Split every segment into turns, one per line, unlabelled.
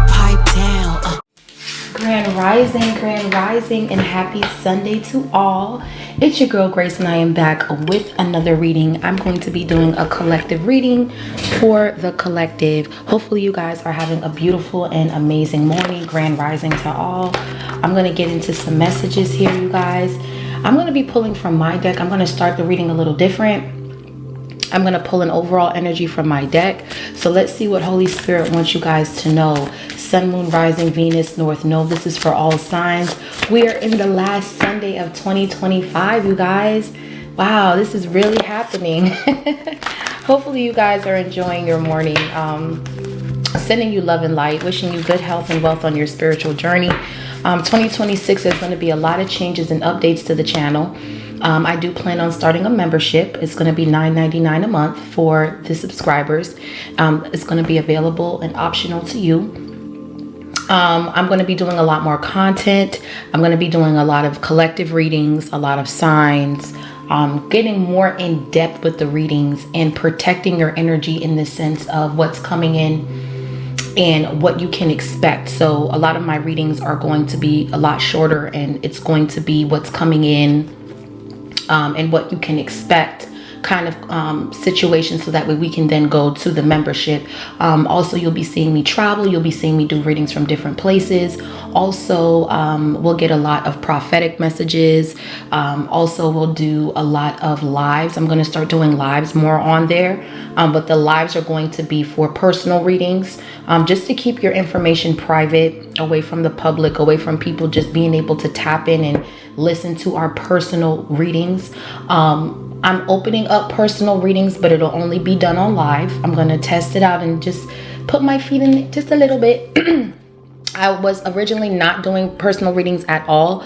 Pipe down. Grand rising, and happy Sunday to all. It's your girl Grace, and I am back with another reading. I'm going to be doing a collective reading for the collective. Hopefully you guys are having a beautiful and amazing morning. Grand rising to all. I'm going to get into some messages here, you guys. I'm going to be pulling from my deck. I'm going to start the reading a little different. I'm going to pull an overall energy from my deck. So let's see what Holy Spirit wants you guys to know. Sun, Moon, Rising, Venus, North Node. This is for all signs. We are in the last Sunday of 2025, you guys. Wow, this is really happening. Hopefully you guys are enjoying your morning. Sending you love and light. Wishing you good health and wealth on your spiritual journey. 2026 is going to be a lot of changes and updates to the channel. I do plan on starting a membership. It's going to be $9.99 a month for the subscribers. It's going to be available and optional to you. I'm going to be doing a lot more content. I'm going to be doing a lot of collective readings, a lot of signs, getting more in depth with the readings and protecting your energy in the sense of what's coming in and what you can expect. So a lot of my readings are going to be a lot shorter, and it's going to be what's coming in and what you can expect kind of situation, so that way we can then go to the membership. Also, you'll be seeing me travel. You'll be seeing me do readings from different places. Also, we'll get a lot of prophetic messages. Also, we'll do a lot of lives. I'm going to start doing lives more on there, but the lives are going to be for personal readings, just to keep your information private, away from the public, away from people just being able to tap in and listen to our personal readings. I'm opening up personal readings, but it'll only be done on live. I'm going to test it out and just put my feet in it just a little bit. I was originally not doing personal readings at all,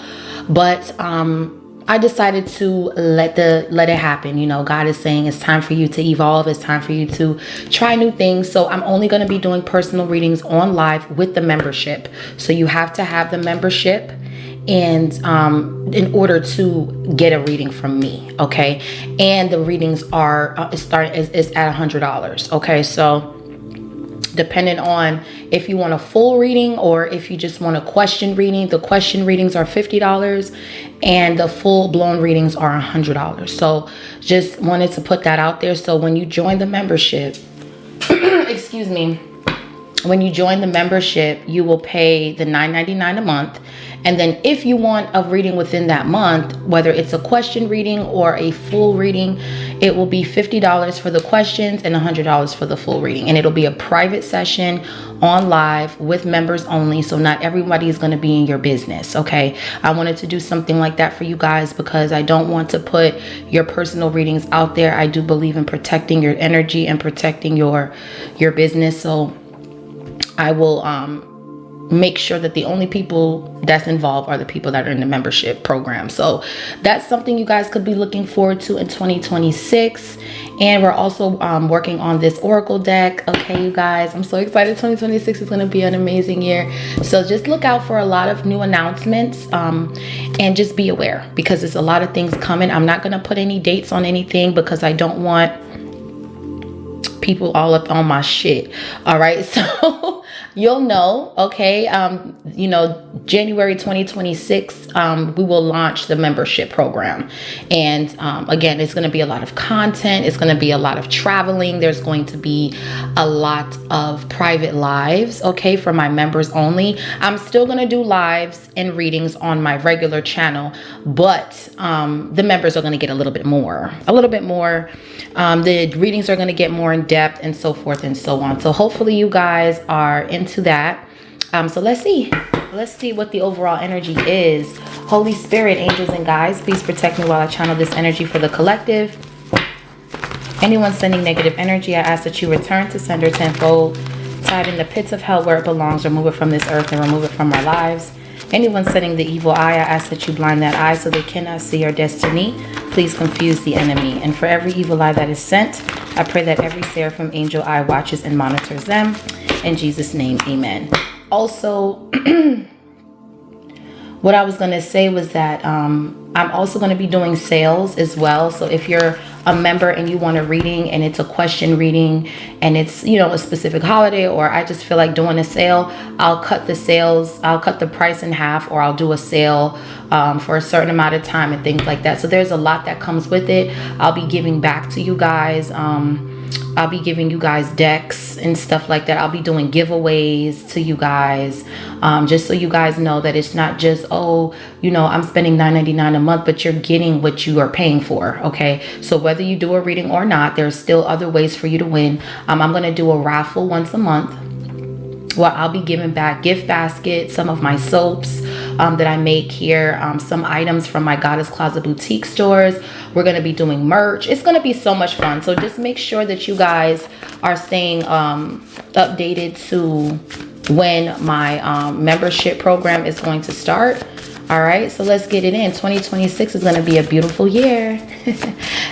but I decided to let it happen. You know, God is saying it's time for you to evolve. It's time for you to try new things. So I'm only going to be doing personal readings on live with the membership. So you have to have the membership, and in order to get a reading from me, okay? And the readings are is at $100, okay? So depending on if you want a full reading or if you just want a question reading, the question readings are $50 and the full-blown readings are $100. So just wanted to put that out there. So when you join the membership, excuse me, when you join the membership, you will pay the $9.99 a month. And then if you want a reading within that month, whether it's a question reading or a full reading, it will be $50 for the questions and $100 for the full reading. And it'll be a private session on live with members only. So not everybody is going to be in your business. Okay. I wanted to do something like that for you guys because I don't want to put your personal readings out there. I do believe in protecting your energy and protecting your business. So I will make sure that the only people that's involved are the people that are in the membership program. So that's something you guys could be looking forward to in 2026. And we're also working on this Oracle deck. Okay, you guys, I'm so excited. 2026 is going to be an amazing year. So just look out for a lot of new announcements, and just be aware because there's a lot of things coming. I'm not going to put any dates on anything because I don't want people all up on my shit. All right. So you'll know, okay. You know, January 2026, we will launch the membership program. And again, it's going to be a lot of content. It's going to be a lot of traveling. There's going to be a lot of private lives, okay, for my members only. I'm still going to do lives and readings on my regular channel, but the members are going to get a little bit more. The readings are going to get more in depth and so forth and so on. So hopefully you guys are into that. So let's see what the overall energy is. Holy Spirit, angels and guides, please protect me while I channel this energy for the collective. Anyone sending negative energy, I ask that you return to sender tenfold. Tie it in the pits of hell where it belongs. Remove it from this earth and remove it from our lives. Anyone setting the evil eye, I ask that you blind that eye so they cannot see our destiny. Please confuse the enemy. And for every evil eye that is sent, I pray that every seraphim angel eye watches and monitors them. In Jesus' name, amen. Also, what I was going to say was that I'm also going to be doing sales as well. So if you're a member and you want a reading and it's a question reading and it's, you know, a specific holiday, or I just feel like doing a sale, I'll cut the price in half, or I'll do a sale for a certain amount of time and things like that. So there's a lot that comes with it. I'll be giving back to you guys. I'll be giving you guys decks and stuff like that. I'll be doing giveaways to you guys, just so you guys know that it's not just, oh, you know, I'm spending $9.99 a month, but you're getting what you are paying for. Okay, so whether you do a reading or not, there's still other ways for you to win. I'm going to do a raffle once a month where I'll be giving back gift baskets, some of my soaps that I make here, some items from my Goddess Closet boutique stores. We're going to be doing merch. It's going to be so much fun. So just make sure that you guys are staying updated to when my membership program is going to start. All right, so let's get it in. 2026 is going to be a beautiful year.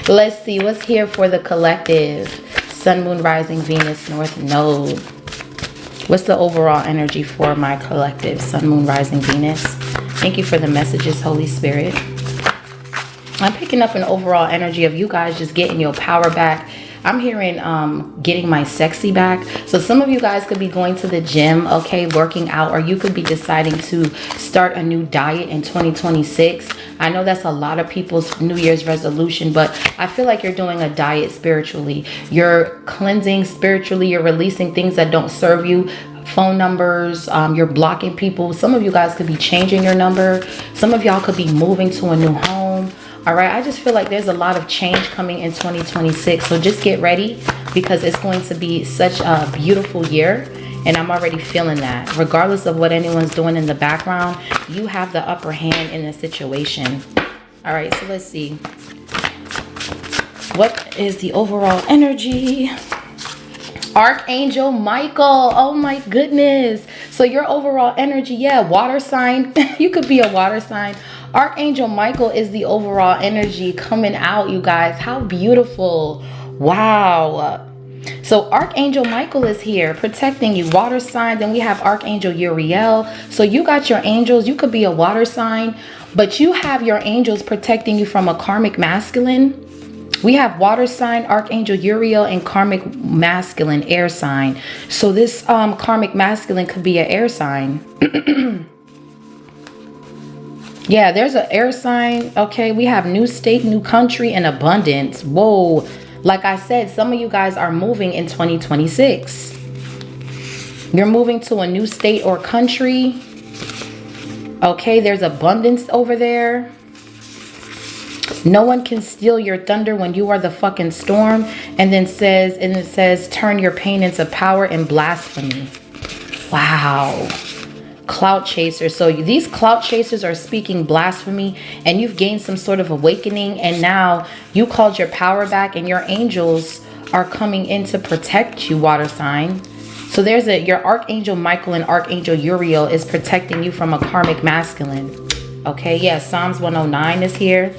Let's see what's here for the collective. Sun, Moon, Rising, Venus, North Node. What's the overall energy for my collective? Sun, Moon, Rising, Venus. Thank you for the messages, Holy Spirit. I'm picking up an overall energy of you guys just getting your power back. I'm hearing getting my sexy back. So some of you guys could be going to the gym, okay, working out, or you could be deciding to start a new diet in 2026. I know that's a lot of people's New Year's resolution, but I feel like you're doing a diet spiritually. You're cleansing spiritually. You're releasing things that don't serve you. Phone numbers, you're blocking people. Some of you guys could be changing your number. Some of y'all could be moving to a new home. All right, I just feel like there's a lot of change coming in 2026. So just get ready, because it's going to be such a beautiful year. And I'm already feeling that. Regardless of what anyone's doing in the background, you have the upper hand in the situation. All right, so let's see. What is the overall energy? Archangel Michael. Oh my goodness. So your overall energy, yeah, water sign. You could be a water sign. Archangel Michael is the overall energy coming out, you guys. How beautiful. Wow. So Archangel Michael is here protecting you, water sign. Then we have Archangel Uriel. So you got your angels. You could be a water sign, but you have your angels protecting you from a karmic masculine. We have water sign, Archangel Uriel, and karmic masculine, air sign. So this karmic masculine could be an air sign. Yeah, there's an air sign. Okay, we have new state, new country, and abundance. Whoa. Like I said, some of you guys are moving in 2026. You're moving to a new state or country. Okay, there's abundance over there. No one can steal your thunder when you are the fucking storm. And then it says, turn your pain into power and blasphemy. Wow. Clout chasers. So these clout chasers are speaking blasphemy, and you've gained some sort of awakening, and now you called your power back, and your angels are coming in to protect you, water sign. So there's your Archangel Michael and Archangel Uriel is protecting you from a karmic masculine. Okay, yeah, Psalms 109 is here.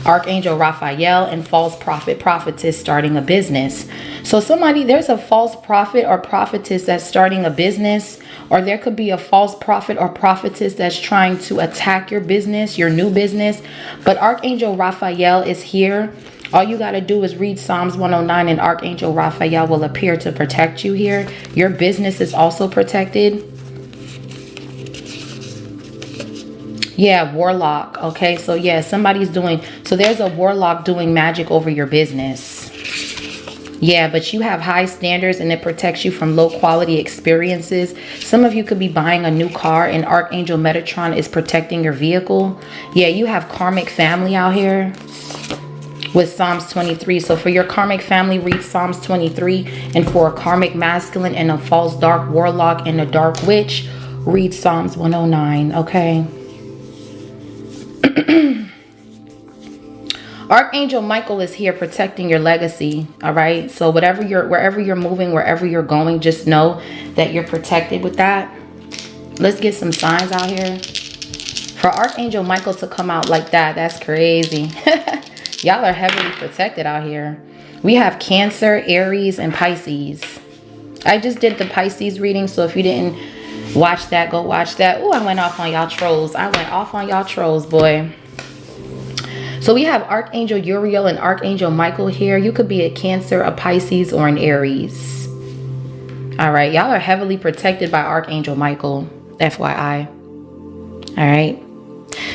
Archangel Raphael and false prophet, prophetess starting a business. So there's a false prophet or prophetess that's starting a business, or there could be a false prophet or prophetess that's trying to attack your business, your new business. But Archangel Raphael is here. All you got to do is read Psalms 109 and Archangel Raphael will appear to protect you here. Your business is also protected. Yeah, warlock. Okay, so yeah, there's a warlock doing magic over your business. Yeah, but you have high standards and it protects you from low quality experiences. Some of you could be buying a new car and Archangel Metatron is protecting your vehicle. Yeah, you have karmic family out here with Psalms 23. So for your karmic family, read Psalms 23. And for a karmic masculine and a false dark warlock and a dark witch, read Psalms 109. Okay. Archangel Michael is here protecting your legacy. All right, so wherever you're moving, wherever you're going, just know that you're protected with that. Let's get some signs out here. For Archangel Michael to come out like that, that's crazy. Y'all are heavily protected out here. We have Cancer, Aries, and Pisces. I just did the Pisces reading, so if you didn't watch that, go watch that. Oh, I went off on y'all trolls. Boy. So we have Archangel Uriel and Archangel Michael here. You could be a Cancer, a Pisces, or an Aries. All right. Y'all are heavily protected by Archangel Michael. FYI. All right.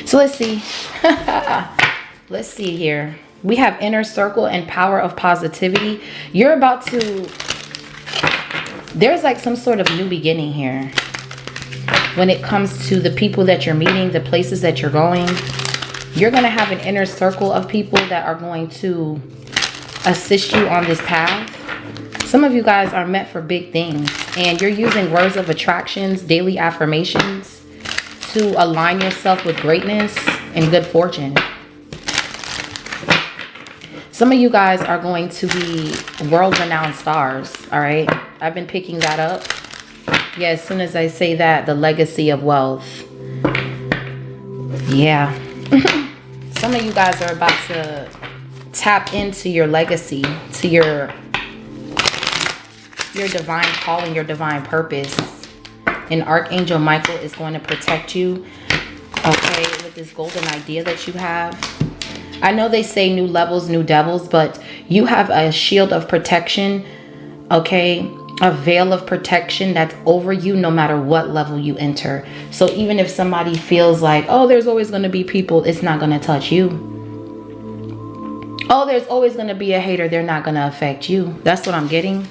So let's see. Let's see here. We have inner circle and power of positivity. You're about to... There's like some sort of new beginning here. When it comes to the people that you're meeting, the places that you're going. You're going to have an inner circle of people that are going to assist you on this path. Some of you guys are meant for big things. And you're using words of attractions, daily affirmations to align yourself with greatness and good fortune. Some of you guys are going to be world-renowned stars. All right. I've been picking that up. Yeah, as soon as I say that, the legacy of wealth. Yeah. Some of you guys are about to tap into your legacy, to your divine calling, your divine purpose. And Archangel Michael is going to protect you, okay, with this golden idea that you have. I know they say new levels, new devils, but you have a shield of protection, okay, a veil of protection that's over you no matter what level you enter. So even if somebody feels like, oh, there's always going to be people, it's not going to touch you. Oh, there's always going to be a hater, they're not going to affect you. That's what I'm getting.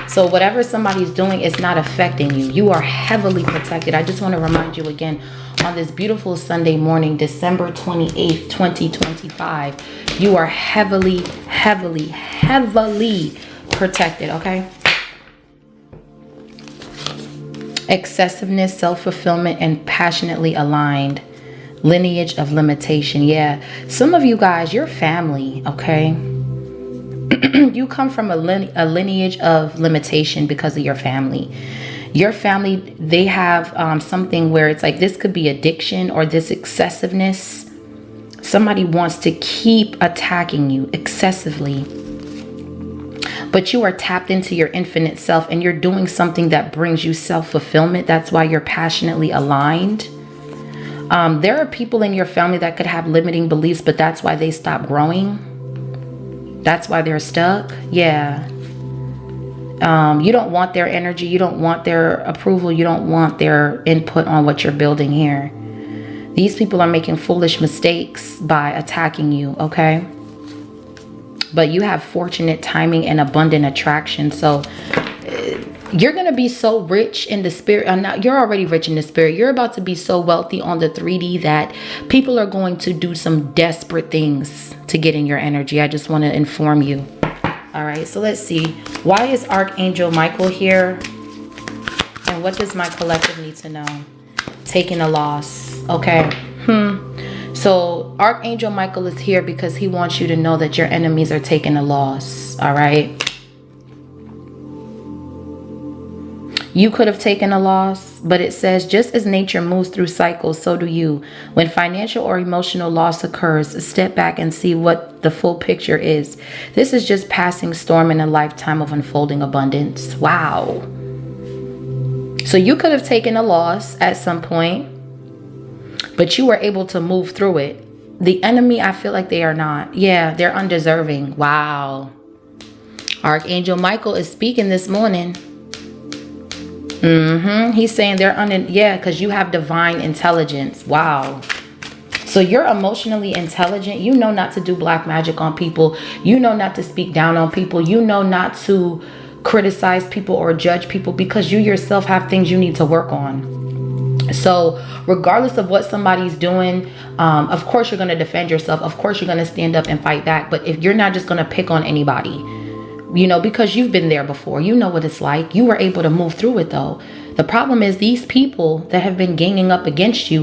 So whatever somebody's doing, it's not affecting you. You are heavily protected. I just want to remind you again, on this beautiful Sunday morning, December 28th, 2025, you are heavily, heavily, heavily protected, okay? Excessiveness, self-fulfillment, and passionately aligned. Lineage of limitation. Yeah, some of you guys, your family, okay? You come from a lineage of limitation because of your family. Your family, they have something where it's like this could be addiction or this excessiveness. Somebody wants to keep attacking you excessively. But you are tapped into your infinite self and you're doing something that brings you self-fulfillment. That's why you're passionately aligned. There are people in your family that could have limiting beliefs, but that's why they stop growing. That's why they're stuck. Yeah. You don't want their energy. You don't want their approval. You don't want their input on what you're building here. These people are making foolish mistakes by attacking you, okay? But you have fortunate timing and abundant attraction. So you're going to be so rich in the spirit. You're already rich in the spirit. You're about to be so wealthy on the 3D that people are going to do some desperate things to get in your energy. I just want to inform you. All right, so let's see. Why is Archangel Michael here? And what does my collective need to know? Taking a loss. Okay. So Archangel Michael is here because he wants you to know that your enemies are taking a loss. All right. You could have taken a loss, but it says just as nature moves through cycles, so do you. When financial or emotional loss occurs, step back and see what the full picture is. This is just passing storm in a lifetime of unfolding abundance. Wow. So you could have taken a loss at some point, but you were able to move through it. The enemy, I feel like they are not. Yeah, they're undeserving. Wow. Archangel Michael is speaking this morning. He's saying they're because you have divine intelligence. Wow. So you're emotionally intelligent. You know not to do black magic on people. You know not to speak down on people. You know not to criticize people or judge people because you yourself have things you need to work on. So regardless of what somebody's doing, of course you're going to defend yourself. Of course you're going to stand up and fight back. But if you're not just going to pick on anybody, you know, because you've been there before, you know what it's like. You were able to move through it though. The problem is these people that have been ganging up against you,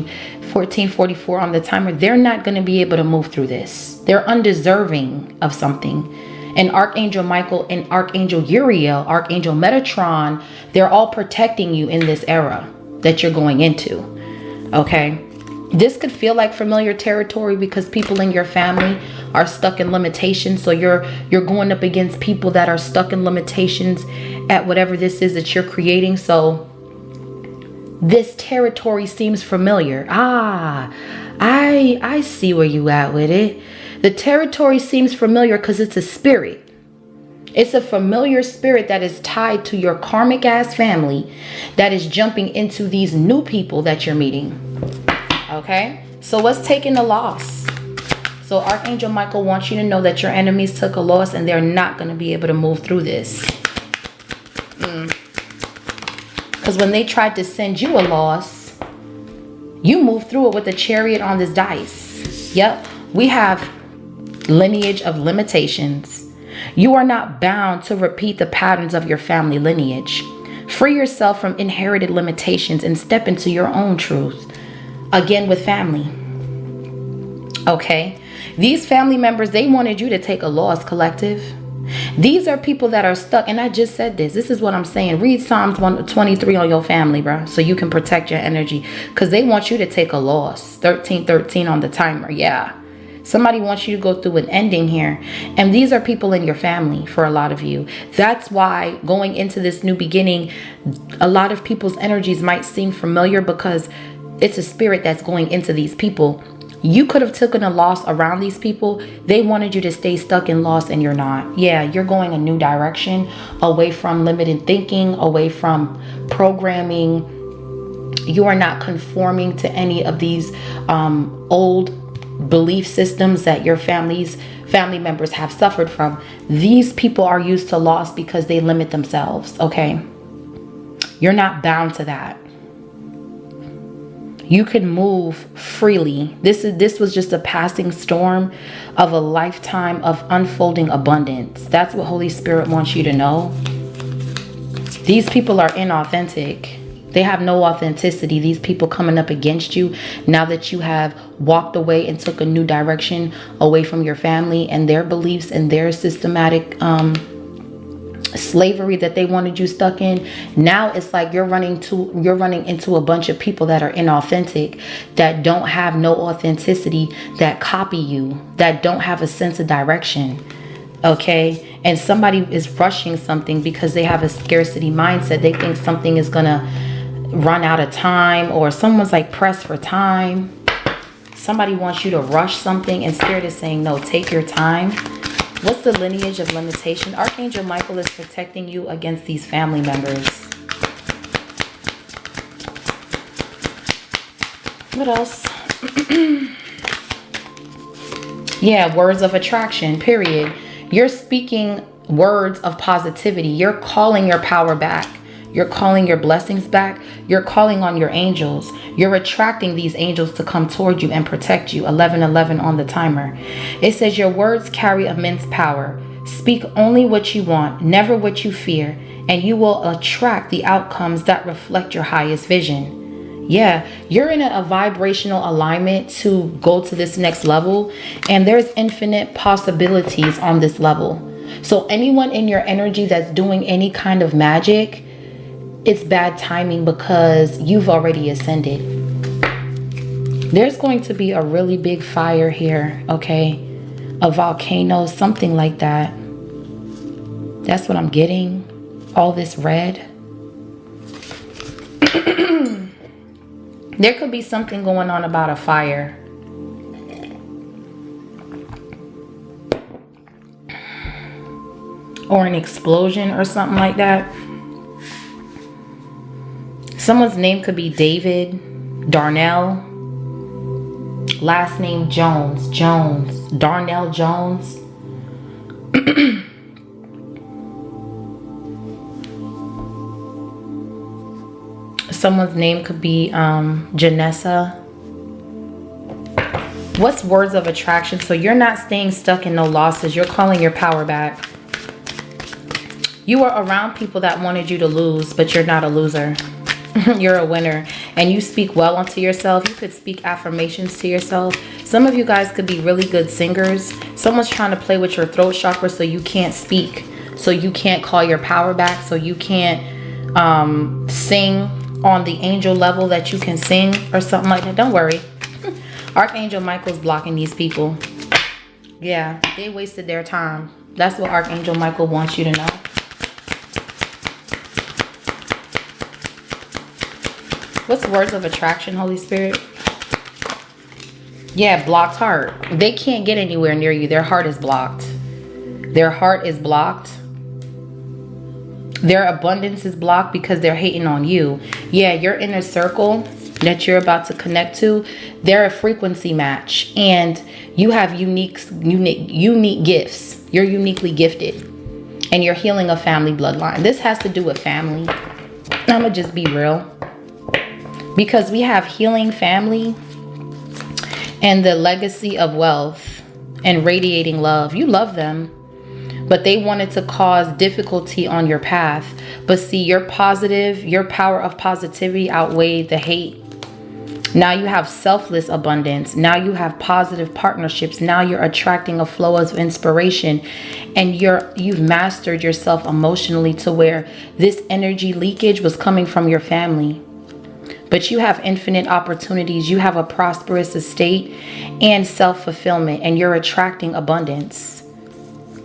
1444 on the timer, they're not going to be able to move through this. They're undeserving of something. And Archangel Michael and Archangel Uriel, Archangel Metatron, they're all protecting you in this era that you're going into. Okay. This could feel like familiar territory because people in your family are stuck in limitations. So you're going up against people that are stuck in limitations at whatever this is that you're creating. So This territory seems familiar. Ah, I see where you at with it. The territory seems familiar because it's a spirit. It's a familiar spirit that is tied to your karmic ass family that is jumping into these new people that you're meeting. Okay? So what's taking the loss? So Archangel Michael wants you to know that your enemies took a loss and they're not going to be able to move through this. Because when they tried to send you a loss, you moved through it with a chariot on this dice. Yep. We have lineage of limitations. You are not bound to repeat the patterns of your family lineage. Free yourself from inherited limitations and step into your own truth. Again, with family. Okay? These family members, they wanted you to take a loss, collective. These are people that are stuck. And I just said this. This is what I'm saying. Read Psalms 123 on your family, bro. So you can protect your energy. Because they want you to take a loss. 1313 on the timer. Yeah. Somebody wants you to go through an ending here. And these are people in your family for a lot of you. That's why going into this new beginning, a lot of people's energies might seem familiar because it's a spirit that's going into these people. You could have taken a loss around these people. They wanted you to stay stuck in loss and you're not. Yeah, you're going a new direction, away from limited thinking, away from programming. You are not conforming to any of these old belief systems that your family members have suffered from. These people are used to loss because they limit themselves. Okay, you're not bound to that. You can move freely. This was just a passing storm of a lifetime of unfolding abundance. That's what Holy Spirit wants you to know. These people are inauthentic. They have no authenticity. These people coming up against you now that you have walked away and took a new direction away from your family and their beliefs and their systematic slavery that they wanted you stuck in. Now it's like you're running into a bunch of people that are inauthentic, that don't have no authenticity, that copy you, that don't have a sense of direction. Okay? And somebody is rushing something because they have a scarcity mindset. They think something is gonna run out of time, or someone's like pressed for time. Somebody wants you to rush something and Spirit is saying, no, take your time. What's the lineage of limitation? Archangel Michael is protecting you against these family members. What else? Yeah, words of attraction, period. You're speaking words of positivity. You're calling your power back. You're calling your blessings back. You're calling on your angels. You're attracting these angels to come toward you and protect you. 1111 on the timer. It says your words carry immense power. Speak only what you want, never what you fear, and you will attract the outcomes that reflect your highest vision. Yeah, you're in a vibrational alignment to go to this next level, and there's infinite possibilities on this level. So anyone in your energy that's doing any kind of magic, it's bad timing because you've already ascended. There's going to be a really big fire here, okay? A volcano, something like that. That's what I'm getting. All this red. There could be something going on about a fire. Or an explosion or something like that. Someone's name could be David, Darnell, last name Jones, Darnell Jones. Someone's name could be Janessa. What's words of attraction? So you're not staying stuck in no losses. You're calling your power back. You are around people that wanted you to lose, but you're not a loser. You're a winner, and you speak well unto yourself. You could speak affirmations to yourself. Some of you guys could be really good singers. Someone's trying to play with your throat chakra so you can't speak, so you can't call your power back, so you can't sing on the angel level that you can sing or something like that. Don't worry. Archangel Michael's blocking these people. Yeah, they wasted their time. That's what Archangel Michael wants you to know. What's words of attraction, Holy Spirit? Yeah, blocked heart. They can't get anywhere near you. Their heart is blocked. Their heart is blocked. Their abundance is blocked because they're hating on you. Yeah, your inner circle that you're about to connect to, they're a frequency match. And you have unique gifts. You're uniquely gifted. And you're healing a family bloodline. This has to do with family. I'm going to just be real. Because we have healing family and the legacy of wealth and radiating love. You love them, but they wanted to cause difficulty on your path. But see, your power of positivity outweighed the hate. Now you have selfless abundance. Now you have positive partnerships. Now you're attracting a flow of inspiration, and you've mastered yourself emotionally to where this energy leakage was coming from your family. But you have infinite opportunities. You have a prosperous estate and self-fulfillment, and you're attracting abundance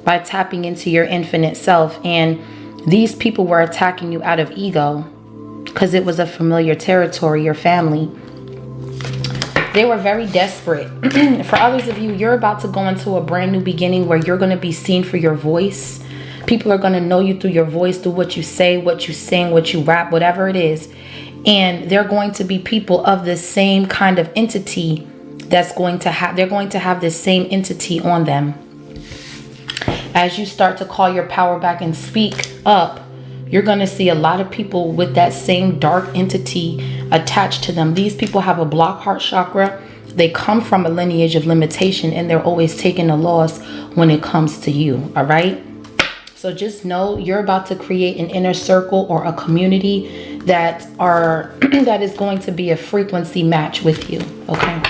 by tapping into your infinite self. And these people were attacking you out of ego because it was a familiar territory, your family. They were very desperate. For others of you, you're about to go into a brand new beginning where you're going to be seen for your voice. People are going to know you through your voice, through what you say, what you sing, what you rap, whatever it is. And they're going to be people of the same kind of entity they're going to have this same entity on them. As you start to call your power back and speak up, you're going to see a lot of people with that same dark entity attached to them. These people have a blocked heart chakra. They come from a lineage of limitation, and they're always taking a loss when it comes to you. All right. So just know you're about to create an inner circle or a community that is going to be a frequency match with you. Okay.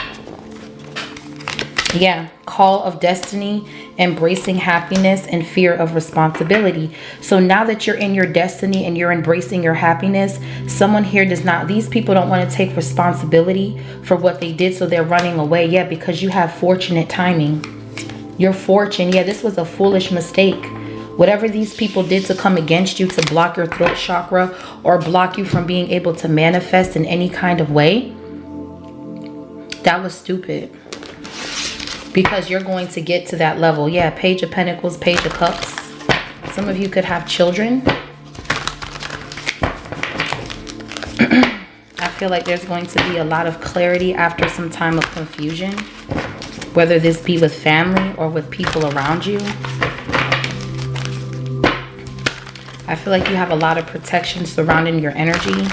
Yeah. Call of destiny, embracing happiness and fear of responsibility. So now that you're in your destiny and you're embracing your happiness, someone here these people don't want to take responsibility for what they did. So they're running away. Yeah. Because you have fortunate timing. Your fortune. Yeah. This was a foolish mistake. Whatever these people did to come against you, to block your throat chakra or block you from being able to manifest in any kind of way, that was stupid. Because you're going to get to that level. Yeah, Page of Pentacles, Page of Cups. Some of you could have children. I feel like there's going to be a lot of clarity after some time of confusion. Whether this be with family or with people around you. I feel like you have a lot of protection surrounding your energy.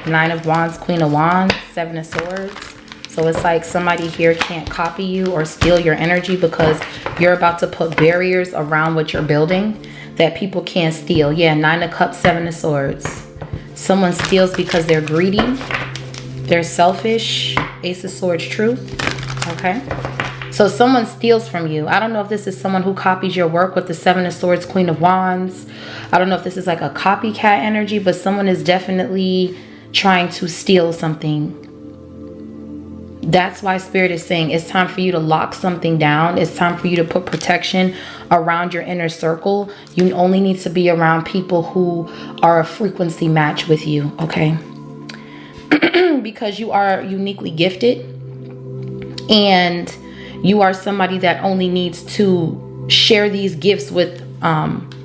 9 of Wands, Queen of Wands, 7 of Swords. So it's like somebody here can't copy you or steal your energy because you're about to put barriers around what you're building that people can't steal. Yeah, 9 of Cups, 7 of Swords. Someone steals because they're greedy. They're selfish. Ace of Swords, Truth. Okay. So someone steals from you. I don't know if this is someone who copies your work with the 7 of Swords, Queen of Wands. I don't know if this is like a copycat energy, but someone is definitely trying to steal something. That's why Spirit is saying it's time for you to lock something down. It's time for you to put protection around your inner circle. You only need to be around people who are a frequency match with you, okay? Because you are uniquely gifted, and you are somebody that only needs to share these gifts with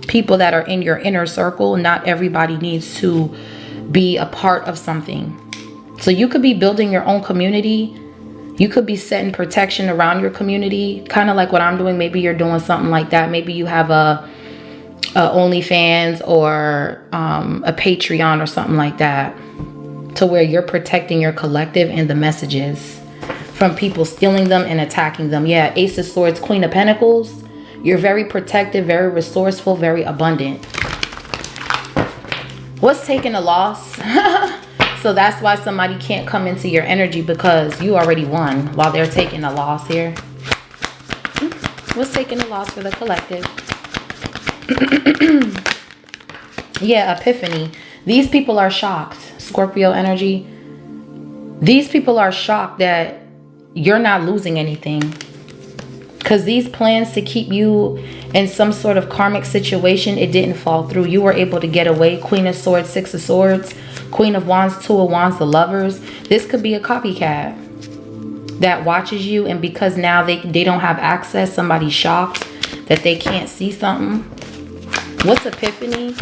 people that are in your inner circle. Not everybody needs to be a part of something. So you could be building your own community. You could be setting protection around your community, kind of like what I'm doing. Maybe you're doing something like that. Maybe you have a OnlyFans or a Patreon or something like that, to where you're protecting your collective and the messages from people stealing them and attacking them. Yeah, Ace of Swords, Queen of Pentacles. You're very protective, very resourceful, very abundant. What's taking a loss? So that's why somebody can't come into your energy, because you already won while they're taking a loss here. What's taking a loss for the collective? Yeah, Epiphany. These people are shocked. Scorpio energy. These people are shocked that you're not losing anything. Because these plans to keep you in some sort of karmic situation, it didn't fall through. You were able to get away. Queen of Swords, Six of Swords, Queen of Wands, Two of Wands, the Lovers. This could be a copycat that watches you, and because now they don't have access, somebody's shocked that they can't see something. What's Epiphany?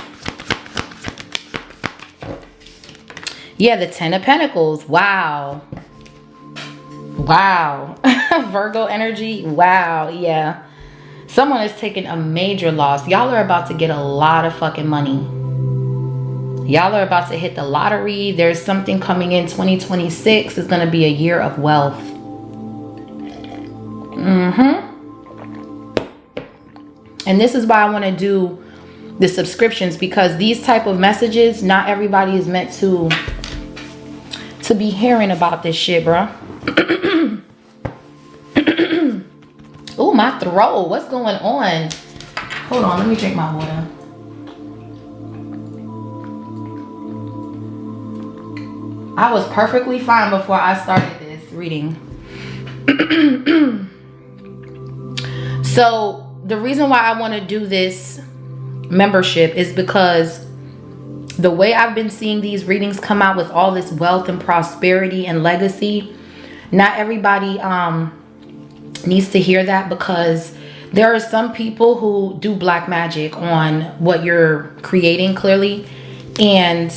Yeah, the Ten of Pentacles. Wow. Wow. Virgo energy. Wow. Yeah. Someone is taking a major loss. Y'all are about to get a lot of fucking money. Y'all are about to hit the lottery. There's something coming in 2026. It's going to be a year of wealth. And this is why I want to do the subscriptions, because these type of messages, not everybody is meant to be hearing about this shit, bro. Oh, my throat. What's going on? Hold on, let me drink my water. I was perfectly fine before I started this reading. So the reason why I want to do this membership is because the way I've been seeing these readings come out with all this wealth and prosperity and legacy, not everybody needs to hear that, because there are some people who do black magic on what you're creating clearly. And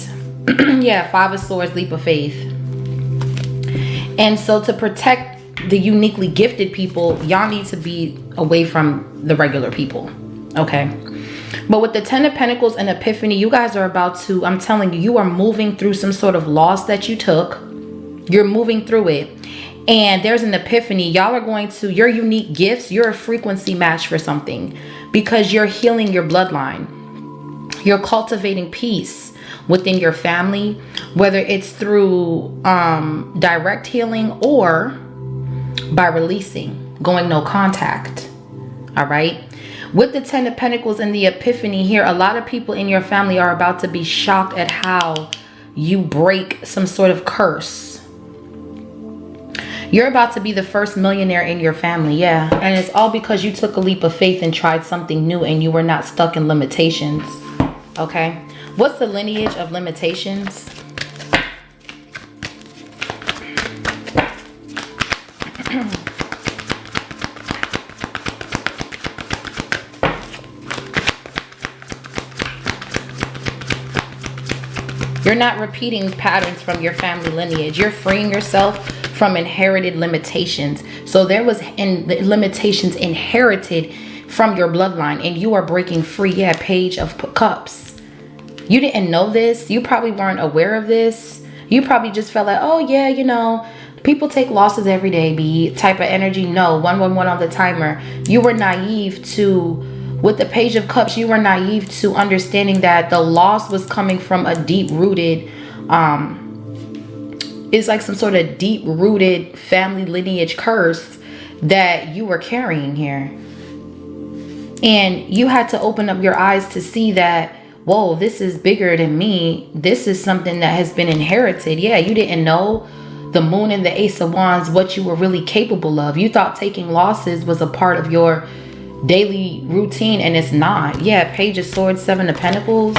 yeah, Five of Swords, Leap of Faith. And so to protect the uniquely gifted people, y'all need to be away from the regular people. Okay. But with the Ten of Pentacles and Epiphany, you guys are about to, I'm telling you, you are moving through some sort of loss that you took. You're moving through it. And there's an epiphany. Y'all are going to, your unique gifts, you're a frequency match for something, because you're healing your bloodline. You're cultivating peace within your family, whether it's through direct healing or by releasing, going no contact. All right. With the Ten of Pentacles and the Epiphany here, a lot of people in your family are about to be shocked at how you break some sort of curse. You're about to be the first millionaire in your family. Yeah. And it's all because you took a leap of faith and tried something new and you were not stuck in limitations. Okay. What's the lineage of limitations? You're not repeating patterns from your family lineage. You're freeing yourself from inherited limitations. So there was limitations inherited from your bloodline, and you are breaking free. Yeah, Page of Cups. You didn't know this. You probably weren't aware of this. You probably just felt like, oh yeah, you know, people take losses every day, B type of energy. No, 111 on the timer. You were naive to, with the Page of Cups, you were naive to understanding that the loss was coming from a deep-rooted, it's like some sort of deep-rooted family lineage curse that you were carrying here. And you had to open up your eyes to see that, whoa, this is bigger than me. This is something that has been inherited. Yeah, you didn't know the Moon and the Ace of Wands, what you were really capable of. You thought taking losses was a part of your daily routine, and it's not. Yeah, Page of Swords, Seven of Pentacles.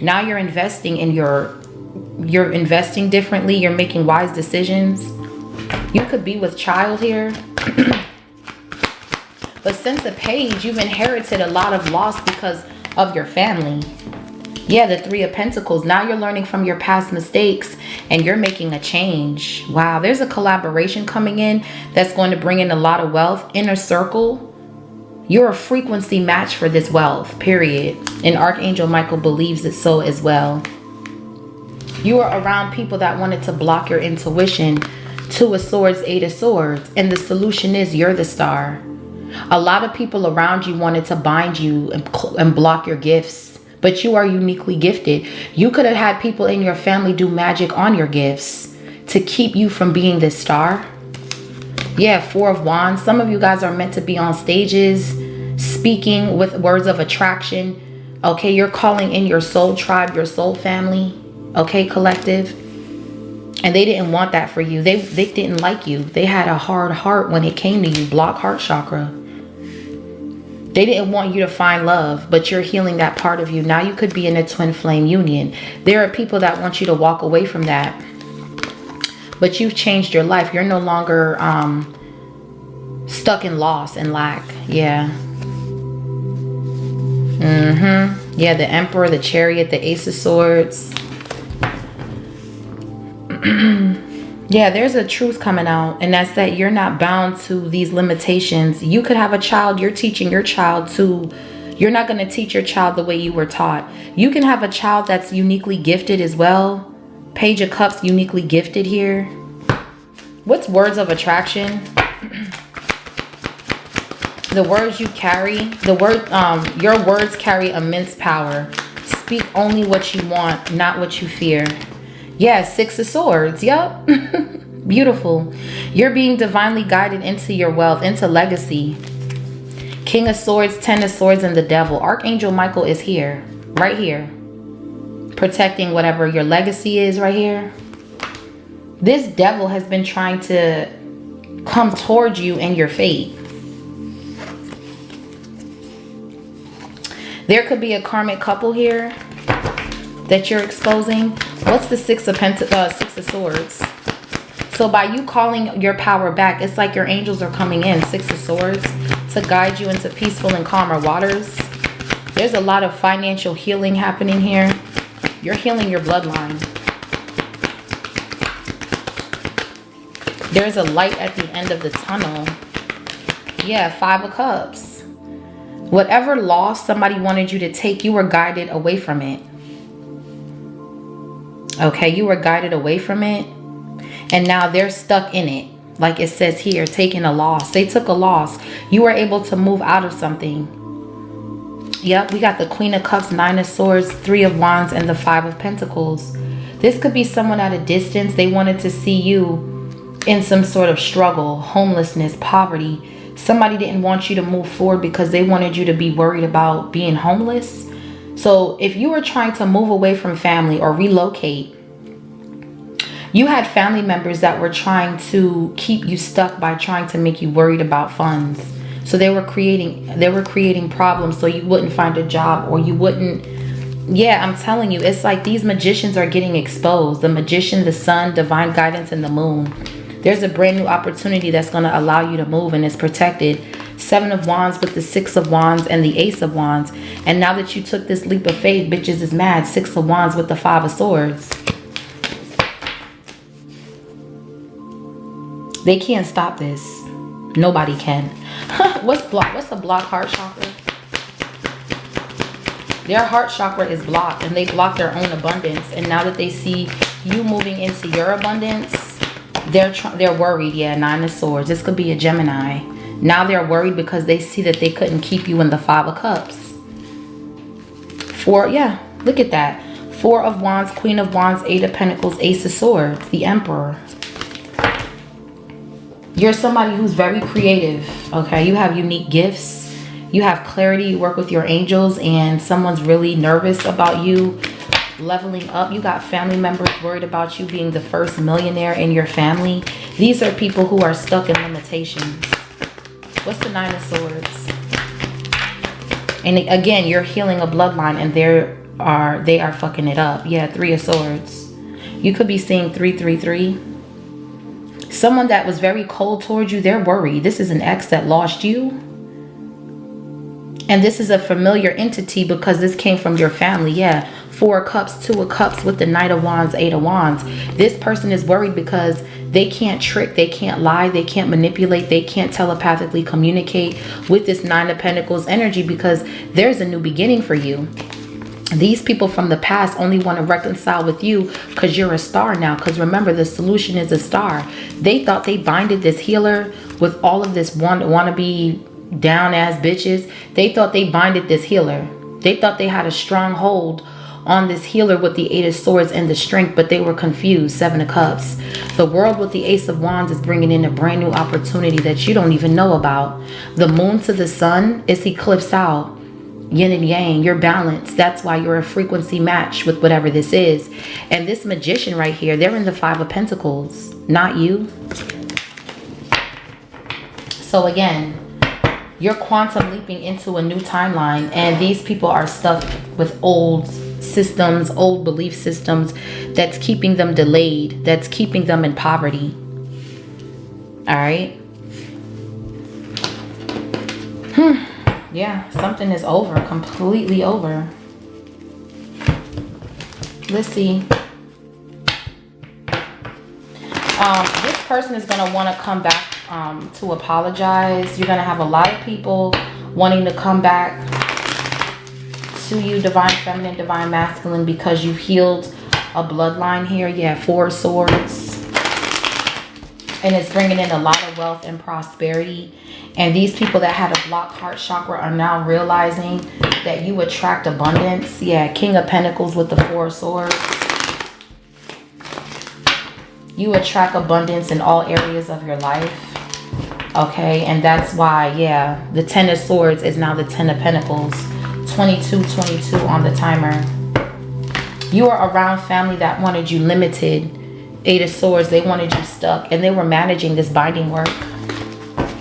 Now you're investing in you're investing differently. You're making wise decisions. You could be with child here. But since the Page, you've inherited a lot of loss because of your family. Yeah, the Three of Pentacles. Now you're learning from your past mistakes and you're making a change. Wow, there's a collaboration coming in that's going to bring in a lot of wealth. Inner circle. You're a frequency match for this wealth, period. And Archangel Michael believes it so as well. You are around people that wanted to block your intuition. Two of Swords, Eight of Swords. And the solution is you're the star. A lot of people around you wanted to bind you and block your gifts. But you are uniquely gifted. You could have had people in your family do magic on your gifts to keep you from being this star. Yeah, Four of Wands. Some of you guys are meant to be on stages, speaking with words of attraction. Okay, you're calling in your soul tribe, your soul family. Okay, collective. And they didn't want that for you. They didn't like you. They had a hard heart when it came to you. Block heart chakra. They didn't want you to find love, but you're healing that part of you. Now you could be in a twin flame union. There are people that want you to walk away from that. But you've changed your life. You're no longer stuck in loss and lack. Yeah. Yeah, the Emperor, the Chariot, the Ace of Swords. Yeah, there's a truth coming out, and that's that you're not bound to these limitations. You could have a child, you're teaching your child to, you're not going to teach your child the way you were taught. You can have a child that's uniquely gifted as well. Page of Cups, uniquely gifted here. What's words of attraction? The words you carry, your words carry immense power. Speak only what you want, not what you fear. Yeah, Six of Swords. Yep. Beautiful. You're being divinely guided into your wealth, into legacy. King of Swords, Ten of Swords, and the Devil. Archangel Michael is here. Right here. Protecting whatever your legacy is right here. This devil has been trying to come towards you and your fate. There could be a karmic couple here that you're exposing. What's the Six of Swords? So by you calling your power back, it's like your angels are coming in, Six of Swords, to guide you into peaceful and calmer waters. There's a lot of financial healing happening here. You're healing your bloodline. There's a light at the end of the tunnel. Yeah, Five of Cups. Whatever loss somebody wanted you to take, you were guided away from it. Okay, you were guided away from it. And now they're stuck in it. Like it says here, taking a loss. They took a loss. You were able to move out of something. Yep, we got the Queen of Cups, Nine of Swords, Three of Wands, and the Five of Pentacles. This could be someone at a distance. They wanted to see you in some sort of struggle, homelessness, poverty. Somebody didn't want you to move forward because they wanted you to be worried about being homeless. So if you were trying to move away from family or relocate, you had family members that were trying to keep you stuck by trying to make you worried about funds. So they were creating problems so you wouldn't find a job or you wouldn't. Yeah, I'm telling you, it's like these magicians are getting exposed. The Magician, the Sun, Divine Guidance, and the Moon. There's a brand new opportunity that's going to allow you to move, and it's protected. Seven of Wands with the Six of Wands and the Ace of Wands. And now that you took this leap of faith, bitches is mad. Six of Wands with the Five of Swords. They can't stop this. Nobody can. What's a blocked heart chakra? Their heart chakra is blocked, and they block their own abundance. And now that they see you moving into your abundance, they're worried. Yeah, Nine of Swords. This could be a Gemini. Now they're worried because they see that they couldn't keep you in the Five of Cups. Yeah, look at that. Four of Wands, Queen of Wands, Eight of Pentacles, Ace of Swords, the Emperor. You're somebody who's very creative, okay? You have unique gifts. You have clarity. You work with your angels, and someone's really nervous about you leveling up. You got family members worried about you being the first millionaire in your family. These are people who are stuck in limitations. What's the Nine of Swords? And again, you're healing a bloodline, and they are fucking it up. Yeah, Three of Swords. You could be seeing 333. Someone that was very cold towards you, they're worried. This is an ex that lost you. And this is a familiar entity because this came from your family. Yeah, Four of Cups, Two of Cups with the Knight of Wands, Eight of Wands. This person is worried because they can't trick, they can't lie, they can't manipulate, they can't telepathically communicate with this Nine of Pentacles energy because there's a new beginning for you. These people from the past only want to reconcile with you because you're a star now. Because remember, the solution is a star. They thought they binded this healer with all of this wannabe down ass bitches. They thought they binded this healer. They thought they had a strong hold on this healer with the Eight of Swords and the strength, but they were confused. Seven of Cups. The World with the Ace of Wands is bringing in a brand new opportunity that you don't even know about. The Moon to the Sun is eclipsed out. Yin and yang, you're balanced. That's why you're a frequency match with whatever this is. And this magician right here, they're in the Five of Pentacles, not you. So again, you're quantum leaping into a new timeline, and these people are stuck with old systems, old belief systems that's keeping them delayed, that's keeping them in poverty. All right. Yeah, something is over, completely over. Let's see. This person is going to want to come back to apologize. You're going to have a lot of people wanting to come back to you, divine feminine, divine masculine, because you've healed a bloodline here. Yeah, Four of Swords. And it's bringing in a lot of wealth and prosperity. And these people that had a blocked heart chakra are now realizing that you attract abundance. Yeah, King of Pentacles with the Four of Swords. You attract abundance in all areas of your life. Okay, and that's why, yeah, the Ten of Swords is now the Ten of Pentacles. 22 on the timer. You are around family that wanted you limited. Eight of Swords, they wanted you stuck, and they were managing this binding work.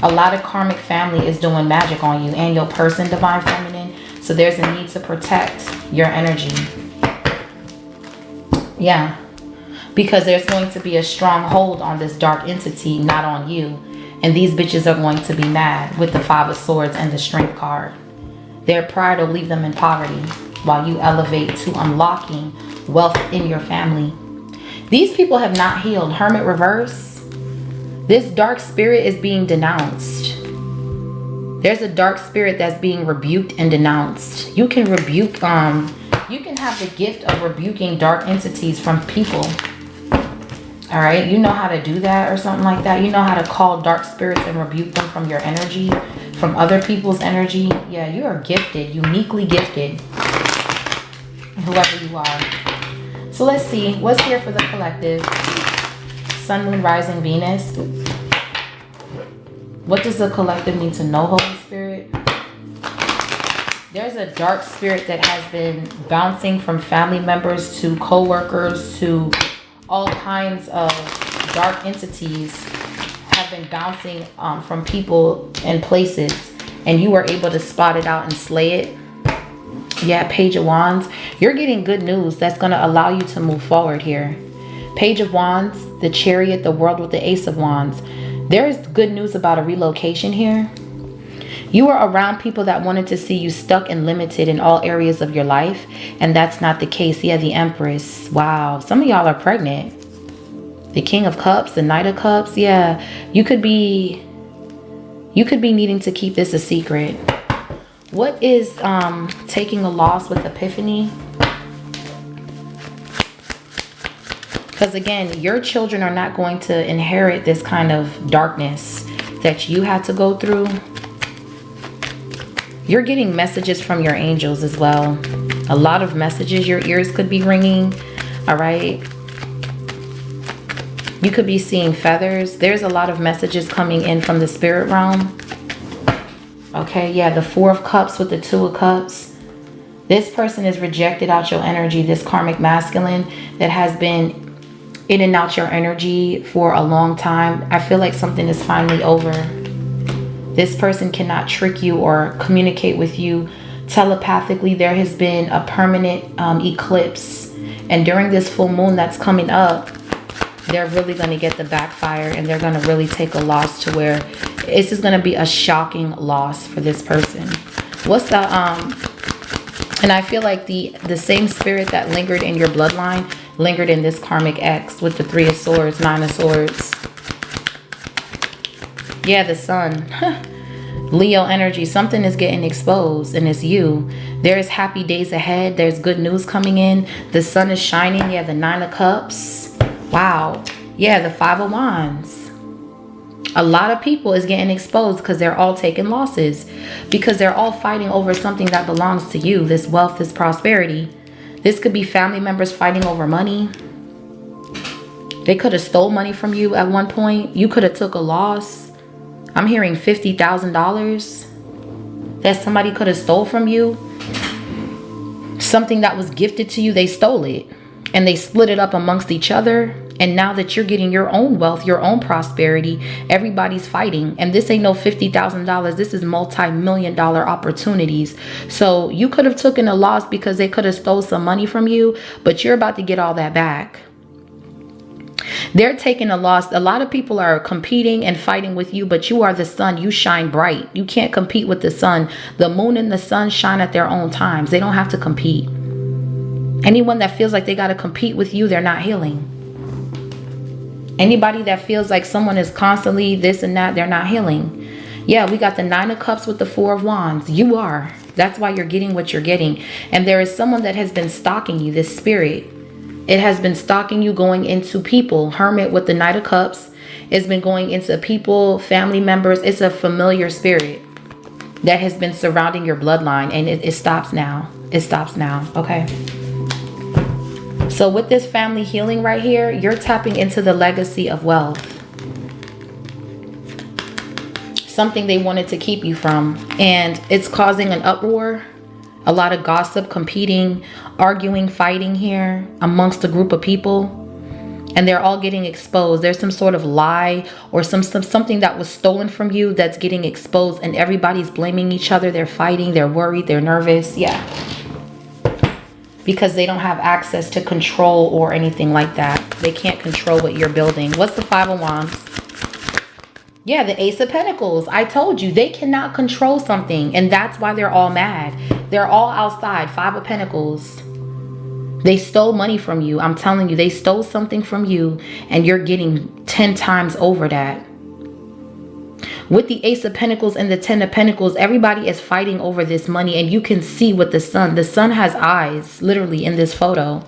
A lot of karmic family is doing magic on you and your person, divine feminine. So there's a need to protect your energy. Yeah, because there's going to be a strong hold on this dark entity, not on you. And these bitches are going to be mad with the Five of Swords and the Strength card. Their pride will leave them in poverty while you elevate to unlocking wealth in your family. These people have not healed. Hermit reverse. This dark spirit is being denounced. There's a dark spirit that's being rebuked and denounced. You can rebuke, you can have the gift of rebuking dark entities from people. All right, you know how to do that or something like that. You know how to call dark spirits and rebuke them from your energy, from other people's energy. Yeah, you are gifted, uniquely gifted, whoever you are. So let's see, what's here for the collective? Sun, Moon, Rising, Venus. What does the collective need to know, Holy Spirit? There's a dark spirit that has been bouncing from family members to co-workers to all kinds of dark entities have been bouncing from people and places, and you were able to spot it out and slay it. Yeah, Page of Wands. You're getting good news that's going to allow you to move forward here. Page of Wands, the Chariot, the World with the Ace of Wands. There is good news about a relocation here. You are around people that wanted to see you stuck and limited in all areas of your life, and that's not the case. Yeah, the Empress. Wow, some of y'all are pregnant. The King of Cups, the Knight of Cups. Yeah, you could be needing to keep this a secret. What is taking a loss with Epiphany? Because again, your children are not going to inherit this kind of darkness that you had to go through. You're getting messages from your angels as well. A lot of messages, your ears could be ringing. All right. You could be seeing feathers. There's a lot of messages coming in from the spirit realm. Okay, yeah, the Four of Cups with the Two of Cups. This person is rejected out your energy, this karmic masculine that has been in and out your energy for a long time. I feel like something is finally over. This person cannot trick you or communicate with you telepathically. There has been a permanent eclipse. And during this full moon that's coming up, they're really going to get the backfire, and they're going to really take a loss to where this is going to be a shocking loss for this person. What's the and I feel like the same spirit that lingered in your bloodline lingered in this karmic ex with the Three of Swords, Nine of Swords. Yeah, the Sun. Leo energy. Something is getting exposed, and it's you. There's happy days ahead. There's good news coming in. The sun is shining. Yeah, the Nine of Cups. Wow. Yeah, the Five of Wands. A lot of people is getting exposed because they're all taking losses, because they're all fighting over something that belongs to you. This wealth, this prosperity. This could be family members fighting over money. They could have stole money from you at one point. You could have took a loss. I'm hearing $50,000 that somebody could have stole from you. Something that was gifted to you, they stole it and they split it up amongst each other. And now that you're getting your own wealth, your own prosperity, everybody's fighting. And this ain't no $50,000. This is multi-million-dollar opportunities. So you could have taken a loss because they could have stole some money from you, but you're about to get all that back. They're taking a loss. A lot of people are competing and fighting with you, but you are the sun. You shine bright. You can't compete with the sun. The moon and the sun shine at their own times. They don't have to compete. Anyone that feels like they got to compete with you, they're not healing. Anybody that feels like someone is constantly this and that, they're not healing. Yeah, we got the 9 of Cups with the 4 of Wands. You are. That's why you're getting what you're getting. And there is someone that has been stalking you, this spirit. It has been stalking you, going into people. Hermit with the Knight of Cups. It's been going into people, family members. It's a familiar spirit that has been surrounding your bloodline. And it stops now. It stops now. Okay. So with this family healing right here, you're tapping into the legacy of wealth. Something they wanted to keep you from. And it's causing an uproar. A lot of gossip, competing, arguing, fighting here amongst a group of people. And they're all getting exposed. There's some sort of lie or something that was stolen from you that's getting exposed. And everybody's blaming each other. They're fighting. They're worried. They're nervous. Yeah. Because they don't have access to control or anything like that. They can't control what you're building. What's the 5 of Wands? Yeah, the Ace of Pentacles. I told you, they cannot control something. And that's why they're all mad. They're all outside. 5 of Pentacles. They stole money from you. I'm telling you, they stole something from you. And you're getting 10 times over that. With the Ace of Pentacles and the 10 of Pentacles, everybody is fighting over this money. And you can see with the sun. The sun has eyes, literally, in this photo.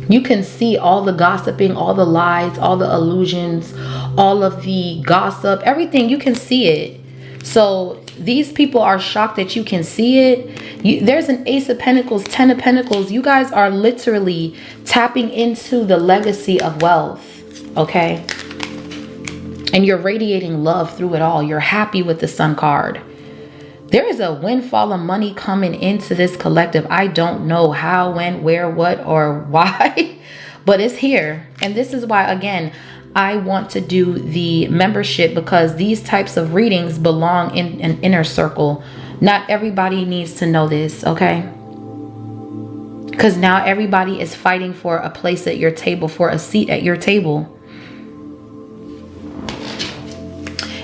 You can see all the gossiping, all the lies, all the illusions, all of the gossip, everything. You can see it. So these people are shocked that you can see it. There's an Ace of Pentacles, 10 of Pentacles. You guys are literally tapping into the legacy of wealth. Okay. And you're radiating love through it all. You're happy with the Sun card. There is a windfall of money coming into this collective. I don't know how, when, where, what, or why, but it's here. And this is why, again, I want to do the membership, because these types of readings belong in an inner circle. Not everybody needs to know this, okay? Because now everybody is fighting for a place at your table, for a seat at your table.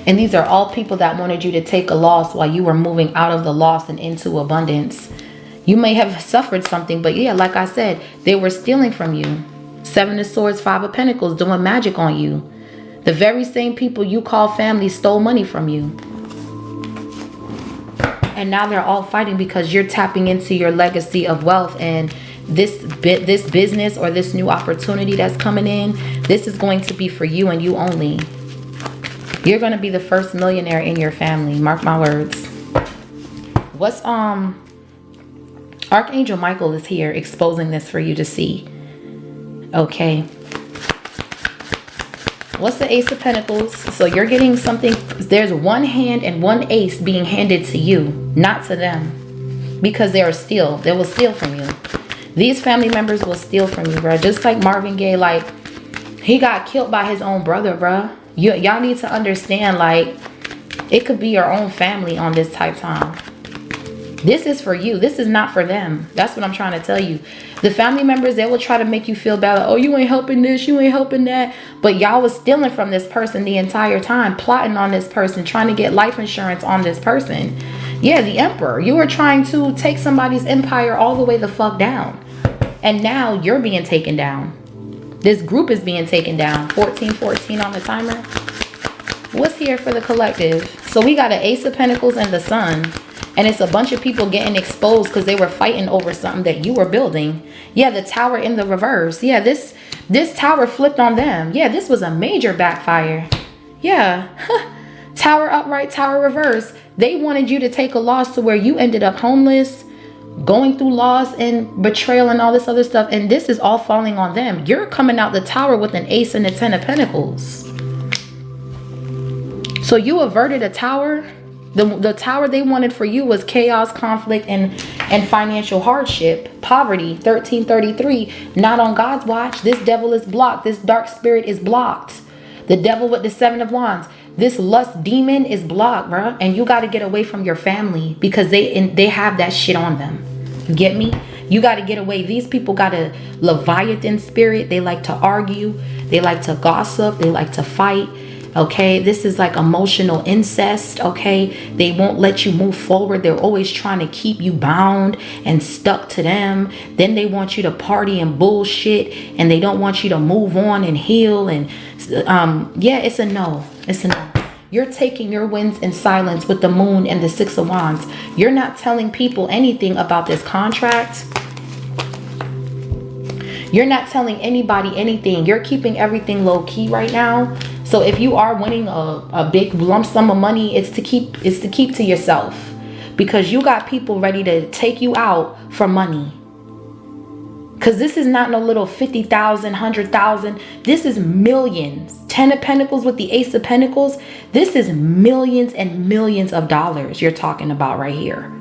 And these are all people that wanted you to take a loss while you were moving out of the loss and into abundance. You may have suffered something, but yeah, like I said, they were stealing from you. 7 of Swords, 5 of Pentacles, doing magic on you. The very same people you call family stole money from you. And now they're all fighting because you're tapping into your legacy of wealth. And this business or this new opportunity that's coming in, this is going to be for you and you only. You're going to be the first millionaire in your family. Mark my words. What's Archangel Michael is here exposing this for you to see. Okay. What's the Ace of Pentacles? So you're getting something. There's one hand and one ace being handed to you, not to them. Because they will steal from you. These family members will steal from you, bro. Just like Marvin Gaye, like, he got killed by his own brother, bro. Y'all need to understand, like, it could be your own family on this type time. This is for you. This is not for them. That's what I'm trying to tell you. The family members, they will try to make you feel bad. Like, oh, you ain't helping this, you ain't helping that. But y'all was stealing from this person the entire time, plotting on this person, trying to get life insurance on this person. Yeah, the Emperor. You were trying to take somebody's empire all the way the fuck down. And now you're being taken down. This group is being taken down. 1414 on the timer. What's here for the collective? So we got an Ace of Pentacles and the Sun. And it's a bunch of people getting exposed because they were fighting over something that you were building. Yeah, the Tower in the reverse. Yeah, this tower flipped on them. Yeah, this was a major backfire. Yeah. Tower upright, tower reverse. They wanted you to take a loss to where you ended up homeless, going through loss and betrayal and all this other stuff. And this is all falling on them. You're coming out the tower with an ace and a 10 of pentacles. So you averted a tower The tower they wanted for you was chaos, conflict, and financial hardship, poverty. 1333, not on God's watch. This devil is blocked. This dark spirit is blocked. The devil with the 7 of Wands. This lust demon is blocked, bro. And you got to get away from your family because they have that shit on them. You get me? You got to get away. These people got a Leviathan spirit. They like to argue. They like to gossip. They like to fight. Okay, this is like emotional incest. Okay, they won't let you move forward. They're always trying to keep you bound and stuck to them. Then they want you to party and bullshit, and they don't want you to move on and heal. And yeah, it's a no. It's a no. You're taking your wins in silence with the moon and the 6 of Wands. You're not telling people anything about this contract. You're not telling anybody anything. You're keeping everything low key right now. So if you are winning a big lump sum of money, it's to keep to yourself, because you got people ready to take you out for money. Because this is not no little 50,000, 100,000. This is millions. 10 of Pentacles with the Ace of Pentacles. This is millions and millions of dollars you're talking about right here.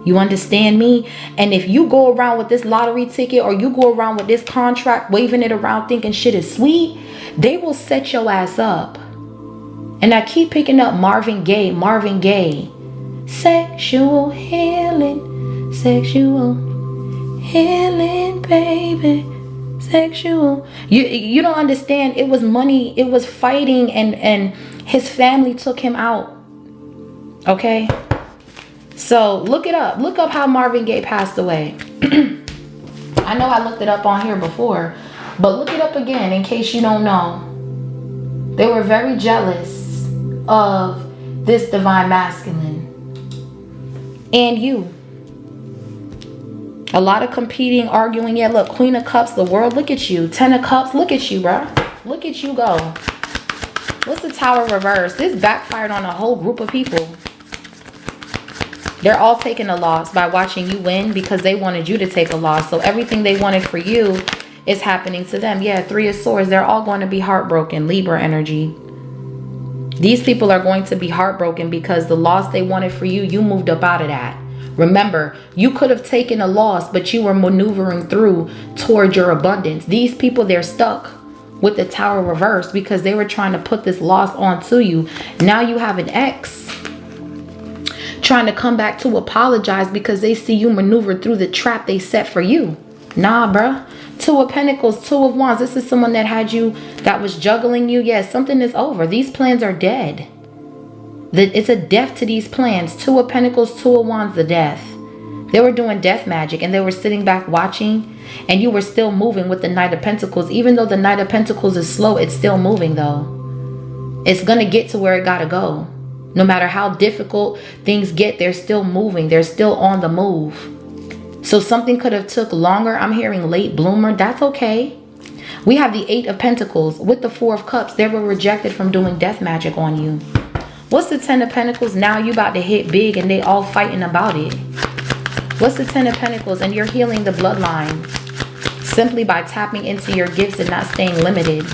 You understand me? And if you go around with this lottery ticket, or you go around with this contract, waving it around thinking shit is sweet, they will set your ass up. And I keep picking up Marvin Gaye. Sexual healing. Sexual healing, baby. Sexual. You don't understand. It was money. It was fighting, and his family took him out. Okay? So look it up. Look up how Marvin Gaye passed away. I know I looked it up on here before, but look it up again in case you don't know. They were very jealous of this divine masculine. And you. A lot of competing, arguing. Yeah, look, Queen of Cups, the world. Look at you. 10 of Cups. Look at you, bruh. Look at you go. What's the Tower reverse? This backfired on a whole group of people. They're all taking a loss by watching you win because they wanted you to take a loss. So everything they wanted for you is happening to them. Yeah, 3 of Swords. They're all going to be heartbroken. Libra energy. These people are going to be heartbroken because the loss they wanted for you, you moved up out of that. Remember, you could have taken a loss, but you were maneuvering through toward your abundance. These people, they're stuck with the Tower reversed because they were trying to put this loss onto you. Now you have an ex trying to come back to apologize because they see you maneuver through the trap they set for you. Nah, bruh. 2 of Pentacles, 2 of Wands. This is someone that had you, that was juggling you. Yes, something is over. These plans are dead. It's a death to these plans. 2 of Pentacles, 2 of Wands, the death. They were doing death magic and they were sitting back watching, and you were still moving with the Knight of Pentacles. Even though the Knight of Pentacles is slow, it's still moving though. It's going to get to where it got to go. No matter how difficult things get, they're still moving. They're still on the move. So something could have took longer. I'm hearing late bloomer. That's okay. We have the 8 of Pentacles with the 4 of Cups. They were rejected from doing death magic on you. What's the 10 of Pentacles? Now you about to hit big and they all fighting about it. What's the 10 of Pentacles? And you're healing the bloodline simply by tapping into your gifts and not staying limited.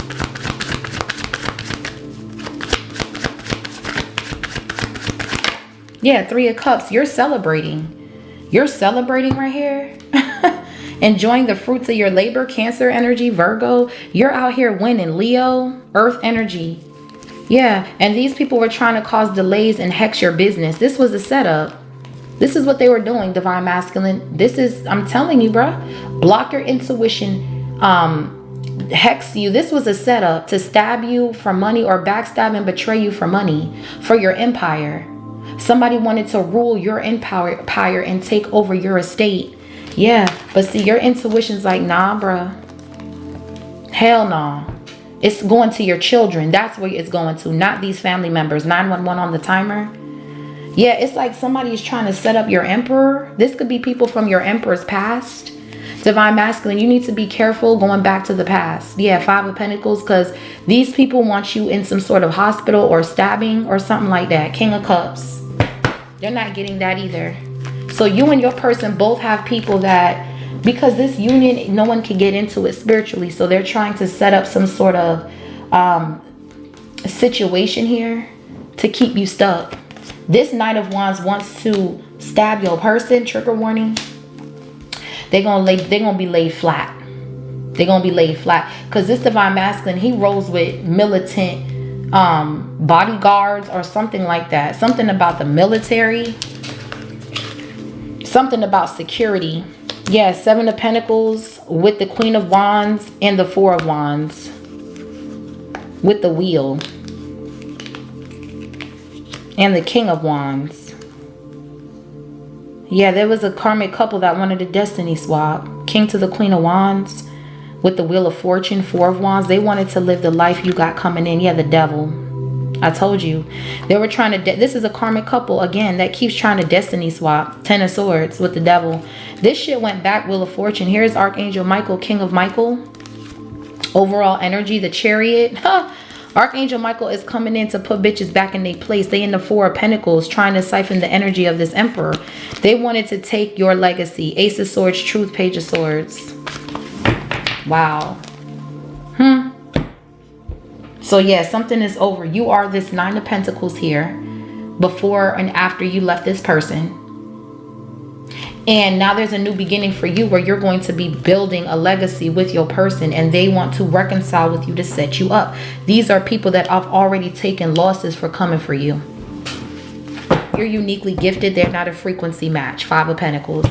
Yeah, 3 of Cups. You're celebrating. You're celebrating right here. Enjoying the fruits of your labor. Cancer energy, Virgo. You're out here winning. Leo, Earth energy. Yeah, and these people were trying to cause delays and hex your business. This was a setup. This is what they were doing, divine masculine. This is, I'm telling you, bruh. Block your intuition. Hex you. This was a setup to stab you for money or backstab and betray you for money. For your empire. Somebody wanted to rule your empire and take over your estate. Yeah, but see, your intuition's like, nah, bruh. Hell no. It's going to your children. That's where it's going to, not these family members. 911 on the timer. Yeah, it's like somebody is trying to set up your emperor. This could be people from your emperor's past. Divine masculine, you need to be careful going back to the past. Yeah, 5 of Pentacles, because these people want you in some sort of hospital or stabbing or something like that. King of Cups. They're not getting that either. So you and your person both have people that, because this union, no one can get into it spiritually. So they're trying to set up some sort of situation here to keep you stuck. This Knight of Wands wants to stab your person. Trigger warning. They're gonna be laid flat. They're gonna be laid flat. Because this Divine Masculine, he rolls with militant bodyguards or something like that. Something about the military. Something about security. Yeah, Seven of Pentacles with the Queen of Wands and the Four of Wands. With the Wheel. And the King of Wands. Yeah, there was a karmic couple that wanted a destiny swap. King to the Queen of Wands. With the Wheel of Fortune, Four of Wands. They wanted to live the life you got coming in. Yeah, the devil. I told you. They were trying to... This is a karmic couple, again, that keeps trying to destiny swap. Ten of Swords with the devil. This shit went back, Wheel of Fortune. Here's Archangel Michael, King of Michael. Overall energy, the Chariot. Huh. Archangel Michael is coming in to put bitches back in their place. They in the Four of Pentacles trying to siphon the energy of this Emperor. They wanted to take your legacy. Ace of Swords, Truth, Page of Swords. Wow. So yeah, something is over. You are this Nine of Pentacles here before and after you left this person. And now there's a new beginning for you where you're going to be building a legacy with your person, and they want to reconcile with you to set you up. These are people that have already taken losses for coming for you. You're uniquely gifted. They're not a frequency match. Five of Pentacles.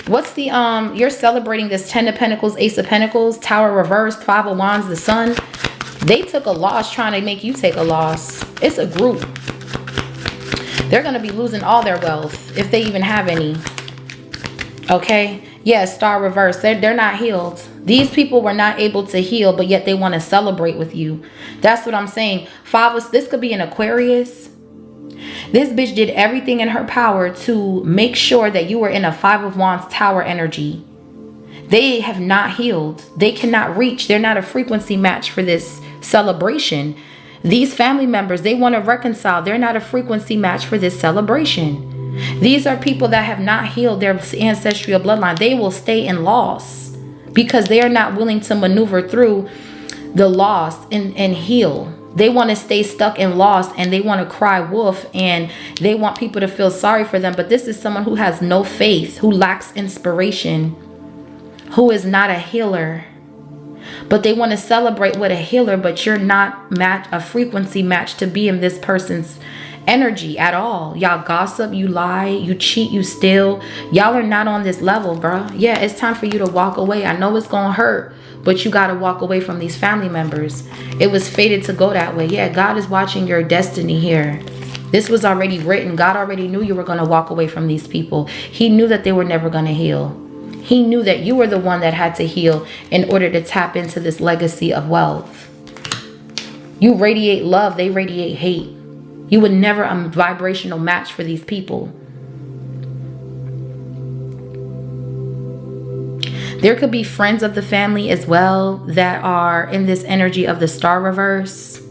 What's the, you're celebrating this Ten of Pentacles, Ace of Pentacles, Tower reversed, Five of Wands, the Sun. They took a loss trying to make you take a loss. It's a group. They're going to be losing all their wealth if they even have any. Okay. Yeah, Star reverse. They're not healed. These people were not able to heal, but yet they want to celebrate with you. That's what I'm saying. This could be an Aquarius. This bitch did everything in her power to make sure that you were in a Five of Wands Tower energy. They have not healed. They cannot reach. They're not a frequency match for this celebration. These family members, they want to reconcile. They're not a frequency match for this celebration. These are people that have not healed their ancestral bloodline. They will stay in loss because they are not willing to maneuver through the loss and heal. They want to stay stuck in loss, and they want to cry wolf, and they want people to feel sorry for them. But this is someone who has no faith, who lacks inspiration, who is not a healer. But they want to celebrate with a healer, but you're not a frequency match to be in this person's energy at all. Y'all gossip, you lie, you cheat, you steal. Y'all are not on this level, bro. Yeah, it's time for you to walk away. I know it's gonna hurt, but you got to walk away from these family members. It was fated to go that way. Yeah, God is watching your destiny here. This was already written. God already knew you were going to walk away from these people. He knew that they were never going to heal. He knew that you were the one that had to heal in order to tap into this legacy of wealth. You radiate love. They radiate hate. You would never a vibrational match for these people. There could be friends of the family as well that are in this energy of the Star reverse.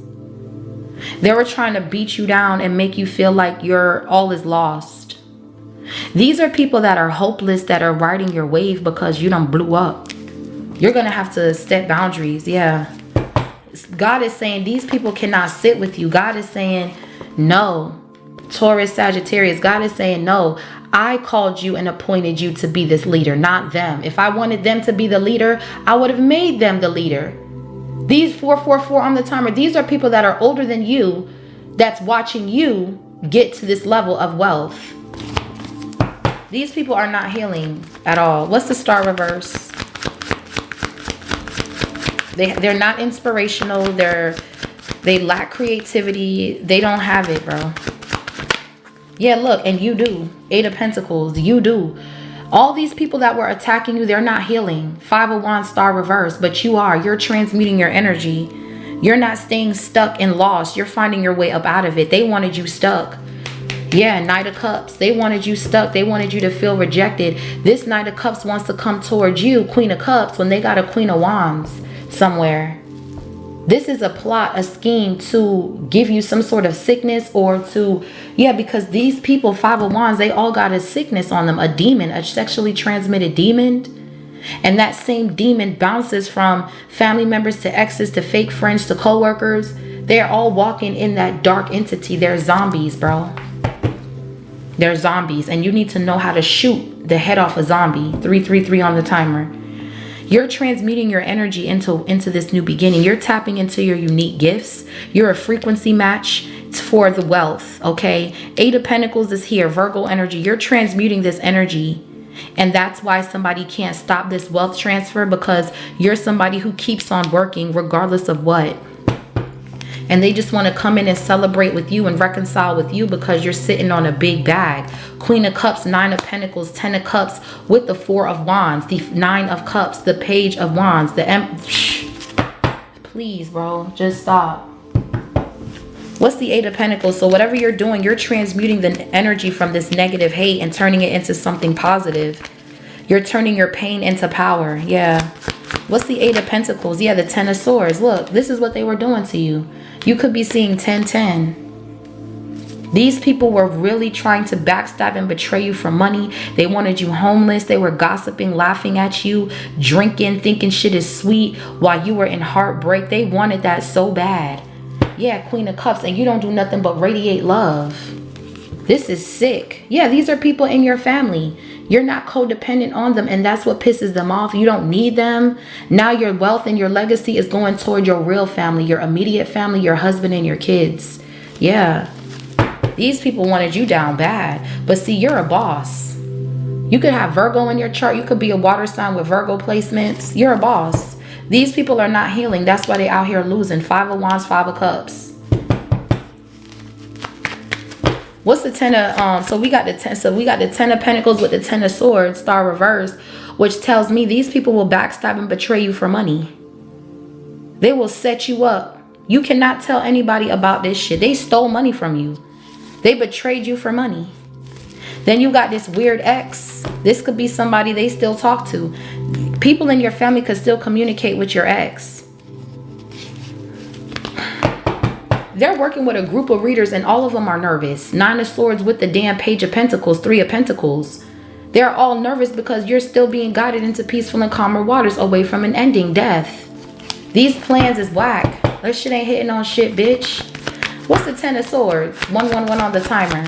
They were trying to beat you down and make you feel like your all is lost. These are people that are hopeless, that are riding your wave because you done blew up. You're going to have to set boundaries. Yeah. God is saying these people cannot sit with you. God is saying no. Taurus, Sagittarius. God is saying no. I called you and appointed you to be this leader, not them. If I wanted them to be the leader, I would have made them the leader. These 444 on the timer, these are people that are older than you that's watching you get to this level of wealth. These people are not healing at all. What's the Star reverse? They're not inspirational. They lack creativity. They don't have it, bro. Yeah, look, and you do. Eight of Pentacles, you do. All these people that were attacking you, they're not healing. Five of Wands, Star reverse, but you are. You're transmuting your energy. You're not staying stuck and lost. You're finding your way up out of it. They wanted you stuck. Yeah, Knight of Cups. They wanted you stuck. They wanted you to feel rejected. This Knight of Cups wants to come towards you, Queen of Cups, when they got a Queen of Wands somewhere. This is a plot, a scheme to give you some sort of sickness or to, yeah, because these people, Five of Wands, they all got a sickness on them, a demon, a sexually transmitted demon. And that same demon bounces from family members to exes to fake friends to co-workers. They're all walking in that dark entity. They're zombies, bro. They're zombies, and you need to know how to shoot the head off a zombie. 333 on the timer. You're transmuting your energy into this new beginning. You're tapping into your unique gifts. You're a frequency match for the wealth, okay? 8 of Pentacles is here, Virgo energy. You're transmuting this energy, and that's why somebody can't stop this wealth transfer, because you're somebody who keeps on working regardless of what. And they just want to come in and celebrate with you and reconcile with you because you're sitting on a big bag. Queen of Cups, 9 of Pentacles, 10 of Cups with the 4 of Wands, the 9 of Cups, the Page of Wands, please, bro, just stop. What's the 8 of Pentacles? So whatever you're doing, you're transmuting the energy from this negative hate and turning it into something positive. You're turning your pain into power. Yeah. What's the 8 of Pentacles? Yeah, the 10 of Swords. Look, this is what they were doing to you. You could be seeing 10-10. These people were really trying to backstab and betray you for money. They wanted you homeless. They were gossiping, laughing at you, drinking, thinking shit is sweet while you were in heartbreak. They wanted that so bad. Yeah, Queen of Cups, and you don't do nothing but radiate love. This is sick. Yeah, these are people in your family. You're not codependent on them, and that's what pisses them off. You don't need them. Now your wealth and your legacy is going toward your real family, your immediate family, your husband and your kids. Yeah. These people wanted you down bad. But see, you're a boss. You could have Virgo in your chart. You could be a water sign with Virgo placements. You're a boss. These people are not healing. That's why they out here losing. 5 of Wands, 5 of Cups. What's the 10 of so we got the 10 of Pentacles with the 10 of Swords, star reverse, which tells me these people will backstab and betray you for money. They will set you up. You cannot tell anybody about this shit. They stole money from you. They betrayed you for money. Then you got this weird ex. This could be somebody they still talk to. People in your family could still communicate with your ex. They're working with a group of readers and all of them are nervous. 9 of Swords with the damn Page of Pentacles, 3 of Pentacles. They're all nervous because you're still being guided into peaceful and calmer waters away from an ending, death. These plans is whack. That shit ain't hitting on shit, bitch. What's the 10 of Swords? 111 on the timer.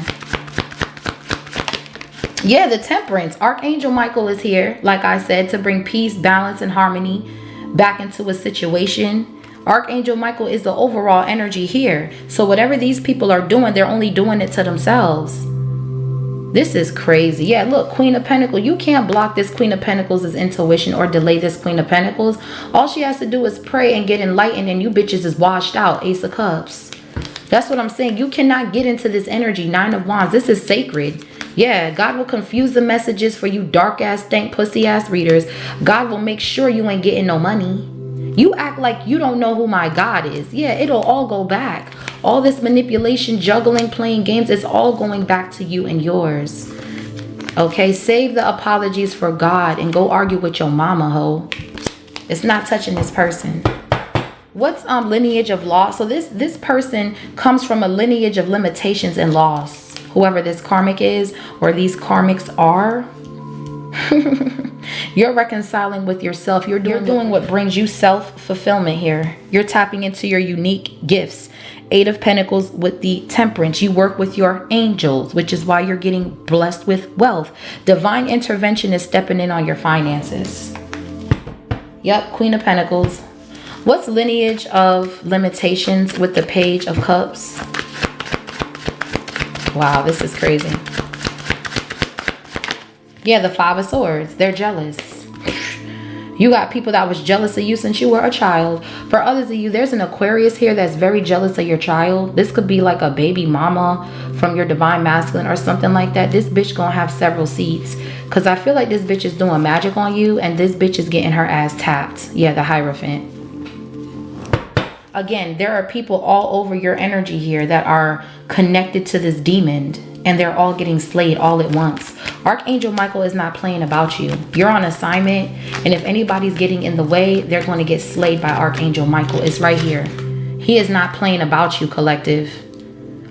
Yeah, the Temperance. Archangel Michael is here, like I said, to bring peace, balance, and harmony back into a situation. Archangel Michael is the overall energy here. So whatever these people are doing, they're only doing it to themselves. This is crazy. Yeah, look, Queen of Pentacles. You can't block this Queen of Pentacles' intuition or delay this Queen of Pentacles. All she has to do is pray and get enlightened and you bitches is washed out. Ace of Cups. That's what I'm saying. You cannot get into this energy. 9 of Wands. This is sacred. Yeah, God will confuse the messages for you dark ass, stank pussy ass readers. God will make sure you ain't getting no money. You act like you don't know who my God is. Yeah, it'll all go back. All this manipulation, juggling, playing games, it's all going back to you and yours. Okay, save the apologies for God and go argue with your mama, ho. It's not touching this person. What's lineage of loss? So this person comes from a lineage of limitations and loss. Whoever this karmic is or these karmics are. You're reconciling with yourself. You're doing what brings you self-fulfillment here. You're tapping into your unique gifts. 8 of Pentacles with the Temperance. You work with your angels, which is why you're getting blessed with wealth. Divine intervention is stepping in on your finances. Yep, Queen of Pentacles. What's lineage of limitations with the Page of Cups? Wow, this is crazy. Yeah, the 5 of Swords. They're jealous. You got people that was jealous of you since you were a child. For others of you, there's an Aquarius here that's very jealous of your child. This could be like a baby mama from your divine masculine or something like that. This bitch gonna have several seats. Because I feel like this bitch is doing magic on you and this bitch is getting her ass tapped. Yeah, the Hierophant. Again, there are people all over your energy here that are connected to this demon. And they're all getting slayed all at once. Archangel Michael is not playing about you. You're on assignment. And if anybody's getting in the way, they're going to get slayed by Archangel Michael. It's right here. He is not playing about you, collective.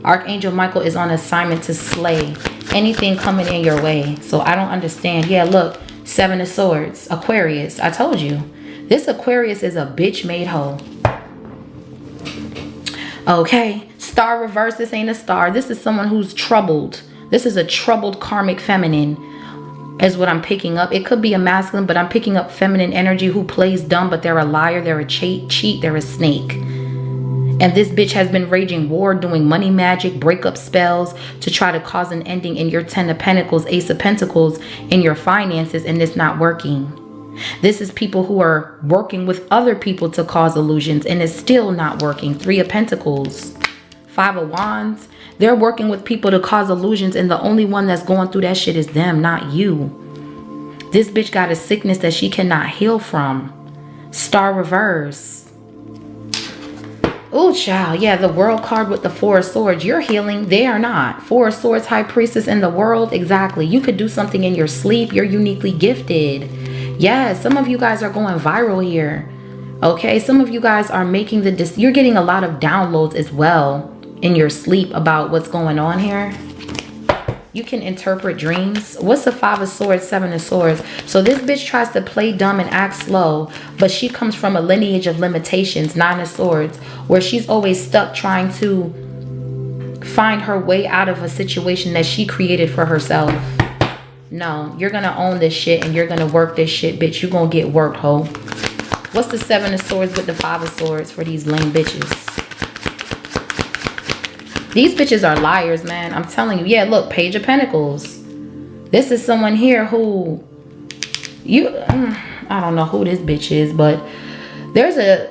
Archangel Michael is on assignment to slay anything coming in your way. So I don't understand. Yeah, look. 7 of Swords. Aquarius. I told you. This Aquarius is a bitch made hoe. Okay, star reverse. This ain't a star. This is someone who's troubled. This is a troubled karmic feminine is what I'm picking up. It could be a masculine, but I'm picking up feminine energy who plays dumb, but they're a liar, they're a cheat, they're a snake. And this bitch has been raging war, doing money magic, breakup spells to try to cause an ending in your 10 of Pentacles, Ace of Pentacles, in your finances, and it's not working. This is people who are working with other people to cause illusions, and it's still not working. 3 of Pentacles, 5 of Wands. They're working with people to cause illusions, and the only one that's going through that shit is them, not you. This bitch got a sickness that she cannot heal from. Star reverse. Oh, child. Yeah, the world card with the 4 of swords. You're healing. They are not. 4 of swords, high priestess in the world. Exactly. You could do something in your sleep. You're uniquely gifted. Yes, some of you guys are going viral here. Okay, some of you guys are making the you're getting a lot of downloads as well in your sleep about what's going on here. You can interpret dreams. What's the 5 of swords, 7 of swords? So this bitch tries to play dumb and act slow, but she comes from a lineage of limitations, 9 of swords, where she's always stuck trying to find her way out of a situation that she created for herself. No, you're gonna own this shit and you're gonna work this shit, bitch. You're gonna get worked, ho. What's the 7 of swords with the 5 of swords for these lame bitches? These bitches are liars, man. I'm telling you. Yeah, look, Page of Pentacles. This is someone here who I don't know who this bitch is, but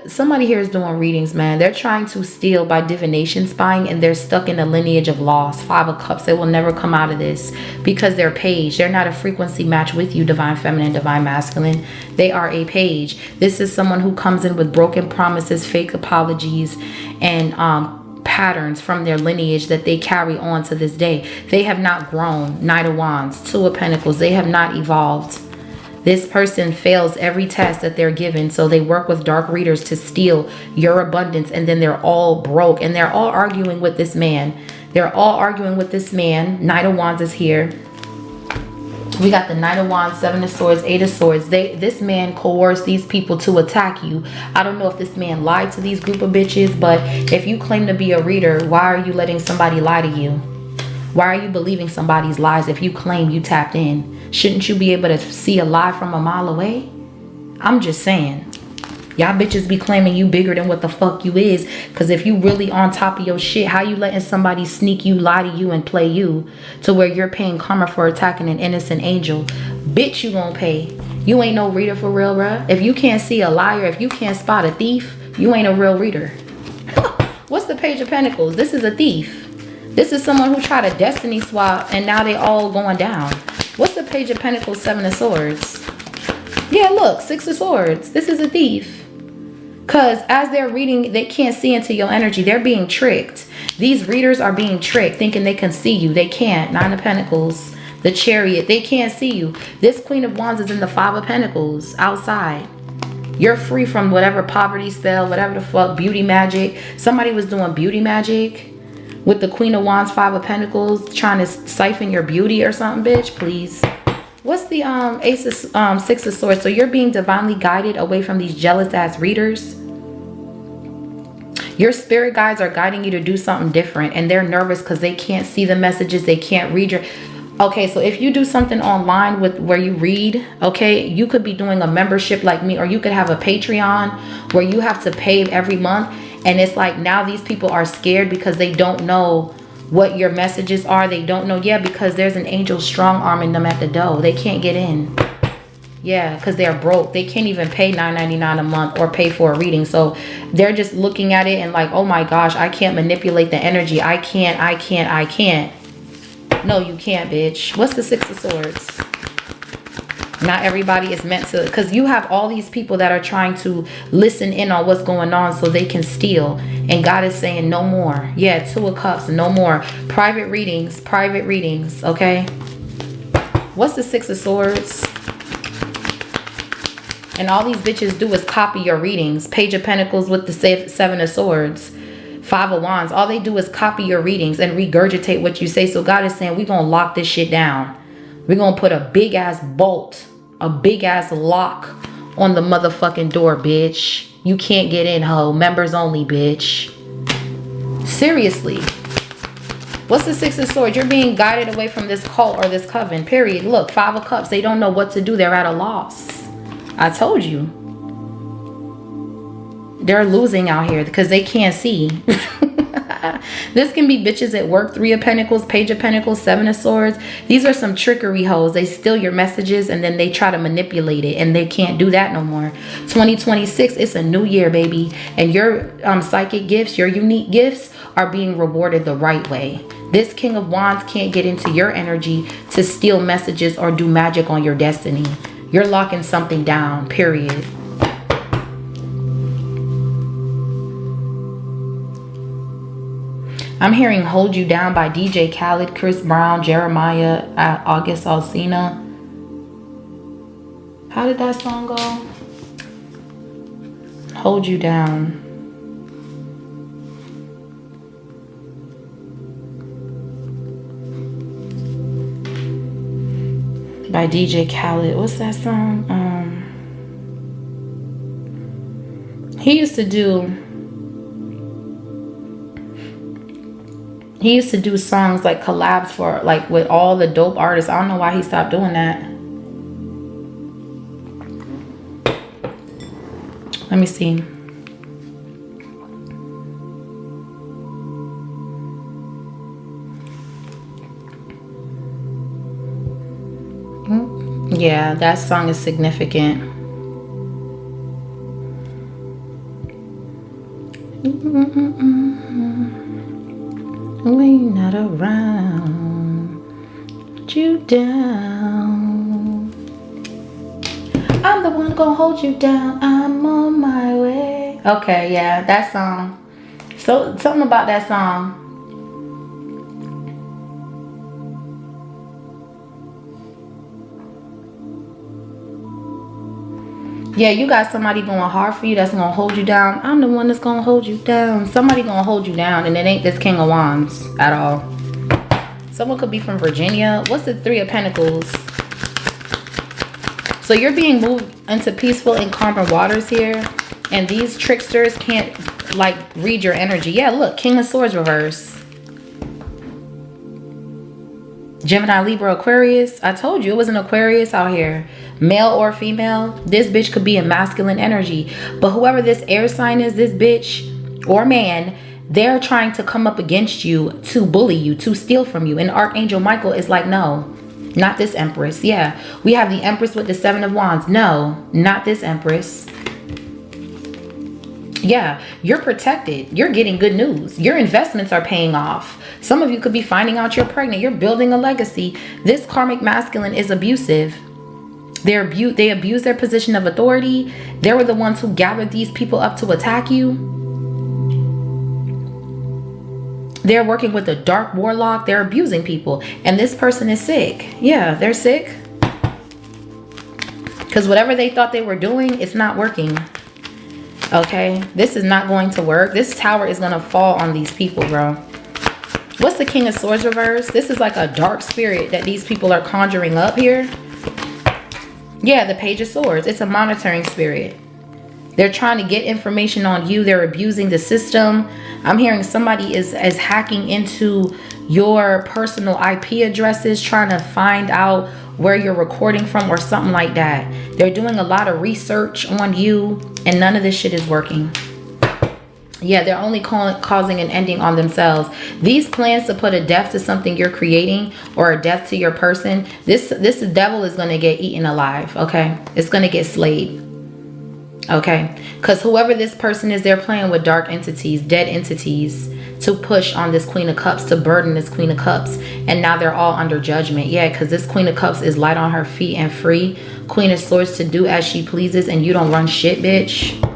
somebody here is doing readings, man. They're trying to steal by divination spying, and they're stuck in a lineage of loss. 5 of Cups. They will never come out of this because they're page. They're not a frequency match with you, divine feminine, divine masculine. They are a page. This is someone who comes in with broken promises, fake apologies, and patterns from their lineage that they carry on to this day. They have not grown. Knight of Wands, 2 of Pentacles. They have not evolved. This person fails every test that they're given, so they work with dark readers to steal your abundance, and then they're all broke, and they're all arguing with this man. They're all arguing with this man. Knight of Wands is here. We got the Knight of Wands, 7 of Swords, 8 of Swords. This man coerced these people to attack you. I don't know if this man lied to these group of bitches, but if you claim to be a reader, why are you letting somebody lie to you? Why are you believing somebody's lies if you claim you tapped in? Shouldn't you be able to see a lie from a mile away? I'm just saying. Y'all bitches be claiming you bigger than what the fuck you is. Because if you really on top of your shit, how you letting somebody sneak you, lie to you, and play you to where you're paying karma for attacking an innocent angel? Bitch, you gonna pay. You ain't no reader for real, bruh. If you can't see a liar, if you can't spot a thief, you ain't a real reader. What's the Page of Pentacles? This is a thief. This is someone who tried a destiny swap and now they all going down. What's the Page of Pentacles, 7 of Swords? Yeah, look, 6 of Swords. This is a thief. Because as they're reading, they can't see into your energy. They're being tricked. These readers are being tricked, thinking they can see you. They can't. 9 of Pentacles. The Chariot. They can't see you. This Queen of Wands is in the 5 of Pentacles. Outside. You're free from whatever poverty spell, whatever the fuck, beauty magic. Somebody was doing beauty magic with the Queen of Wands, 5 of Pentacles, trying to siphon your beauty or something, bitch. Please. What's the Ace of 6 of Swords? So you're being divinely guided away from these jealous ass readers. Your spirit guides are guiding you to do something different, and they're nervous because they can't see the messages. They can't read your... Okay, so if you do something online with where you read, okay, you could be doing a membership like me, or you could have a Patreon where you have to pay every month, and it's like now these people are scared because they don't know what your messages are. They don't know, yeah, because there's an angel strong arming them at the door. They can't get in. Yeah, because they're broke. They can't even pay $9.99 a month or pay for a reading. So they're just looking at it and like, oh my gosh, I can't manipulate the energy. I can't. No, you can't, bitch. What's the 6 of Swords? Not everybody is meant to, because you have all these people that are trying to listen in on what's going on so they can steal. And God is saying no more. Yeah, 2 of Cups, no more. Private readings, okay? What's the 6 of Swords? And all these bitches do is copy your readings. Page of Pentacles with the 7 of Swords. 5 of Wands. All they do is copy your readings and regurgitate what you say. So God is saying, we're going to lock this shit down. We're going to put a big ass bolt, a big ass lock on the motherfucking door, bitch. You can't get in, ho. Members only, bitch. Seriously. What's the Six of Swords? You're being guided away from this cult or this coven, period. Look, Five of Cups. They don't know what to do. They're at a loss. I told you. They're losing out here because they can't see. This can be bitches at work. Three of Pentacles, Page of Pentacles, Seven of Swords. These are some trickery hoes. They steal your messages and then they try to manipulate it, and they can't do that no more. 2026, it's a new year, baby. And your psychic gifts, your unique gifts are being rewarded the right way. This King of Wands can't get into your energy to steal messages or do magic on your destiny. You're locking something down, period. I'm hearing Hold You Down by DJ Khaled, Chris Brown, Jeremiah, August Alsina. How did that song go? Hold You Down. By DJ Khaled. What's that song? He used to do songs like collabs for like with all the dope artists. I don't know why he stopped doing that. Let me see. Yeah, that song is significant. We not around, hold you down. I'm the one gonna hold you down. I'm on my way. Okay, yeah, that song. So something about that song. Yeah, you got somebody going hard for you that's gonna hold you down. I'm the one that's gonna hold you down. Somebody gonna hold you down, and it ain't this King of Wands at all. Someone could be from Virginia. What's the Three of Pentacles? So you're being moved into peaceful and calmer waters here, and these tricksters can't like read your energy. Yeah, look, King of Swords reverse. Gemini, Libra, Aquarius. I told you it was an Aquarius out here. Male or female, this bitch could be a masculine energy. But whoever this air sign is, this bitch or man, they're trying to come up against you to bully you, to steal from you. And Archangel Michael is like, no, not this Empress. Yeah, we have the Empress with the Seven of Wands. No, not this Empress. Yeah, you're protected. You're getting good news. Your investments are paying off. Some of you could be finding out you're pregnant. You're building a legacy. This karmic masculine is abusive. They abuse their position of authority. They were the ones who gathered these people up to attack you. They're working with a dark warlock. They're abusing people. And this person is sick. Yeah, they're sick. Because whatever they thought they were doing, it's not working. Okay, this is not going to work. This tower is going to fall on these people, bro. What's the King of Swords reverse? This is like a dark spirit that these people are conjuring up here. Yeah, the Page of Swords. It's a monitoring spirit. They're trying to get information on you. They're abusing the system. I'm hearing somebody is hacking into your personal IP addresses, trying to find out where you're recording from or something like that. They're doing a lot of research on you, and none of this shit is working. Yeah, they're only causing an ending on themselves. These plans to put a death to something you're creating or a death to your person, this devil is going to get eaten alive, okay? It's going to get slayed, okay? Because whoever this person is, they're playing with dark entities, dead entities, to push on this Queen of Cups, to burden this Queen of Cups. And now they're all under judgment. Yeah, because this Queen of Cups is light on her feet and free. Queen of Swords to do as she pleases, and you don't run shit, bitch.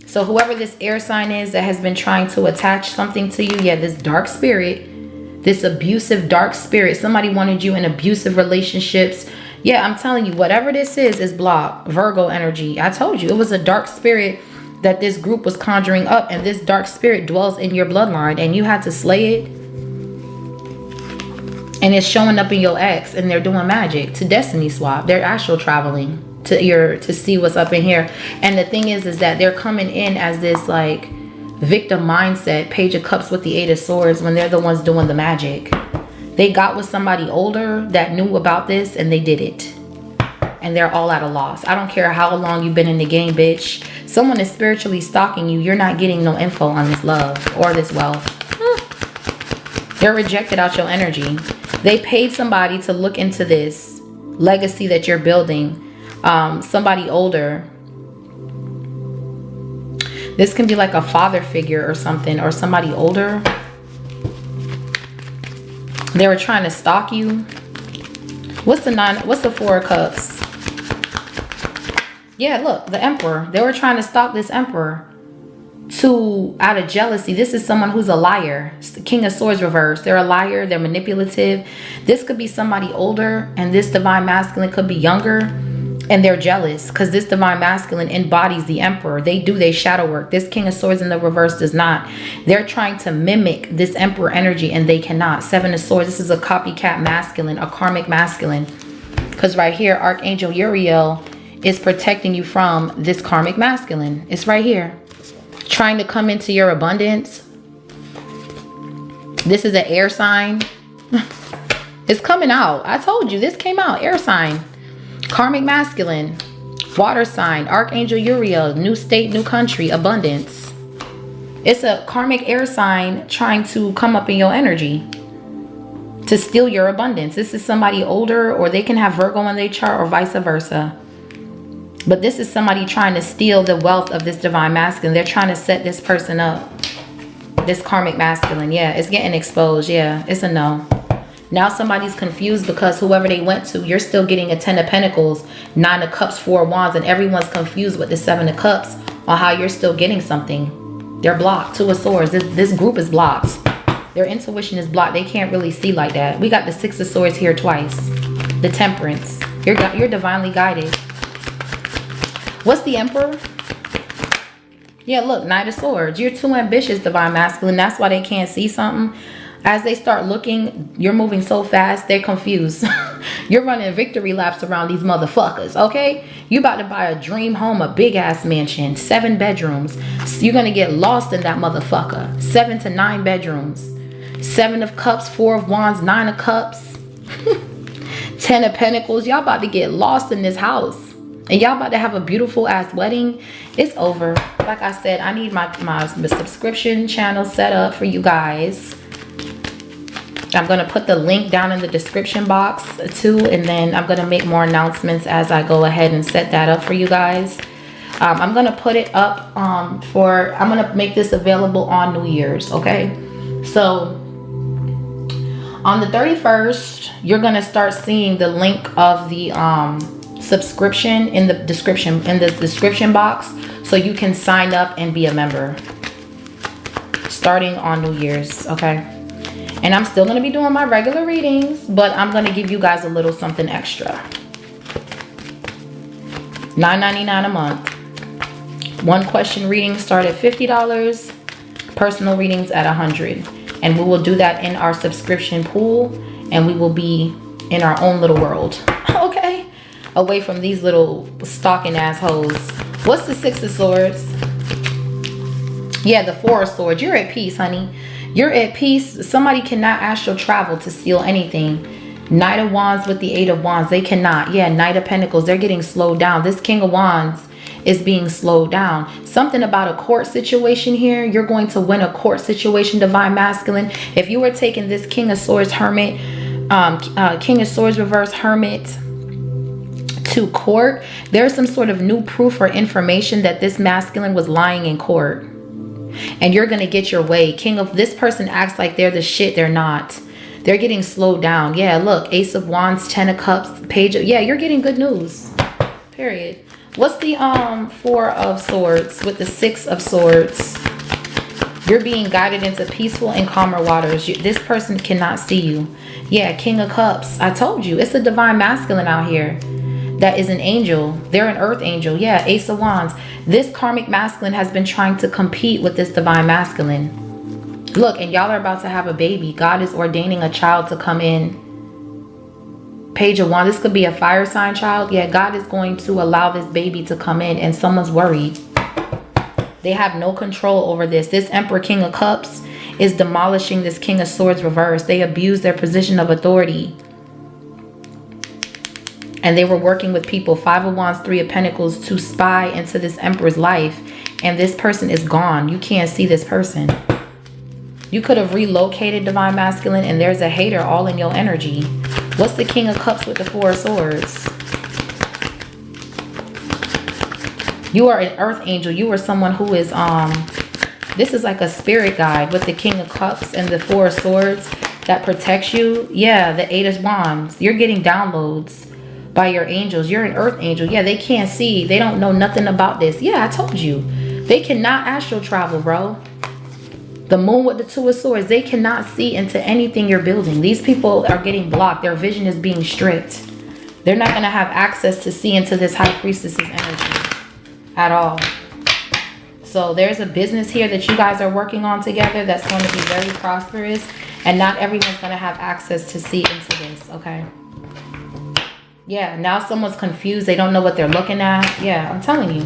So whoever this air sign is that has been trying to attach something to you, yeah, this dark spirit, this abusive dark spirit, somebody wanted you in abusive relationships. Yeah, I'm telling you, whatever this is blocked. Virgo energy. I told you, it was a dark spirit that this group was conjuring up, and this dark spirit dwells in your bloodline, and you had to slay it. And it's showing up in your ex, and they're doing magic to destiny swap. They're astral traveling to see what's up in here. And the thing is that they're coming in as this like victim mindset, Page of Cups with the Eight of Swords, when they're the ones doing the magic. They got with somebody older that knew about this and they did it. And they're all at a loss. I don't care how long you've been in the game, bitch. Someone is spiritually stalking you. You're not getting no info on this love or this wealth. They're rejected out your energy. They paid somebody to look into this legacy that you're building. Somebody older. This can be like a father figure or something, or somebody older. They were trying to stalk you. What's the Four of Cups? Yeah, look, the Emperor. They were trying to stalk this Emperor out of jealousy. This is someone who's a liar. It's the King of Swords reversed. They're a liar. They're manipulative. This could be somebody older, and this divine masculine could be younger, and they're jealous because this divine masculine embodies the Emperor. They do their shadow work. This King of Swords in the reverse does not. They're trying to mimic this Emperor energy, and they cannot. Seven of Swords. This is a copycat masculine, a karmic masculine, because right here, Archangel Uriel is protecting you from this karmic masculine. It's right here. Trying to come into your abundance. This is an air sign. It's coming out. I told you this came out. Air sign. Karmic masculine. Water sign. Archangel Uriel. New state, new country. Abundance. It's a karmic air sign trying to come up in your energy to steal your abundance. This is somebody older, or they can have Virgo in their chart, or vice versa. But this is somebody trying to steal the wealth of this divine masculine. They're trying to set this person up. This karmic masculine. Yeah, it's getting exposed. Yeah, it's a no. Now somebody's confused because whoever they went to, you're still getting a 10 of Pentacles, 9 of Cups, 4 of Wands, and everyone's confused with the 7 of Cups on how you're still getting something. They're blocked. 2 of Swords. This group is blocked. Their intuition is blocked. They can't really see like that. We got the 6 of Swords here twice. The Temperance. You're divinely guided. What's the Emperor? Yeah, look, Knight of Swords. You're too ambitious, divine masculine. That's why they can't see something. As they start looking, you're moving so fast, they're confused. You're running victory laps around these motherfuckers, okay? You about to buy a dream home, a big ass mansion, 7 bedrooms. So you're gonna get lost in that motherfucker. 7 to 9 bedrooms. 7 of Cups, 4 of Wands, 9 of Cups. 10 of Pentacles. Y'all about to get lost in this house. And y'all about to have a beautiful ass wedding. It's over. Like I said, I need my subscription channel set up for you guys. I'm going to put the link down in the description box too. And then I'm going to make more announcements as I go ahead and set that up for you guys. I'm going to put it up I'm going to make this available on New Year's. Okay. So on the 31st, you're going to start seeing the link of the subscription in the description box, so you can sign up and be a member starting on New Year's. Okay, and I'm still going to be doing my regular readings, but I'm going to give you guys a little something extra. $9.99 a month. One question readings start at $50, personal readings at $100, and we will do that in our subscription pool, and we will be in our own little world. Okay, away from these little stalking assholes. What's the 6 of Swords? Yeah, the 4 of Swords. You're at peace, honey. You're at peace. Somebody cannot astral travel to steal anything. Knight of Wands with the 8 of Wands. They cannot. Yeah, Knight of Pentacles. They're getting slowed down. This King of Wands is being slowed down. Something about a court situation here. You're going to win a court situation, divine masculine. If you were taking this King of Swords Hermit, King of Swords reverse Hermit to court, there's some sort of new proof or information that this masculine was lying in court, and you're gonna get your way. This person acts like they're the shit. They're not. They're getting slowed down. Yeah, look, Ace of Wands, 10 of Cups, Page of, yeah, you're getting good news, period. What's the 4 of Swords with the 6 of Swords? You're being guided into peaceful and calmer waters. This person cannot see you. Yeah, King of Cups. I told you, it's a divine masculine out here that is an angel. They're an earth angel. Yeah, Ace of Wands. This karmic masculine has been trying to compete with this divine masculine. Look, and y'all are about to have a baby. God is ordaining a child to come in. Page of Wands. This could be a fire sign child. Yeah, God is going to allow this baby to come in, and someone's worried. They have no control over this. This Emperor King of Cups is demolishing this King of Swords reverse. They abuse their position of authority. And they were working with people, 5 of Wands, 3 of Pentacles, to spy into this Emperor's life. And this person is gone. You can't see this person. You could have relocated, Divine Masculine, and there's a hater all in your energy. What's the King of Cups with the 4 of Swords? You are an earth angel. You are someone who is, this is like a spirit guide with the King of Cups and the 4 of Swords that protects you. Yeah, the 8 of Wands. You're getting downloads by your angels. You're an earth angel. Yeah, they can't see. They don't know nothing about this. Yeah, I told you. They cannot astral travel, bro. The moon with the 2 of Swords, they cannot see into anything you're building. These people are getting blocked. Their vision is being stripped. They're not going to have access to see into this High Priestess's energy at all. So there's a business here that you guys are working on together that's going to be very prosperous. And not everyone's going to have access to see into this, okay? Yeah, now someone's confused. They don't know what they're looking at. Yeah, I'm telling you.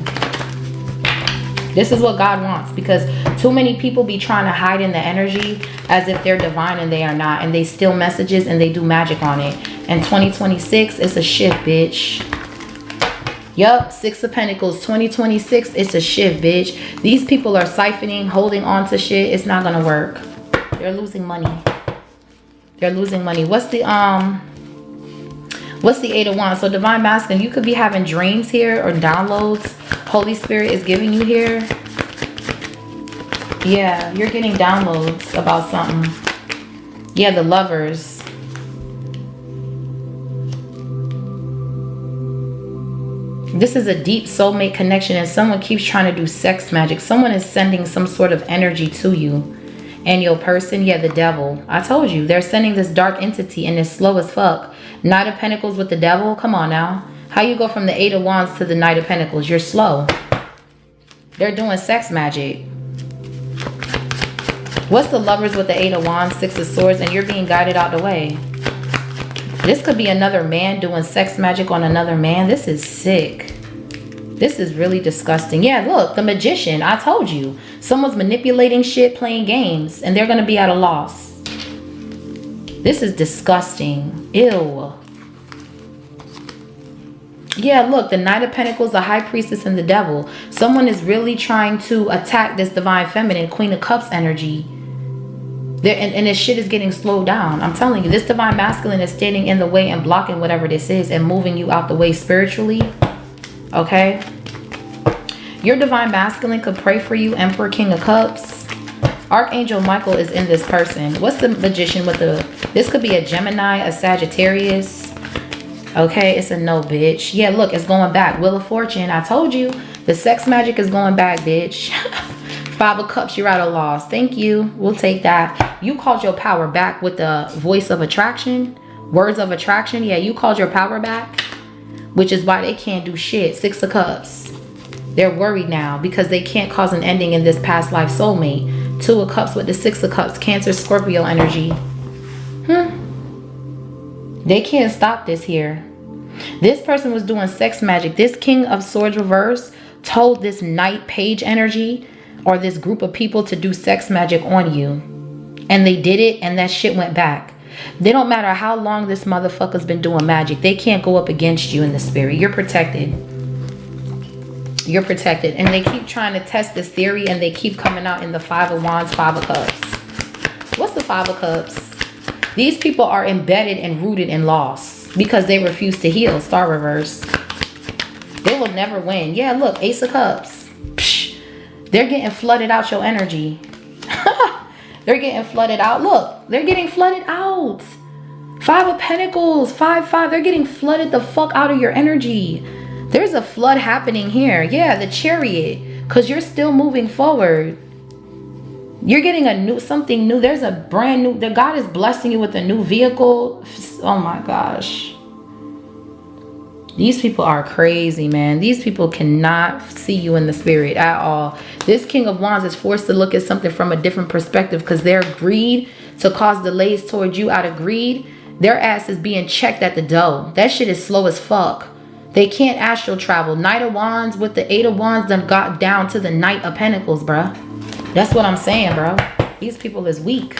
This is what God wants, because too many people be trying to hide in the energy as if they're divine and they are not. And they steal messages and they do magic on it. And 2026, it's a shift, bitch. Yup, 6 of Pentacles, 2026, it's a shift, bitch. These people are siphoning, holding on to shit. It's not going to work. They're losing money. They're losing money. What's the 8 of Wands? So Divine Masculine, you could be having dreams here or downloads Holy Spirit is giving you here. Yeah, you're getting downloads about something. Yeah, the Lovers. This is a deep soulmate connection, and someone keeps trying to do sex magic. Someone is sending some sort of energy to you. And your person, yeah, the Devil. I told you, they're sending this dark entity and it's slow as fuck. Knight of Pentacles with the Devil. Come on now. How you go from the 8 of Wands to the Knight of Pentacles? You're slow. They're doing sex magic. What's the Lovers with the 8 of Wands, 6 of Swords, and you're being guided out the way? This could be another man doing sex magic on another man. This is sick. This is really disgusting. Yeah, look, the Magician. I told you. Someone's manipulating shit, playing games, and they're going to be at a loss. This is disgusting. Ew. Yeah, look, the Knight of Pentacles, the High Priestess, and the Devil. Someone is really trying to attack this Divine Feminine, Queen of Cups energy. And this shit is getting slowed down. I'm telling you, this Divine Masculine is standing in the way and blocking whatever this is and moving you out the way spiritually. Okay? Your Divine Masculine could pray for you, Emperor, King of Cups. Archangel Michael is in this person. What's the Magician with the... This could be a Gemini, a Sagittarius. Okay, it's a no, bitch. Yeah, look, it's going back. Wheel of Fortune. I told you. The sex magic is going back, bitch. 5 of Cups, you're at a loss. Thank you. We'll take that. You called your power back with the voice of attraction. Words of attraction. Yeah, you called your power back. Which is why they can't do shit. 6 of Cups. They're worried now because they can't cause an ending in this past life soulmate. 2 of Cups with the 6 of Cups. Cancer, Scorpio energy. They can't stop this here. This person was doing sex magic. This King of Swords reverse told this Knight Page energy or this group of people to do sex magic on you. And they did it and that shit went back. They don't matter how long this motherfucker's been doing magic. They can't go up against you in the spirit. You're protected. You're protected. And they keep trying to test this theory and they keep coming out in the 5 of Wands, 5 of Cups. What's the 5 of Cups? These people are embedded and rooted in loss because they refuse to heal. Star reverse. They will never win. Yeah, look, Ace of Cups. Psh, they're getting flooded out your energy. They're getting flooded out. Look, they're getting flooded out. 5 of Pentacles, 5-5. They're getting flooded the fuck out of your energy. There's a flood happening here. Yeah, the Chariot. Because you're still moving forward. You're getting a new, something new. There's a brand new, the God is blessing you with a new vehicle. Oh my gosh. These people are crazy, man. These people cannot see you in the spirit at all. This King of Wands is forced to look at something from a different perspective because their greed to cause delays towards you out of greed, their ass is being checked at the door. That shit is slow as fuck. They can't astral travel. Knight of Wands with the 8 of Wands done got down to the Knight of Pentacles, bruh. That's what I'm saying, bro. These people is weak.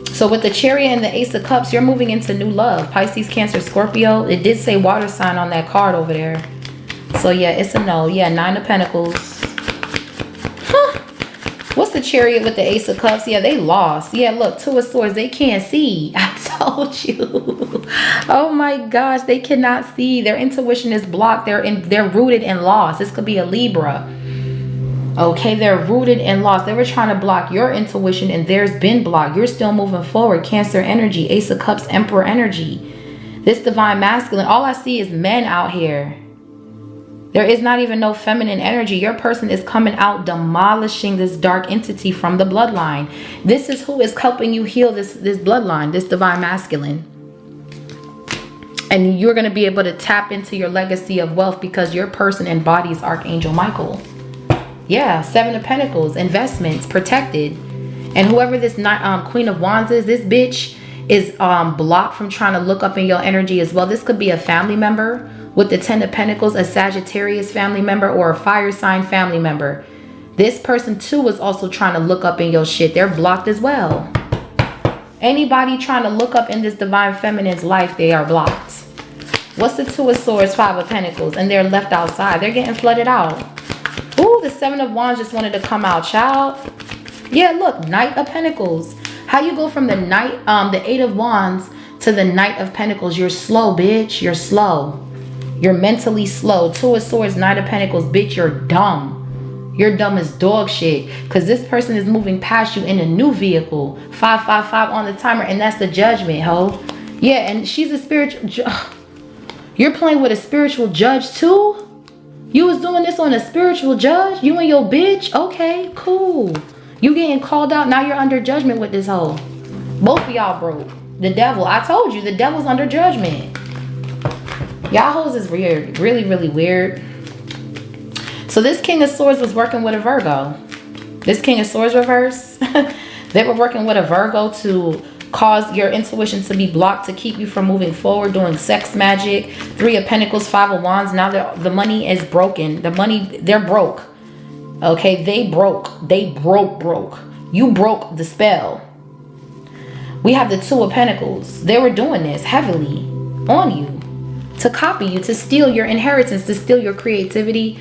So with the Chariot and the Ace of Cups, you're moving into new love. Pisces, Cancer, Scorpio. It did say water sign on that card over there. So yeah, it's a no. Yeah, 9 of Pentacles. Huh. What's the Chariot with the Ace of Cups? Yeah, they lost. Yeah, look, 2 of Swords. They can't see. I told you. Oh my gosh, they cannot see. Their intuition is blocked. They're rooted in loss. This could be a Libra. Okay, they're rooted in loss. They were trying to block your intuition and theirs been blocked. You're still moving forward. Cancer energy, Ace of Cups, Emperor energy. This divine masculine. All I see is men out here. There is not even no feminine energy. Your person is coming out demolishing this dark entity from the bloodline. This is who is helping you heal this bloodline, this divine masculine. And you're going to be able to tap into your legacy of wealth because your person embodies Archangel Michael. Yeah, 7 of Pentacles, investments, protected. And whoever this Queen of Wands is, this bitch is blocked from trying to look up in your energy as well. This could be a family member with the 10 of Pentacles, a Sagittarius family member or a fire sign family member. This person too is also trying to look up in your shit. They're blocked as well. Anybody trying to look up in this divine feminine's life, they are blocked. What's the 2 of Swords, 5 of Pentacles? And they're left outside. They're getting flooded out. Ooh, the 7 of Wands just wanted to come out, child. Yeah, look, Knight of Pentacles. How you go from the the 8 of Wands to the Knight of Pentacles? You're slow, bitch. You're slow. You're mentally slow. 2 of Swords, Knight of Pentacles, bitch. You're dumb. You're dumb as dog shit. Because this person is moving past you in a new vehicle. 555 on the timer, and that's the Judgment, ho. Yeah, and she's a spiritual. You're playing with a spiritual judge too? You was doing this on a spiritual judge? You and your bitch? Okay, cool. You getting called out. Now you're under judgment with this hoe. Both of y'all broke. The devil. I told you, the devil's under judgment. Y'all hoes is weird. Really, really weird. So this King of Swords was working with a Virgo. This King of Swords reverse. They were working with a Virgo to cause your intuition to be blocked, to keep you from moving forward, doing sex magic. 3 of Pentacles, 5 of Wands. Now the money is broken. The money, they're broke. Okay, they broke. They broke. You broke the spell. We have the 2 of Pentacles. They were doing this heavily on you to copy you, to steal your inheritance, to steal your creativity.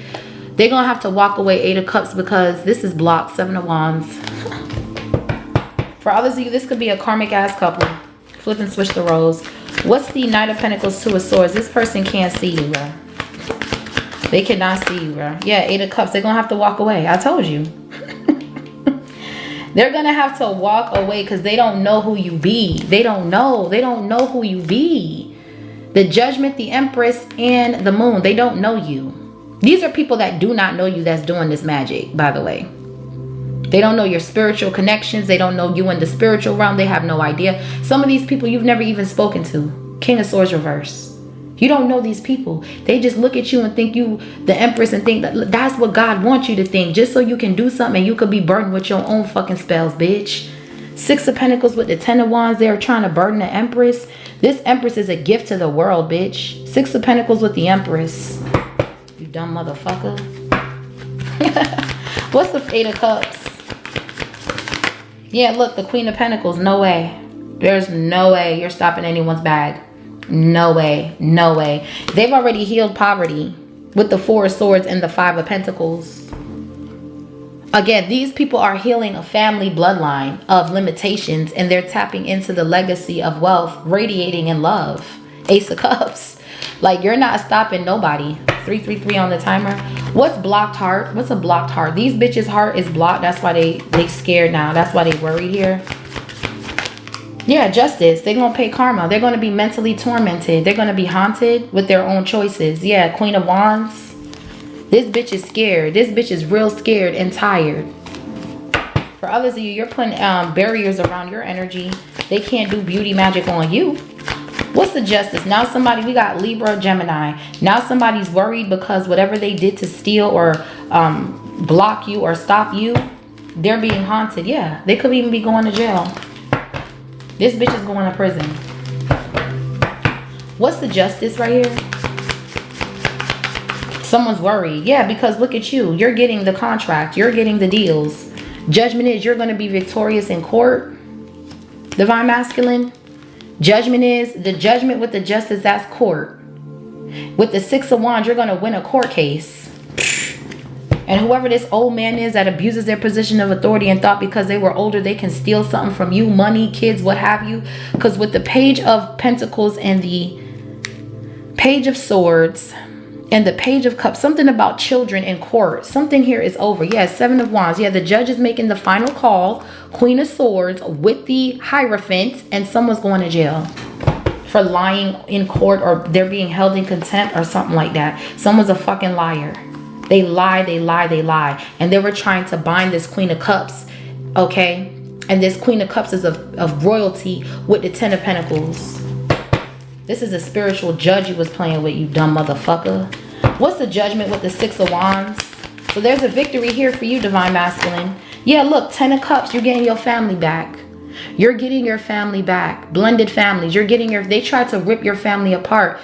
They're going to have to walk away, 8 of Cups, because this is blocked, 7 of Wands. For others of you, this could be a karmic ass couple. Flip and switch the roles. What's the Knight of Pentacles, 2 of Swords? This person can't see you, bro. They cannot see you, bro. Yeah, 8 of Cups. They're going to have to walk away. I told you. They're going to have to walk away because they don't know who you be. They don't know. They don't know who you be. The Judgment, the Empress, and the Moon. They don't know you. These are people that do not know you that's doing this magic, by the way. They don't know your spiritual connections. They don't know you in the spiritual realm. They have no idea. Some of these people you've never even spoken to. King of Swords reverse. You don't know these people. They just look at you and think you the Empress and think that that's what God wants you to think. Just so you can do something and you could be burdened with your own fucking spells, bitch. 6 of Pentacles with the 10 of Wands. They're trying to burden the Empress. This Empress is a gift to the world, bitch. 6 of Pentacles with the Empress. You dumb motherfucker. What's the 8 of Cups? Yeah, look, the Queen of Pentacles. No way. There's no way you're stopping anyone's bag. No way. No way. They've already healed poverty with the 4 of Swords and the 5 of Pentacles. Again, these people are healing a family bloodline of limitations, and they're tapping into the legacy of wealth, radiating in love. Ace of Cups. Like, you're not stopping nobody. 333 on the timer. What's blocked heart? What's a blocked heart? These bitches' heart is blocked. That's why they scared now. That's why they worried here. Yeah, justice. They're going to pay karma. They're going to be mentally tormented. They're going to be haunted with their own choices. Yeah, Queen of Wands. This bitch is scared. This bitch is real scared and tired. For others of you, you're putting barriers around your energy. They can't do beauty magic on you. What's the justice? Now somebody, we got Libra, Gemini. Now somebody's worried because whatever they did to steal or block you or stop you, they're being haunted. Yeah, they could even be going to jail. This bitch is going to prison. What's the justice right here? Someone's worried. Yeah, because look at you. You're getting the contract. You're getting the deals. Judgment is you're going to be victorious in court. Divine Masculine. Judgment is the judgment with the justice. That's court. With the Six of Wands, you're going to win a court case. And whoever this old man is that abuses their position of authority and thought because they were older they can steal something from you, money, kids, what have you. Because with the Page of Pentacles and the Page of Swords and the Page of Cups, something about children in court. Something here is over. Yeah, Seven of Wands. Yeah, the judge is making the final call. Queen of Swords with the Hierophant, and someone's going to jail for lying in court, or they're being held in contempt or something like that. Someone's a fucking liar. They lie, they lie, they lie. And they were trying to bind this Queen of Cups, okay? And this Queen of Cups is of royalty with the Ten of Pentacles. This is a spiritual judge you was playing with, you dumb motherfucker. What's the judgment with the Six of Wands? So there's a victory here for you, Divine Masculine. Yeah, look, Ten of Cups, you're getting your family back. You're getting your family back. Blended families. You're getting they tried to rip your family apart.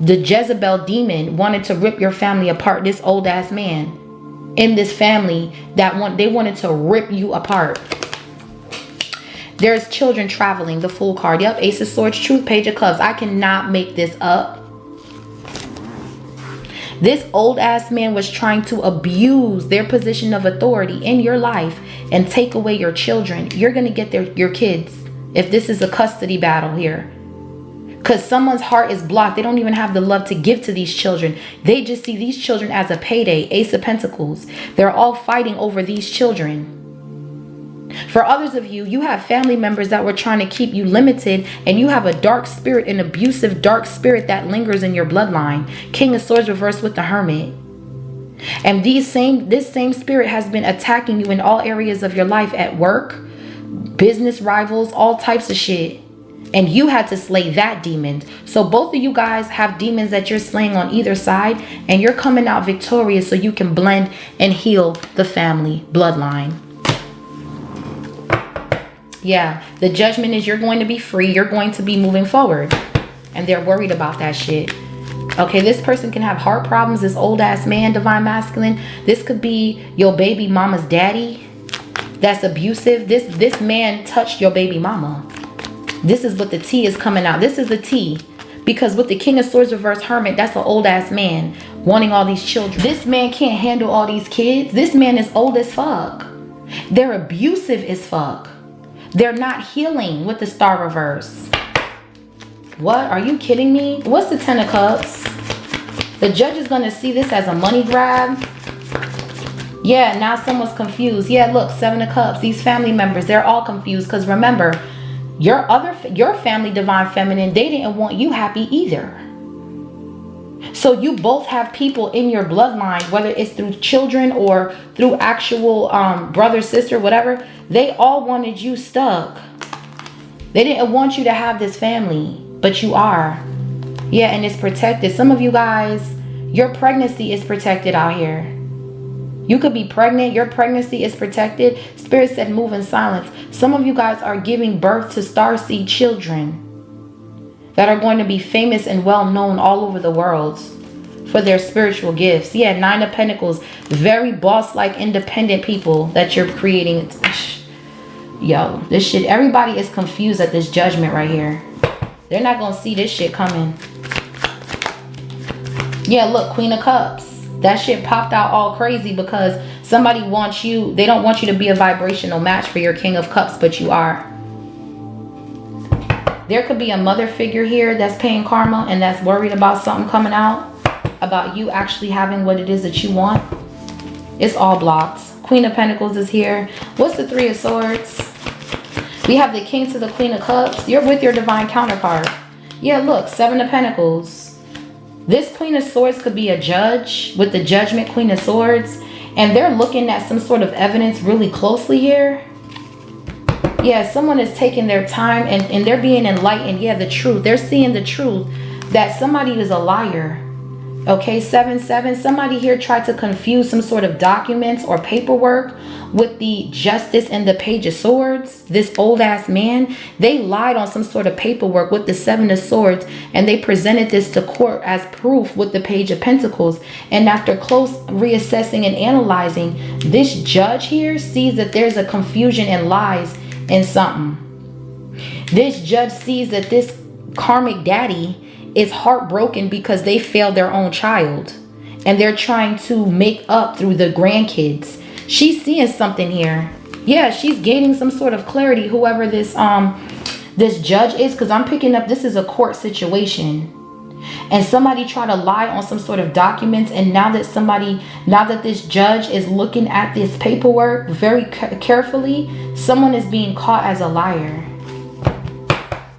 The Jezebel demon wanted to rip your family apart. This old ass man in this family they wanted to rip you apart. There's children traveling. The Fool card. Yep. Ace of Swords, Truth, Page of Cups. I cannot make this up. This old ass man was trying to abuse their position of authority in your life and take away your children. You're going to get your kids if this is a custody battle here. Because someone's heart is blocked. They don't even have the love to give to these children. They just see these children as a payday. Ace of Pentacles. They're all fighting over these children. For others of you, you have family members that were trying to keep you limited, and you have a dark spirit, an abusive dark spirit that lingers in your bloodline. King of Swords reversed with the Hermit. And this same spirit has been attacking you in all areas of your life, at work, business rivals, all types of shit. And you had to slay that demon. So both of you guys have demons that you're slaying on either side, and you're coming out victorious so you can blend and heal the family bloodline. Yeah, the judgment is you're going to be free. You're going to be moving forward. And they're worried about that shit. Okay, this person can have heart problems. This old ass man, Divine Masculine. This could be your baby mama's daddy that's abusive. This man touched your baby mama. This is what the T is coming out. This is the T. Because with the King of Swords reverse Hermit, that's an old ass man wanting all these children. This man can't handle all these kids. This man is old as fuck. They're abusive as fuck. They're not healing with the Star reverse. What? Are you kidding me? What's the Ten of Cups? The judge is going to see this as a money grab. Yeah, now someone's confused. Yeah, look, Seven of Cups. These family members, they're all confused. Because remember, your family, Divine Feminine, they didn't want you happy either. So you both have people in your bloodline, whether it's through children or through actual brother, sister, whatever. They all wanted you stuck. They didn't want you to have this family, but you are. Yeah, and it's protected. Some of you guys, your pregnancy is protected out here. You could be pregnant. Your pregnancy is protected. Spirit said move in silence. Some of you guys are giving birth to starseed children that are going to be famous and well known all over the world for their spiritual gifts. Yeah, Nine of Pentacles. Very boss-like, independent people that you're creating. Yo, this shit, everybody is confused at this judgment right here. They're not going to see this shit coming. Yeah, look, Queen of Cups. That shit popped out all crazy because somebody wants you. They don't want you to be a vibrational match for your King of Cups, but you are. There could be a mother figure here that's paying karma and that's worried about something coming out, about you actually having what it is that you want. It's all blocked. Queen of Pentacles is here. What's the Three of Swords? We have the King to the Queen of Cups. You're with your divine counterpart. Yeah, look, Seven of Pentacles. This Queen of Swords could be a judge with the Judgment, Queen of Swords. And they're looking at some sort of evidence really closely here. Yeah, someone is taking their time and they're being enlightened. Yeah, the truth. They're seeing the truth that somebody is a liar. Okay, 7-7. Somebody here tried to confuse some sort of documents or paperwork with the Justice and the Page of Swords. This old ass man, they lied on some sort of paperwork with the 7 of Swords, and they presented this to court as proof with the Page of Pentacles. And after close reassessing and analyzing, this judge here sees that there's a confusion and lies in something. This judge sees that this karmic daddy is heartbroken because they failed their own child, and they're trying to make up through the grandkids. She's seeing something here. Yeah, she's gaining some sort of clarity, whoever this this judge is, because I'm picking up this is a court situation, and somebody tried to lie on some sort of documents, and now that this judge is looking at this paperwork very carefully, someone is being caught as a liar.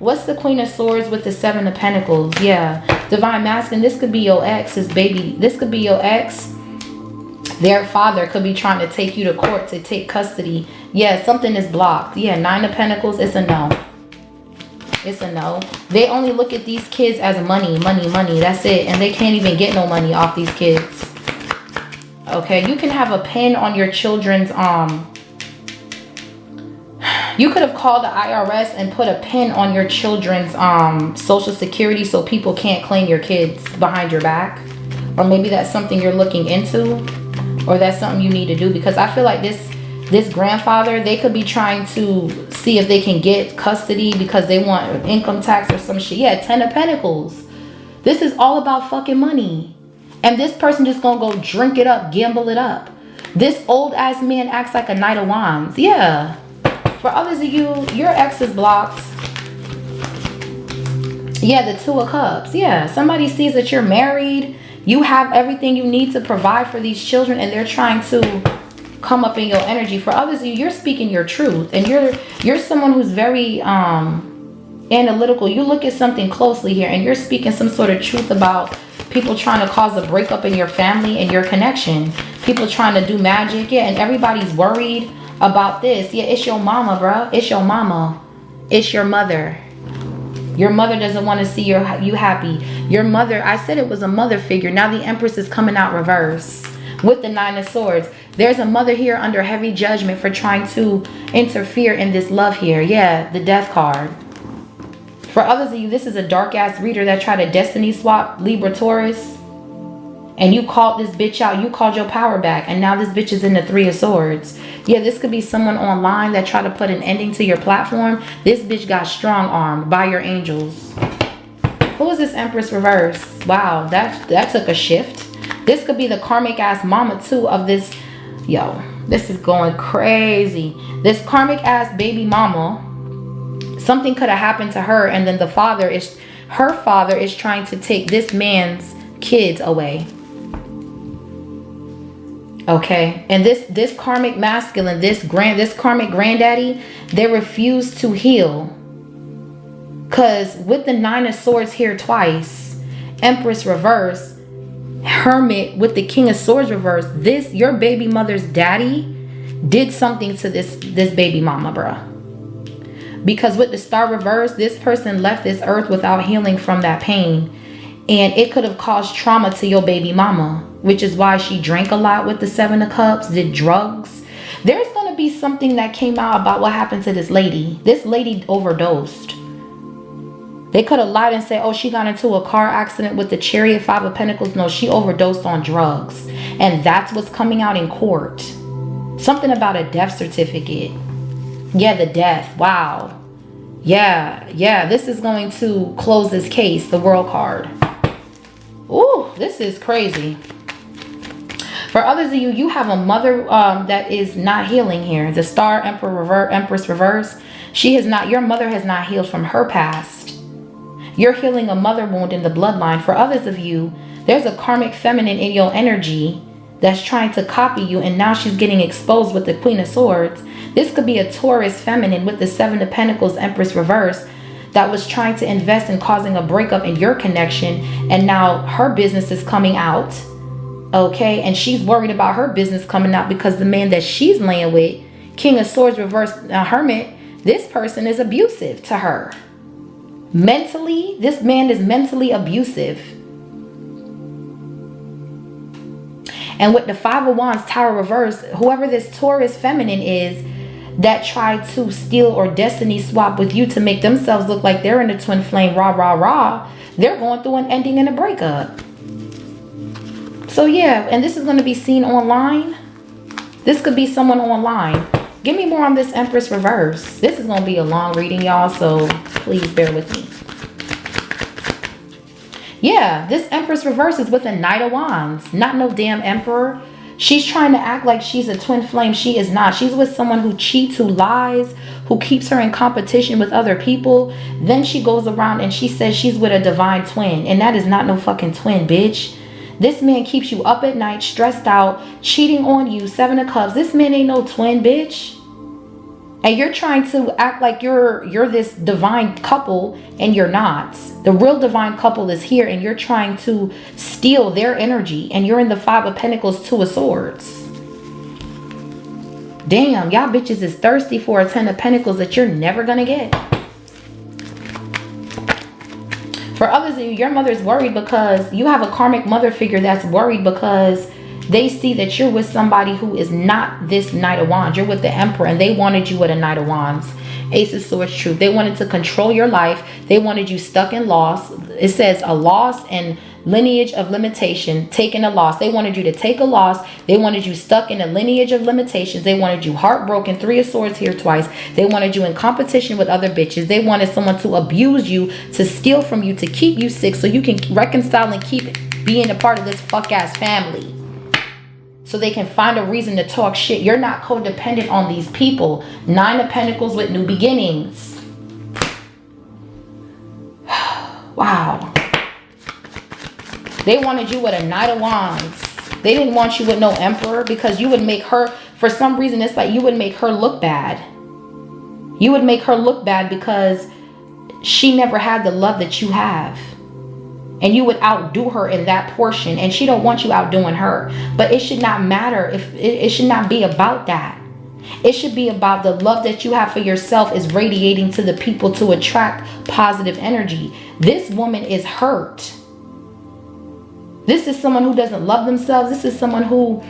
What's the Queen of Swords with the 7 of Pentacles? Yeah, Divine Masculine. This could be your ex's baby. This could be your ex. Their father could be trying to take you to court to take custody. Yeah, something is blocked. Yeah, 9 of Pentacles. It's a no. It's a no. They only look at these kids as money, money, money. That's it. And they can't even get no money off these kids. Okay, you can have a pin on your children's you could have called the IRS and put a pin on your children's social security so people can't claim your kids behind your back. Or maybe that's something you're looking into, or that's something you need to do, because I feel like this grandfather, they could be trying to see if they can get custody because they want income tax or some shit. Yeah, 10 of Pentacles. This is all about fucking money. And this person just gonna go drink it up, gamble it up. This old ass man acts like a Knight of Wands. Yeah. For others of you, your ex is blocked. Yeah, the 2 of Cups. Yeah, somebody sees that you're married. You have everything you need to provide for these children, and they're trying to come up in your energy. For others of you, you're speaking your truth, and you're someone who's very analytical. You look at something closely here, and you're speaking some sort of truth about people trying to cause a breakup in your family and your connection. People trying to do magic. Yeah, and everybody's worried about this. Yeah, it's your mama, bro. It's your mama. It's your mother. Your mother doesn't want to see you happy. Your mother, I said it was a mother figure. Now the Empress is coming out reverse with the 9 of Swords. There's a mother here under heavy judgment for trying to interfere in this love here. Yeah, the Death card. For others of you, this is a dark ass reader that tried to destiny swap Libra Taurus. And you called this bitch out. You called your power back. And now this bitch is in the 3 of Swords. Yeah, this could be someone online that tried to put an ending to your platform. This bitch got strong-armed by your angels. Who is this Empress reverse? Wow, that took a shift. This could be the karmic ass mama too of this. Yo, this is going crazy. This karmic ass baby mama. Something could have happened to her, and then her father is trying to take this man's kids away. Okay, and this karmic masculine, this karmic granddaddy, they refuse to heal. Because with the 9 of Swords here twice, Empress reverse, Hermit with the King of Swords reverse, your baby mother's daddy did something to this baby mama, bruh. Because with the Star reverse, this person left this earth without healing from that pain. And it could have caused trauma to your baby mama, which is why she drank a lot with the 7 of Cups, did drugs. There's going to be something that came out about what happened to this lady. This lady overdosed. They could have lied and said, oh, she got into a car accident with the Chariot, 5 of Pentacles. No, she overdosed on drugs. And that's what's coming out in court. Something about a death certificate. Yeah, the death. Wow. Yeah. This is going to close this case, the World card. Ooh, this is crazy. For others of you, you have a mother that is not healing here. The Star Empress reverse. Your mother has not healed from her past. You're healing a mother wound in the bloodline. For others of you, there's a karmic feminine in your energy that's trying to copy you, and now she's getting exposed with the Queen of Swords. This could be a Taurus feminine with the 7 of Pentacles Empress reverse that was trying to invest in causing a breakup in your connection, and now her business is coming out. Okay, and she's worried about her business coming out because the man that she's laying with, King of Swords reverse Hermit, this person is abusive to her. Mentally, this man is mentally abusive. And with the Five of Wands Tower reverse, whoever this Taurus feminine is that tried to steal or destiny swap with you to make themselves look like they're in a twin flame, rah, rah, rah, they're going through an ending and a breakup. So yeah, and this is going to be seen online. This could be someone online. Give me more on this Empress reverse. This is going to be a long reading, y'all, so please bear with me. Yeah, this Empress reverse is with a Knight of Wands, not no damn Emperor. She's trying to act like she's a twin flame. She is not. She's with someone who cheats, who lies, who keeps her in competition with other people. Then she goes around and she says she's with a divine twin. And that is not no fucking twin, bitch. This man keeps you up at night, stressed out, cheating on you, 7 of Cups. This man ain't no twin, bitch. And you're trying to act like you're this divine couple, and you're not. The real divine couple is here, and you're trying to steal their energy, and you're in the 5 of Pentacles, 2 of Swords. Damn, y'all bitches is thirsty for a 10 of Pentacles that you're never gonna get. For others of you, your mother's worried because you have a karmic mother figure that's worried because they see that you're with somebody who is not this Knight of Wands. You're with the Emperor, and they wanted you with a Knight of Wands. Ace of Swords, Truth. They wanted to control your life. They wanted you stuck in loss. It says a loss and lineage of limitation, taking a loss. They wanted you to take a loss. They wanted you stuck in a lineage of limitations. They wanted you heartbroken. 3 of Swords here twice. They wanted you in competition with other bitches. They wanted someone to abuse you, to steal from you, to keep you sick so you can reconcile and keep being a part of this fuck ass family. So they can find a reason to talk shit. You're not codependent on these people. 9 of Pentacles with new beginnings. Wow. They wanted you with a Knight of Wands. They didn't want you with no Emperor because you would make her, for some reason, it's like you would make her look bad. You would make her look bad because she never had the love that you have. And you would outdo her in that portion. And she don't want you outdoing her. But it should not matter. If it should not be about that. It should be about the love that you have for yourself is radiating to the people to attract positive energy. This woman is hurt. This is someone who doesn't love themselves. This is someone who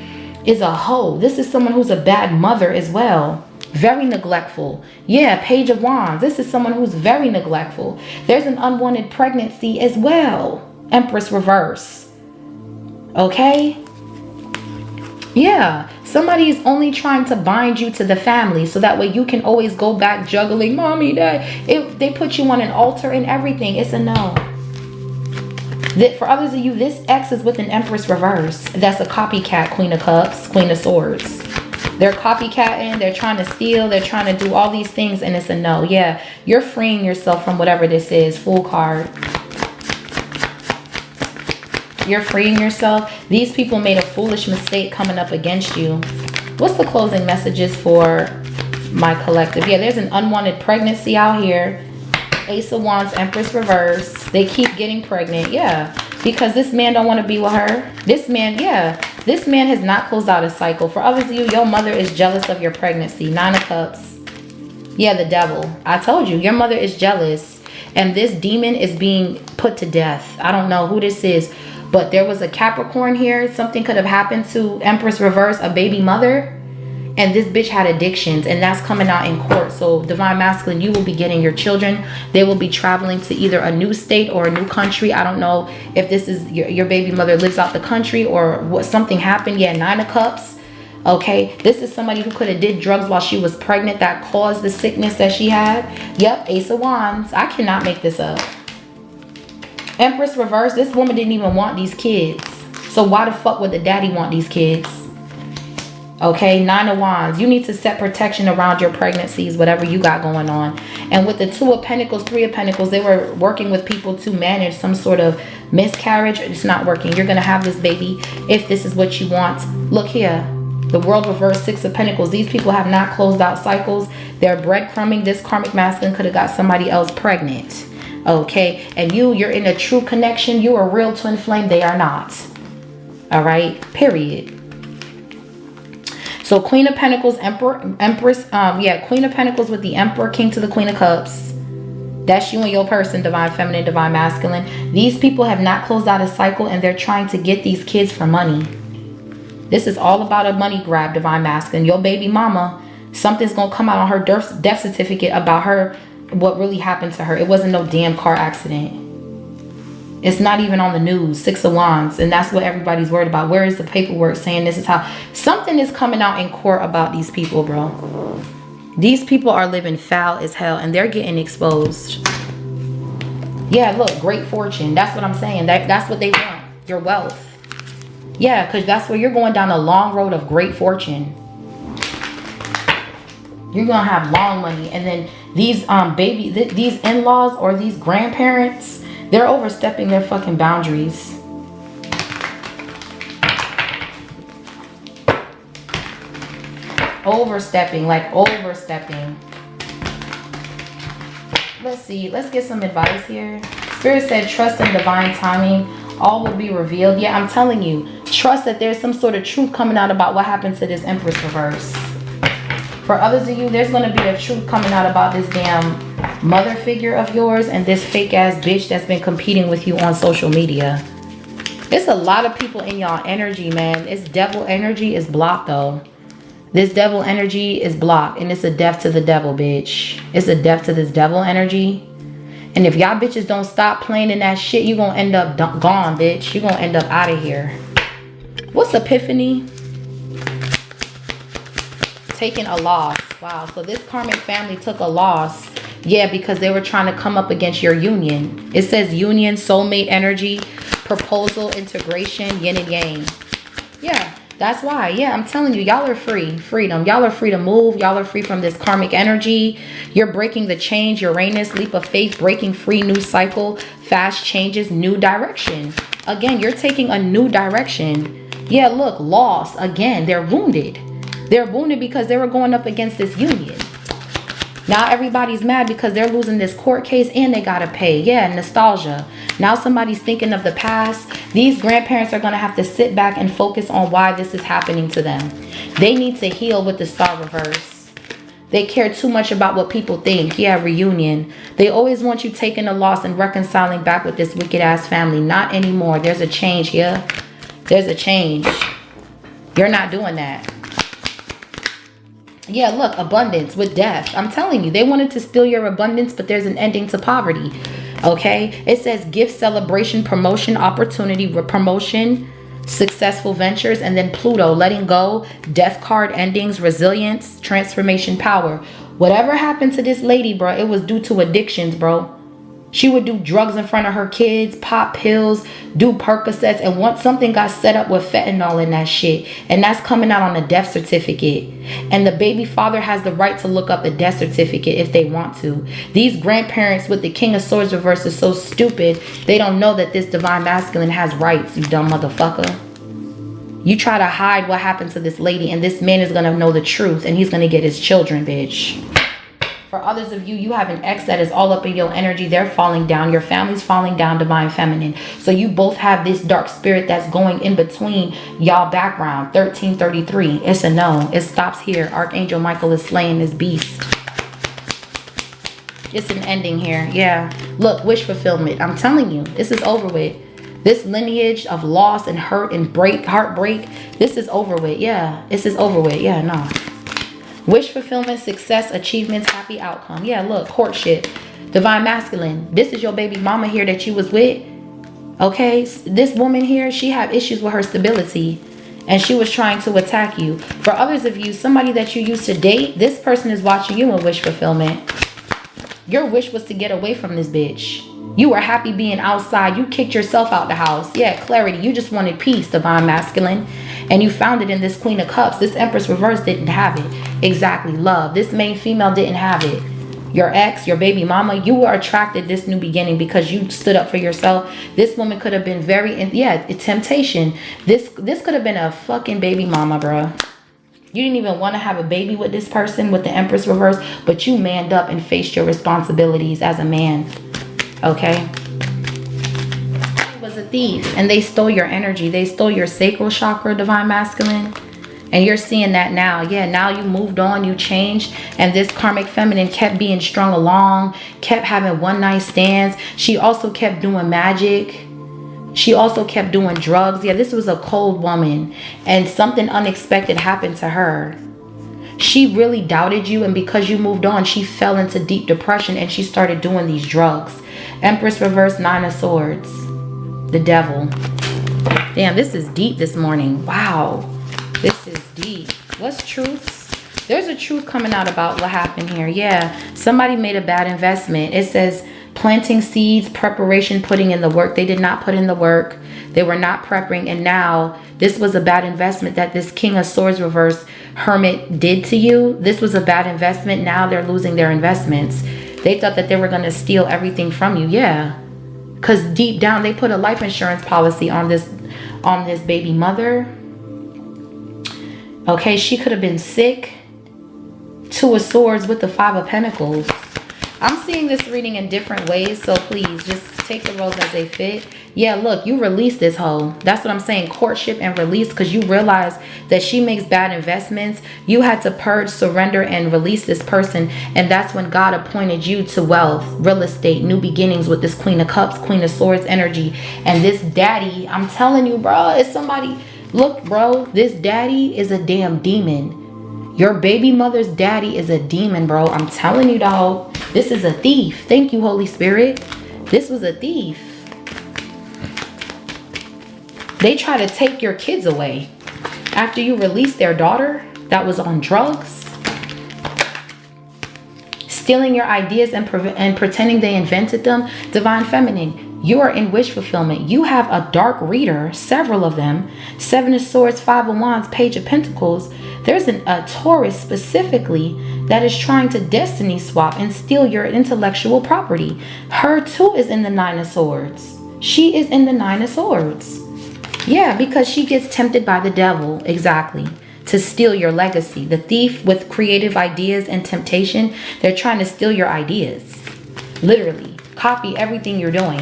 is a hoe. This is someone who's a bad mother as well. Very neglectful. Yeah, Page of Wands. This is someone who's very neglectful. There's an unwanted pregnancy as well. Empress reverse. Okay? Yeah. Somebody is only trying to bind you to the family so that way you can always go back juggling. Mommy, Dad. They put you on an altar and everything. It's a no. For others of you, this ex is with an Empress reverse. That's a copycat. Queen of Cups. Queen of Swords. They're copycatting, they're trying to steal, they're trying to do all these things, and it's a no. Yeah, you're freeing yourself from whatever this is. Fool card. You're freeing yourself. These people made a foolish mistake coming up against you. What's the closing messages for my collective? Yeah, there's an unwanted pregnancy out here. Ace of Wands, Empress reverse. They keep getting pregnant. Yeah, because this man don't want to be with her. This man, yeah. This man has not closed out a cycle. For others of you, your mother is jealous of your pregnancy. 9 of Cups. Yeah, the devil. I told you, your mother is jealous. And this demon is being put to death. I don't know who this is. But there was a Capricorn here. Something could have happened to Empress reverse, a baby mother. And this bitch had addictions. And that's coming out in court. So divine masculine, you will be getting your children. They will be traveling to either a new state or a new country. I don't know if this is your baby mother lives out the country or what, something happened. Yeah, 9 of Cups. Okay, this is somebody who could have did drugs while she was pregnant that caused the sickness that she had. Yep, Ace of Wands. I cannot make this up. Empress reverse. This woman didn't even want these kids. So why the fuck would the daddy want these kids? Okay, 9 of Wands. You need to set protection around your pregnancies, whatever you got going on. And with the 2 of Pentacles, 3 of Pentacles, they were working with people to manage some sort of miscarriage. It's not working. You're going to have this baby if this is what you want. Look here. The World reverse, 6 of Pentacles. These people have not closed out cycles. They're breadcrumbing. This karmic masculine could have got somebody else pregnant. Okay, and you're in a true connection. You're a real twin flame. They are not. All right, period. So Queen of Pentacles, Empress, Queen of Pentacles with the Emperor, King to the Queen of Cups. That's you and your person, divine feminine, divine masculine. These people have not closed out a cycle and they're trying to get these kids for money. This is all about a money grab, divine masculine. Your baby mama, something's gonna come out on her death certificate about her, what really happened to her. It wasn't no damn car accident. It's not even on the news. 6 of Wands, and that's what everybody's worried about. Where is the paperwork saying this is how? Something is coming out in court about these people, bro. These people are living foul as hell, and they're getting exposed. Yeah, look, great fortune. That's what I'm saying. That's what they want. Your wealth. Yeah, because that's where you're going down a long road of great fortune. You're gonna have long money, and then these these in-laws or these grandparents, they're overstepping their fucking boundaries. Overstepping. Let's see. Let's get some advice here. Spirit said, trust in divine timing. All will be revealed. Yeah, I'm telling you. Trust that there's some sort of truth coming out about what happened to this Empress reverse. For others of you, there's going to be a truth coming out about this damn mother figure of yours and this fake ass bitch that's been competing with you on social media. There's a lot of people in y'all energy, man. This devil energy is blocked though. This devil energy is blocked, and it's a death to the devil, bitch. It's a death to this devil energy. And if y'all bitches don't stop playing in that shit, you're going to end up gone, bitch. You're going to end up out of here. What's epiphany? Taking a loss. Wow. So this karmic family took a loss. Yeah, because they were trying to come up against your union. It says union, soulmate energy, proposal, integration, yin and yang. Yeah. That's why. Yeah, I'm telling you, y'all are free. Freedom. Y'all are free to move. Y'all are free from this karmic energy. You're breaking the change. Uranus, leap of faith, breaking free, new cycle, fast changes, new direction. Again, you're taking a new direction. Yeah, look, loss. Again, they're wounded. They're wounded because they were going up against this union. Now everybody's mad because they're losing this court case and they gotta pay. Yeah, nostalgia. Now somebody's thinking of the past. These grandparents are gonna have to sit back and focus on why this is happening to them. They need to heal with the star reverse. They care too much about what people think. Yeah, reunion. They always want you taking a loss and reconciling back with this wicked ass family. Not anymore. There's a change here. There's a change. You're not doing that. Yeah, look, abundance with death. I'm telling you, they wanted to steal your abundance, but there's an ending to poverty. Okay? It says gift, celebration, promotion, opportunity, promotion, successful ventures, and then Pluto, letting go, death card, endings, resilience, transformation, power. Whatever happened to this lady, bro, it was due to addictions, bro. She would do drugs in front of her kids, pop pills, do Percocets, and once something got set up with fentanyl in that shit, and that's coming out on a death certificate. And the baby father has the right to look up the death certificate if they want to. These grandparents with the King of Swords reverse is so stupid, they don't know that this divine masculine has rights, you dumb motherfucker. You try to hide what happened to this lady, and this man is going to know the truth, and he's going to get his children, bitch. For others of you, you have an ex that is all up in your energy. They're falling down. Your family's falling down, divine feminine. So you both have this dark spirit that's going in between y'all background. 1333. It's a no. It stops here. Archangel Michael is slaying this beast. It's an ending here. Yeah. Look, wish fulfillment. I'm telling you, this is over with. This lineage of loss and hurt and heartbreak, this is over with. Yeah. This is over with. Yeah, no. Wish fulfillment, success, achievements, happy outcome. Yeah, look, courtship, divine masculine. This is your baby mama here that you was with. Okay, this woman here, she had issues with her stability and she was trying to attack you. For others of you, somebody that you used to date, this person is watching you in wish fulfillment. Your wish was to get away from this bitch. You were happy being outside. You kicked yourself out the house. Yeah, clarity. You just wanted peace, divine masculine. And you found it in this Queen of Cups. This Empress reverse didn't have it. Exactly, love. This main female didn't have it. Your ex, your baby mama, you were attracted this new beginning because you stood up for yourself. This woman could have been temptation. This could have been a fucking baby mama, bro. You didn't even want to have a baby with this person, with the Empress reverse, but you manned up and faced your responsibilities as a man. Okay? Was a thief and they stole your energy. They stole your sacral chakra, divine masculine, and you're seeing that now. Yeah, now you moved on, you changed, and this karmic feminine kept being strung along, kept having one night stands. She also kept doing magic. She also kept doing drugs. Yeah, this was a cold woman, and something unexpected happened to her. She really doubted you, and because you moved on, she fell into deep depression and she started doing these drugs. Empress reverse, 9 of Swords. The Devil. Damn, this is deep this morning. Wow. This is deep. What's truths? There's a truth coming out about what happened here. Yeah, somebody made a bad investment. It says planting seeds, preparation, putting in the work. They did not put in the work. They were not prepping. And now this was a bad investment that this King of Swords reverse Hermit did to you. This was a bad investment. Now they're losing their investments. They thought that they were going to steal everything from you. Yeah. Because deep down, they put a life insurance policy on this baby mother. Okay, she could have been sick. 2 of Swords with the 5 of Pentacles. I'm seeing this reading in different ways, so please just take the roles as they fit. Yeah, look, you release this hoe. That's what I'm saying, courtship and release, because you realize that she makes bad investments. You had to purge, surrender, and release this person, and that's when God appointed you to wealth, real estate, new beginnings with this Queen of Cups, Queen of Swords energy. And this daddy, I'm telling you, bro, it's somebody. Look, bro, this daddy is a damn demon. Your baby mother's daddy is a demon, bro. I'm telling you, dog. This is a thief. Thank you, Holy Spirit. This was a thief. They try to take your kids away after you release their daughter that was on drugs, stealing your ideas and pretending they invented them. Divine Feminine, you are in wish fulfillment. You have a dark reader, several of them. 7 of Swords, 5 of Wands, Page of Pentacles. There's a Taurus specifically that is trying to destiny swap and steal your intellectual property. Her too is in the 9 of Swords. She is in the 9 of Swords. Yeah, because she gets tempted by the devil, exactly, to steal your legacy. The thief with creative ideas and temptation, they're trying to steal your ideas. Literally, copy everything you're doing.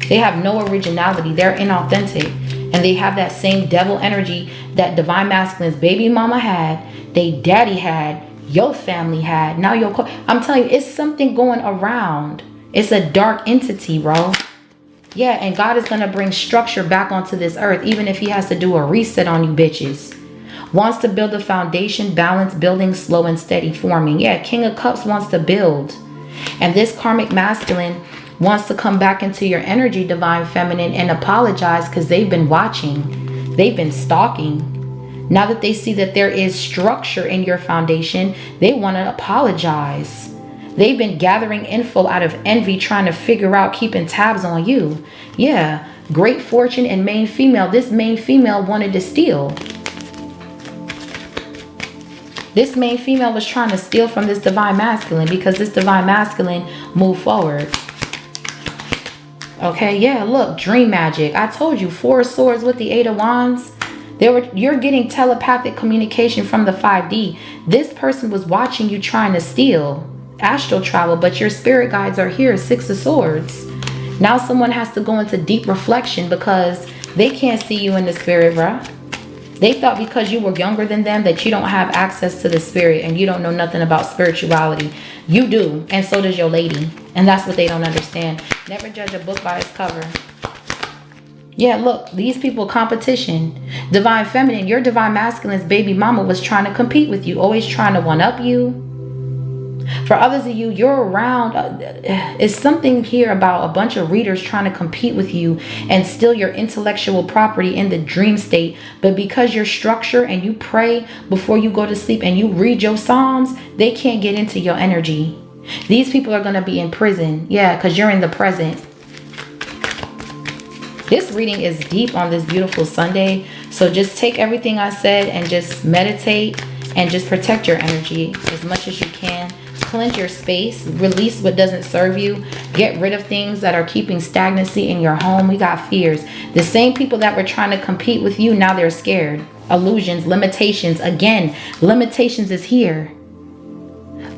They have no originality. They're inauthentic. And they have that same devil energy that Divine Masculine's baby mama had, they daddy had, your family had. Now I'm telling you, it's something going around. It's a dark entity, bro. Yeah, and God is going to bring structure back onto this earth, even if he has to do a reset on you bitches. Wants to build a foundation, balance, building, slow and steady forming. Yeah, King of Cups wants to build. And this karmic masculine wants to come back into your energy, Divine Feminine, and apologize because they've been watching. They've been stalking. Now that they see that there is structure in your foundation, they want to apologize. They've been gathering info out of envy, trying to figure out, keeping tabs on you. Yeah, great fortune and main female. This main female wanted to steal. This main female was trying to steal from this Divine Masculine because this Divine Masculine moved forward. Okay, yeah, look, dream magic. I told you, 4 of Swords with the 8 of Wands. You're getting telepathic communication from the 5D. This person was watching you trying to steal. Astral travel, but your spirit guides are here. 6 of Swords. Now someone has to go into deep reflection because they can't see you in the spirit, bruh. They thought because you were younger than them that you don't have access to the spirit and you don't know nothing about spirituality. You do, and so does your lady. And that's what they don't understand. Never judge a book by its cover. Yeah, look, these people, competition. Divine Feminine, your Divine Masculine's baby mama was trying to compete with you, always trying to one-up you. For others of you, you're around, it's something here about a bunch of readers trying to compete with you and steal your intellectual property in the dream state. But because you're structured and you pray before you go to sleep and you read your Psalms, they can't get into your energy. These people are going to be in prison. Yeah, because you're in the present. This reading is deep on this beautiful Sunday. So just take everything I said and just meditate and just protect your energy as much as you can. Cleanse your space, release what doesn't serve you, get rid of things that are keeping stagnancy in your home. We got fears. The same people that were trying to compete with you, now they're scared. Illusions, limitations. Again, limitations is here.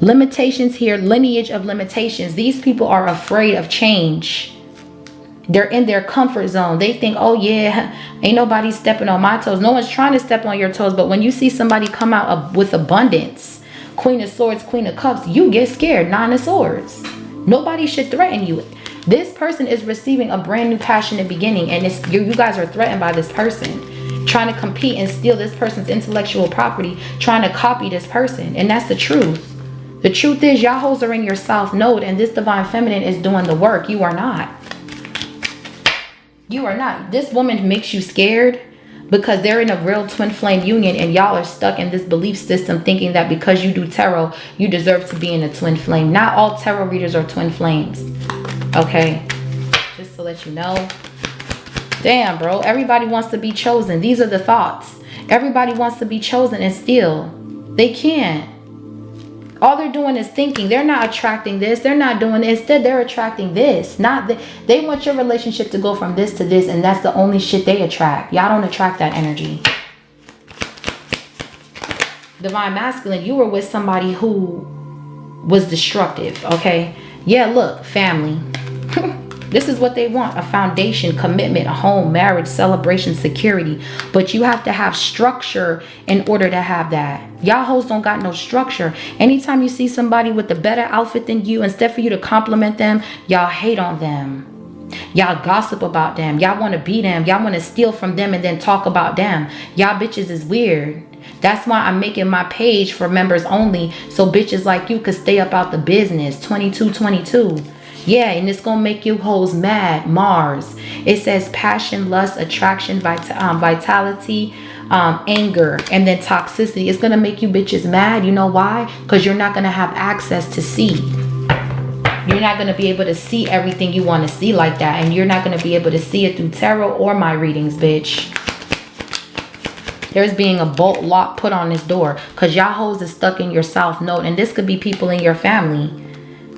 Limitations here, lineage of limitations. These people are afraid of change. They're in their comfort zone. They think, oh yeah, ain't nobody stepping on my toes. No one's trying to step on your toes. But when you see somebody come out with abundance, Queen of Swords, Queen of Cups, you get scared. 9 of Swords. Nobody should threaten you. This person is receiving a brand new passionate beginning, and it's you guys are threatened by this person, trying to compete and steal this person's intellectual property, trying to copy this person. And that's the truth. The truth is, y'all hoes are in your south node, and this divine feminine is doing the work. You are not. You are not. This woman makes you scared because they're in a real twin flame union, and y'all are stuck in this belief system thinking that because you do tarot, you deserve to be in a twin flame. Not all tarot readers are twin flames. Okay? Just to let you know. Damn, bro. Everybody wants to be chosen. These are the thoughts. Everybody wants to be chosen, and still, they can't. All they're doing is thinking. They're not attracting this. They're not doing it. Instead, they're attracting this. They want your relationship to go from this to this, and that's the only shit they attract. Y'all don't attract that energy. Divine masculine, you were with somebody who was destructive, okay? Yeah, look, family. This is what they want: a foundation, commitment, a home, marriage, celebration, security. But you have to have structure in order to have that. Y'all hoes don't got no structure. Anytime you see somebody with a better outfit than you, instead for you to compliment them, y'all hate on them. Y'all gossip about them. Y'all want to be them. Y'all want to steal from them and then talk about them. Y'all bitches is weird. That's why I'm making my page for members only, so bitches like you could stay up out the business. 2222. Yeah, and it's gonna make you hoes mad. Mars. It says passion, lust, attraction, vitality, anger, and then toxicity. It's gonna make you bitches mad. You know why? Because you're not gonna have access to see. You're not gonna be able to see everything you want to see like that, and you're not gonna be able to see it through tarot or my readings, bitch. There's being a bolt lock put on this door because y'all hoes is stuck in your south node, and this could be people in your family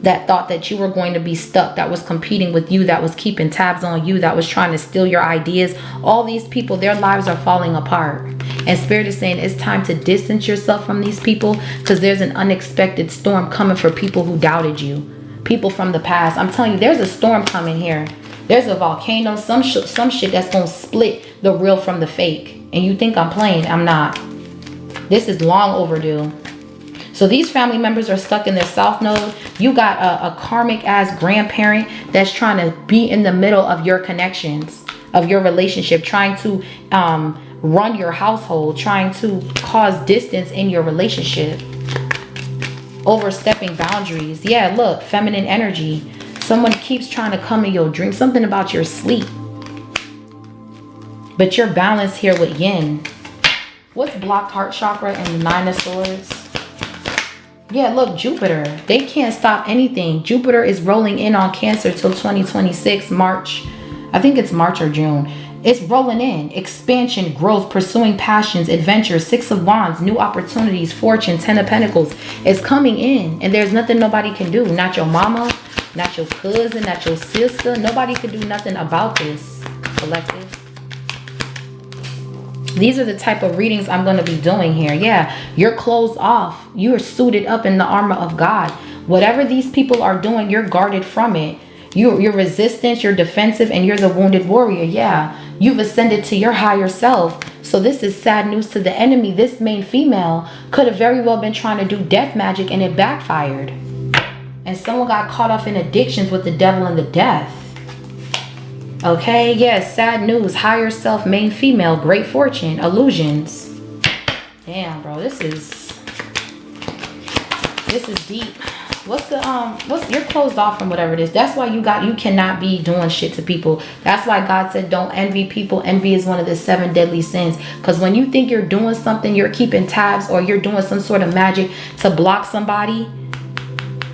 that thought that you were going to be stuck, that was competing with you, that was keeping tabs on you, that was trying to steal your ideas. All these people, their lives are falling apart. And Spirit is saying it's time to distance yourself from these people because there's an unexpected storm coming for people who doubted you. People from the past. I'm telling you, there's a storm coming here. There's a volcano, some shit that's going to split the real from the fake. And you think I'm playing. I'm not. This is long overdue. So these family members are stuck in their south node. You got a karmic ass grandparent that's trying to be in the middle of your connections, of your relationship, trying to run your household, trying to cause distance in your relationship, overstepping boundaries. Yeah, look, feminine energy. Someone keeps trying to come in your dream, something about your sleep. But you're balanced here with yin. What's blocked heart chakra and the 9 of Swords? Yeah, look, Jupiter. They can't stop anything. Jupiter is rolling in on Cancer till 2026, March. I think it's March or June. It's rolling in. Expansion, growth, pursuing passions, adventures, 6 of Wands, new opportunities, fortune, 10 of Pentacles. It's coming in. And there's nothing nobody can do. Not your mama, not your cousin, not your sister. Nobody can do nothing about this, collective. These are the type of readings I'm going to be doing here. Yeah, you're closed off. You are suited up in the armor of God. Whatever these people are doing, you're guarded from it. You're resistant, you're defensive, and you're the wounded warrior. Yeah, you've ascended to your higher self. So this is sad news to the enemy. This main female could have very well been trying to do death magic, and it backfired. And someone got caught up in addictions with the devil and the death. Okay, yes, sad news. Higher self, main female, great fortune, illusions. Damn, bro, this is deep. You're closed off from whatever it is. That's why you cannot be doing shit to people. That's why God said don't envy people. Envy is one of the 7 deadly sins. Because when you think you're doing something, you're keeping tabs, or you're doing some sort of magic to block somebody,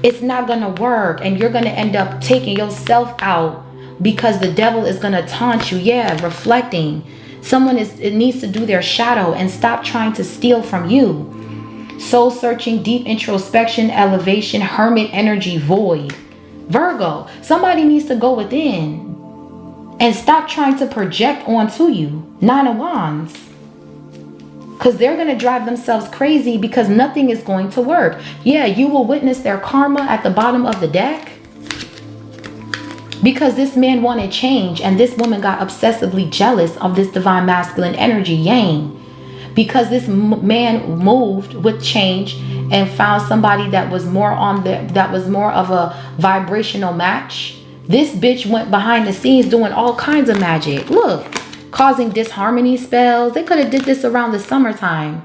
it's not gonna work, and you're gonna end up taking yourself out. Because the devil is going to taunt you. Yeah, reflecting. It needs to do their shadow and stop trying to steal from you. Soul searching, deep introspection, elevation, hermit energy, void. Virgo, somebody needs to go within and stop trying to project onto you. 9 of Wands. Because they're going to drive themselves crazy because nothing is going to work. Yeah, you will witness their karma at the bottom of the deck. Because this man wanted change, and this woman got obsessively jealous of this divine masculine energy, yang. Because this man moved with change and found somebody that was more of a vibrational match This bitch went behind the scenes doing all kinds of magic. Look, causing disharmony spells. They could have did this around the summertime.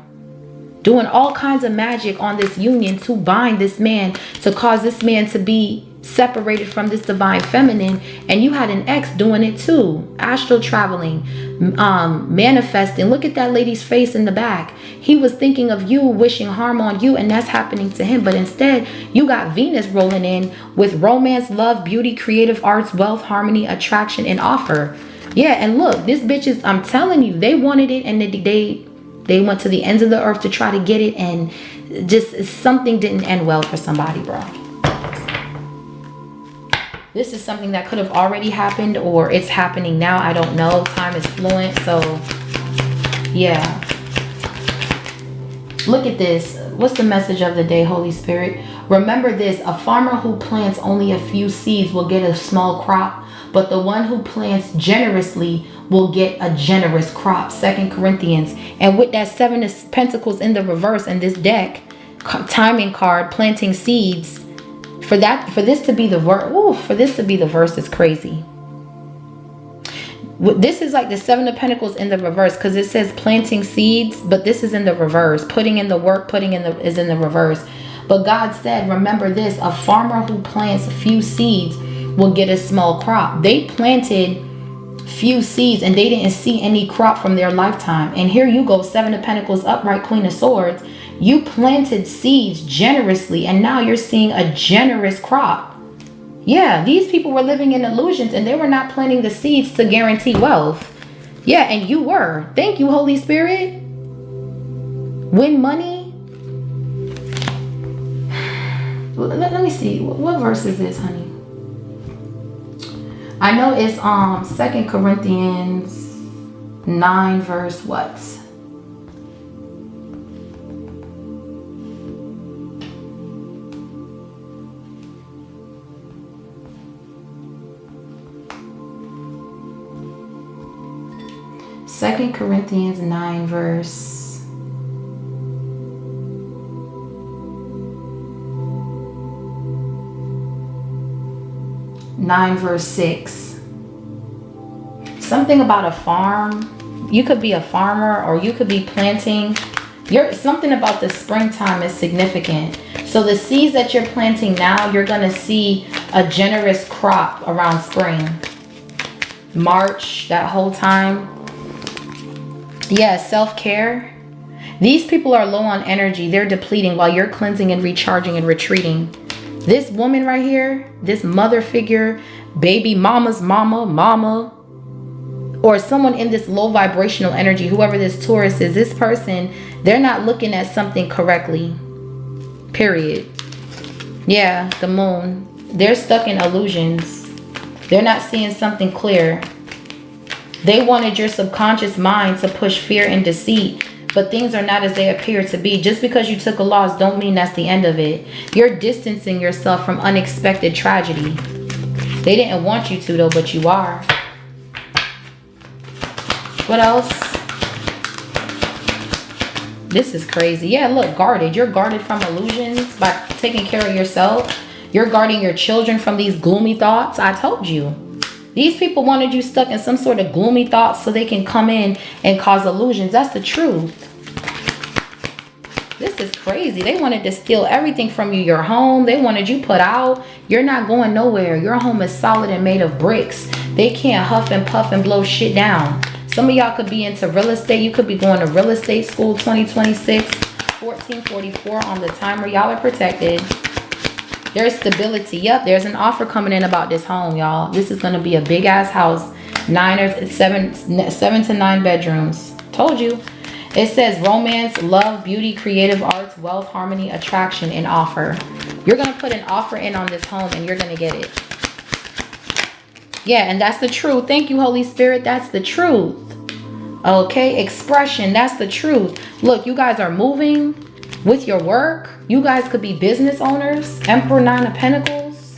Doing all kinds of magic on this union to bind this man, to cause this man to be separated from this divine feminine. And you had an ex doing it too. Astral traveling, manifesting. Look at that lady's face in the back. He was thinking of you, wishing harm on you, and that's happening to him. But instead, you got Venus rolling in with romance, love, beauty, creative arts, wealth, harmony, attraction, and offer. Yeah, and look, this bitch is, I'm telling you, they wanted it, and they went to the ends of the earth to try to get it, and just something didn't end well for somebody, bro. This is something that could have already happened, or it's happening now. I don't know. Time is fluent, so yeah. Look at this. What's the message of the day, Holy Spirit? Remember this: a farmer who plants only a few seeds will get a small crop, but the one who plants generously will get a generous crop. 2 Corinthians. And with that 7 of Pentacles in the reverse in this deck, timing card, planting seeds, for this to be the verse is crazy. This is like the 7 of Pentacles in the reverse, because it says planting seeds, but this is in the reverse. Putting in the work, is in the reverse. But God said, remember this: a farmer who plants a few seeds will get a small crop. They planted few seeds and they didn't see any crop from their lifetime. And here you go, 7 of Pentacles upright, Queen of Swords. You planted seeds generously, and now you're seeing a generous crop. Yeah, these people were living in illusions, and they were not planting the seeds to guarantee wealth. Yeah, and you were. Thank you, Holy Spirit. Win money. Let me see. What verse is this, honey? I know it's 2 Corinthians 9 verse what? Second Corinthians 9 verse 6. Something about a farm. You could be a farmer, or you could be planting. Something about the springtime is significant. So the seeds that you're planting now, you're going to see a generous crop around spring. March, that whole time. Yeah, self-care. These people are low on energy. They're depleting while you're cleansing and recharging and retreating. This woman right here, this mother figure, baby mama's mama, or someone in this low vibrational energy, whoever this Taurus is, this person, they're not looking at something correctly. Period. Yeah, the moon. They're stuck in illusions. They're not seeing something clear. They wanted your subconscious mind to push fear and deceit, but things are not as they appear to be. Just because you took a loss don't mean that's the end of it. You're distancing yourself from unexpected tragedy. They didn't want you to though, but you are. What else? This is crazy. Yeah, look, guarded. You're guarded from illusions by taking care of yourself. You're guarding your children from these gloomy thoughts. I told you. These people wanted you stuck in some sort of gloomy thoughts so they can come in and cause illusions. That's the truth. This is crazy. They wanted to steal everything from you. Your home, they wanted you put out. You're not going nowhere. Your home is solid and made of bricks. They can't huff and puff and blow shit down. Some of y'all could be into real estate. You could be going to real estate school 2026. 1444 on the timer. Y'all are protected. There's stability. Yep, there's an offer coming in about this home, y'all. This is going to be a big ass house. 7 to 9 bedrooms. Told you. It says romance, love, beauty, creative arts, wealth, harmony, attraction, and offer. You're going to put an offer in on this home and you're going to get it. Yeah, and that's the truth. Thank you, Holy Spirit. That's the truth. Okay, expression. That's the truth. Look, you guys are moving with your work. You guys could be business owners. Emperor, 9 of Pentacles.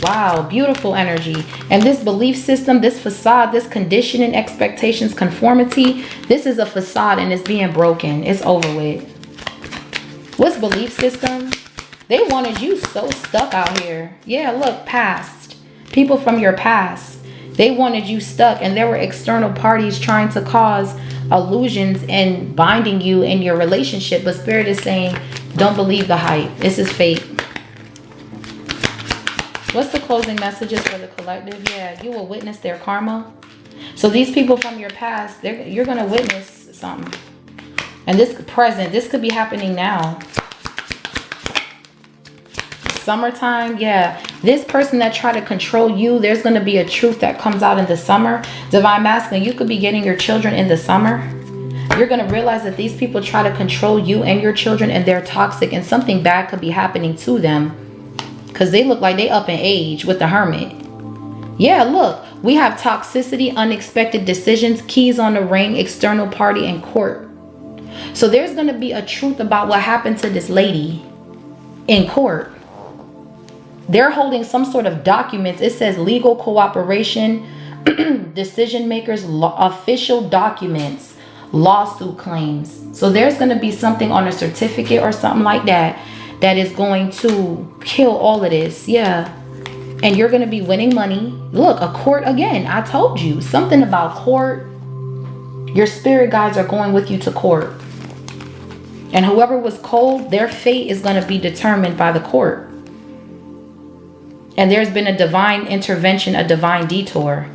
Wow, beautiful energy. And this belief system, this facade, this conditioning, expectations, conformity, this is a facade and it's being broken. It's over with. What's belief system? They wanted you so stuck out here. Yeah, look, past. People from your past. They wanted you stuck, and there were external parties trying to cause illusions and binding you in your relationship. But Spirit is saying, don't believe the hype. This is fake. What's the closing messages for the collective? Yeah, you will witness their karma. So these people from your past, you're going to witness something. And this present, this could be happening now. Summertime, yeah. This person that tried to control you, there's going to be a truth that comes out in the summer. Divine Masculine, you could be getting your children in the summer. You're going to realize that these people try to control you and your children, and they're toxic, and something bad could be happening to them because they look like they up in age with the Hermit. Yeah, look, we have toxicity, unexpected decisions, keys on the ring, external party, and court. So there's going to be a truth about what happened to this lady in court. They're holding some sort of documents. It says legal cooperation, decision makers, official documents, lawsuit claims. So there's going to be something on a certificate or something like that that is going to kill all of this. Yeah. And you're going to be winning money. Look, a court again. I told you something about court. Your spirit guides are going with you to court. And whoever was cold, their fate is going to be determined by the court. And there's been a divine intervention, a divine detour.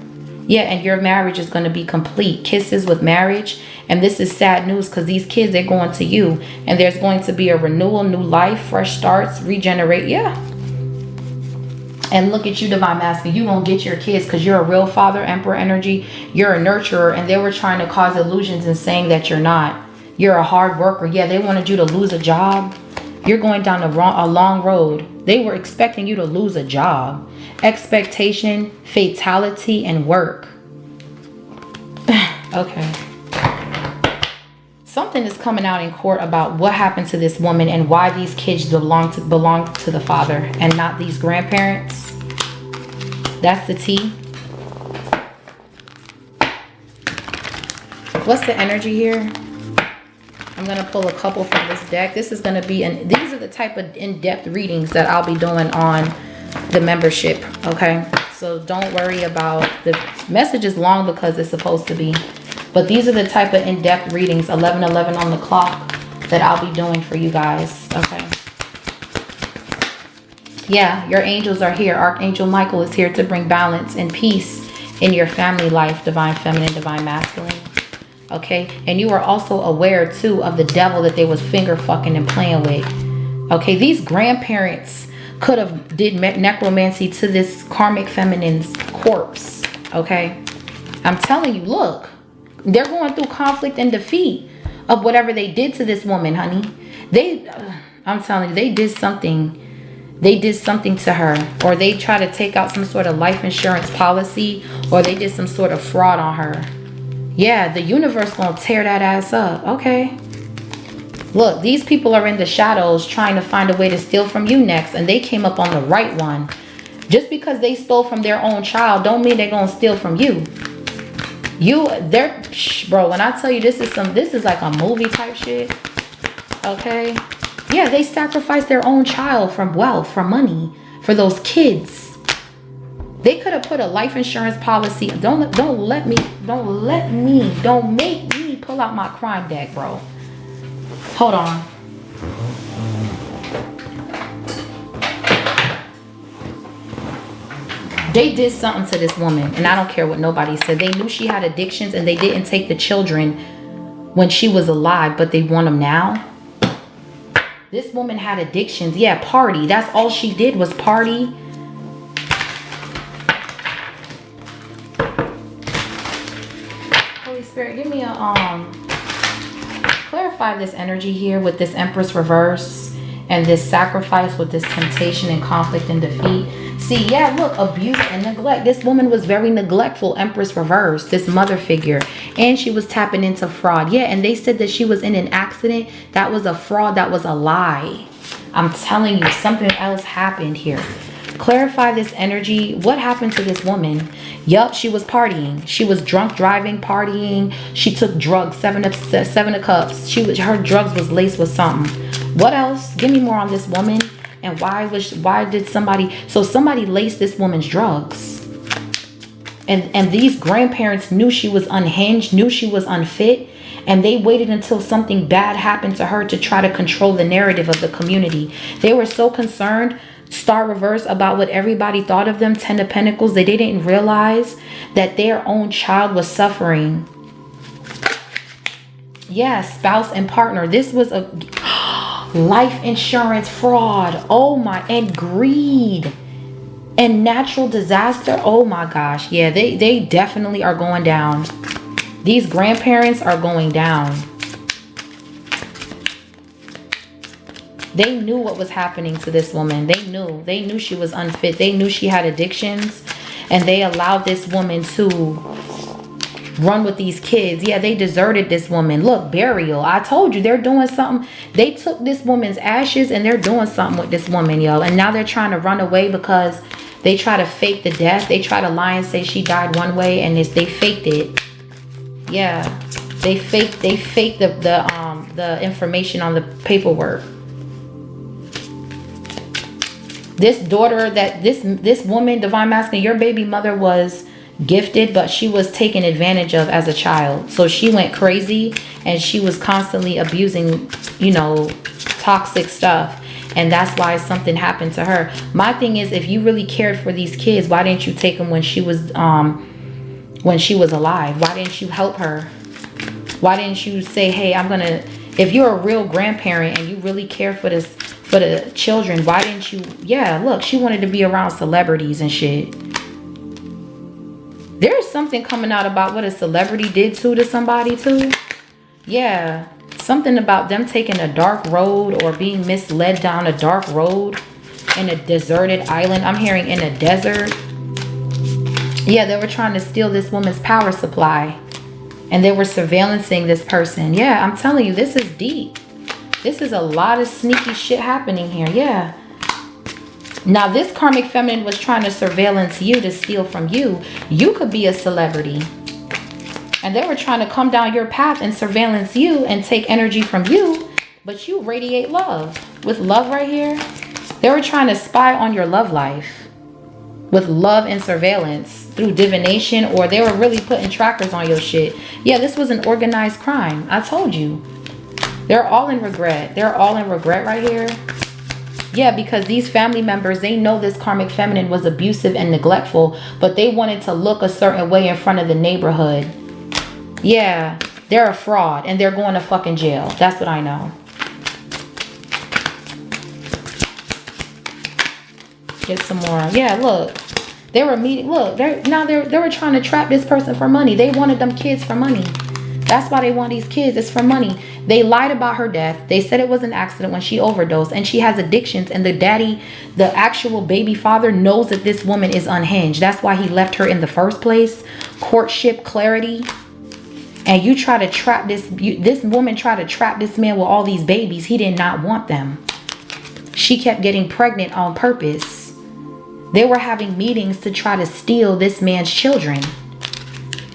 Yeah, and your marriage is going to be complete. Kisses with marriage. And this is sad news because these kids, they're going to you. And there's going to be a renewal, new life, fresh starts, regenerate. Yeah. And look at you, Divine Masculine. You won't get your kids because you're a real father, Emperor energy. You're a nurturer. And they were trying to cause illusions and saying that you're not. You're a hard worker. Yeah, they wanted you to lose a job. You're going down a long road. They were expecting you to lose a job. Expectation, fatality, and work. Okay. Something is coming out in court about what happened to this woman and why these kids belong to the father and not these grandparents. That's the tea. What's the energy here? I'm going to pull a couple from this deck. This is going to be, these are the type of in-depth readings that I'll be doing on the membership. Okay. So don't worry about the message is long because it's supposed to be. But these are the type of in-depth readings, 11:11 on the clock, that I'll be doing for you guys. Okay. Yeah, your angels are here. Archangel Michael is here to bring balance and peace in your family life, Divine Feminine, Divine Masculine. Okay, and you are also aware too of the devil that they was finger fucking and playing with. Okay, these grandparents could have did necromancy to this karmic feminine's corpse. Okay, I'm telling you, look, they're going through conflict and defeat of whatever they did to this woman, honey. I'm telling you, they did something. They did something to her, or they tried to take out some sort of life insurance policy, or they did some sort of fraud on her. Yeah, the universe gonna tear that ass up. Okay. Look, these people are in the shadows trying to find a way to steal from you next, and they came up on the right one. Just because they stole from their own child don't mean they're gonna steal from you. Bro, when I tell you this is like a movie type shit. Okay. Yeah, they sacrificed their own child from wealth, for money, for those kids. They could have put a life insurance policy. Don't make me pull out my crime deck, bro. Hold on. They did something to this woman, and I don't care what nobody said. They knew she had addictions, and they didn't take the children when she was alive, but they want them now. This woman had addictions. Yeah, party. That's all she did was party. Holy Spirit, give me a clarify this energy here with this Empress reverse and this sacrifice with this temptation and conflict and defeat. See, yeah, look, abuse and neglect. This woman was very neglectful, Empress reverse, this mother figure. And she was tapping into fraud. Yeah, and they said that she was in an accident. That was a fraud. That was a lie. I'm telling you, something else happened here. Clarify this energy. What happened to this woman? Yup, she was partying. She was drunk driving, partying. She took drugs, seven of cups. Her drugs was laced with something. What else? Give me more on this woman. And why did somebody, so somebody laced this woman's drugs. And these grandparents knew she was unhinged, knew she was unfit, and they waited until something bad happened to her to try to control the narrative of the community. They were so concerned, star reverse, about what everybody thought of them, 10 of Pentacles, that they didn't realize that their own child was suffering. Yeah, spouse and partner. This was a life insurance fraud. Oh my, and greed and natural disaster. Oh my gosh. Yeah, they definitely are going down. These grandparents are going down. They knew what was happening to this woman. They knew she was unfit. They knew she had addictions, and they allowed this woman to run with these kids. Yeah, they deserted this woman. Look, burial. I told you, they're doing something. They took this woman's ashes and they're doing something with this woman, yo. And now they're trying to run away because they try to fake the death. They try to lie and say she died one way, and they faked it. Yeah, they faked the information on the paperwork. This daughter, that this woman, divine masculine, your baby mother was gifted, but she was taken advantage of as a child. So she went crazy and she was constantly abusing, you know, toxic stuff. And that's why something happened to her. My thing is, if you really cared for these kids, why didn't you take them when she was alive? Why didn't you help her? Why didn't you say, hey, if you're a real grandparent and you really care for the children, why didn't you? Yeah, look, she wanted to be around celebrities and shit. There's something coming out about what a celebrity did to somebody too. Yeah, something about them taking a dark road or being misled down a dark road in a deserted island. I'm hearing in a desert. Yeah, they were trying to steal this woman's power supply, and they were surveillancing this person. Yeah, I'm telling you, this is deep. This is a lot of sneaky shit happening here. Yeah. Now, this karmic feminine was trying to surveillance you to steal from you. You could be a celebrity. And they were trying to come down your path and surveillance you and take energy from you. But you radiate love. With love right here, they were trying to spy on your love life. With love and surveillance through divination, or they were really putting trackers on your shit. Yeah, this was an organized crime. I told you. They're all in regret. They're all in regret right here. Yeah, because these family members, they know this karmic feminine was abusive and neglectful, but they wanted to look a certain way in front of the neighborhood. Yeah, they're a fraud and they're going to fucking jail. That's what I know. Get some more. Yeah, look. They were meeting. Look, they were trying to trap this person for money. They wanted them kids for money. That's why they want these kids. It's for money. They lied about her death. They said it was an accident when she overdosed, and she has addictions, and the daddy, the actual baby father, knows that this woman is unhinged. That's why he left her in the first place. Courtship clarity. And you try to trap this woman tried to trap this man with all these babies. He did not want them. She kept getting pregnant on purpose. They were having meetings to try to steal this man's children.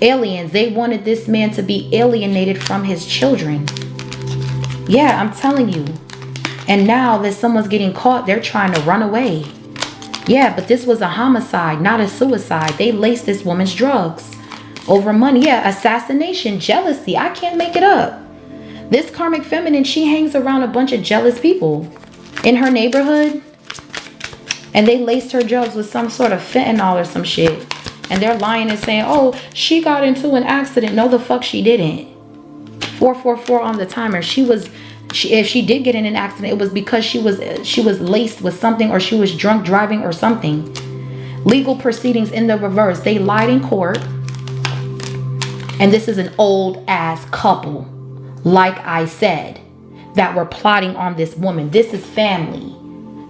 Aliens, they wanted this man to be alienated from his children. Yeah, I'm telling you. And now that someone's getting caught, they're trying to run away. Yeah, but this was a homicide, not a suicide. They laced this woman's drugs over money. Yeah, assassination, jealousy. I can't make it up. This karmic feminine, she hangs around a bunch of jealous people in her neighborhood. And they laced her drugs with some sort of fentanyl or some shit. And they're lying and saying, oh, she got into an accident. No, the fuck she didn't. 444 on the timer. If she did get in an accident, it was because she was laced with something, or she was drunk driving or something. Legal proceedings in the reverse. They lied in court. And this is an old ass couple, like I said, that were plotting on this woman. This is family.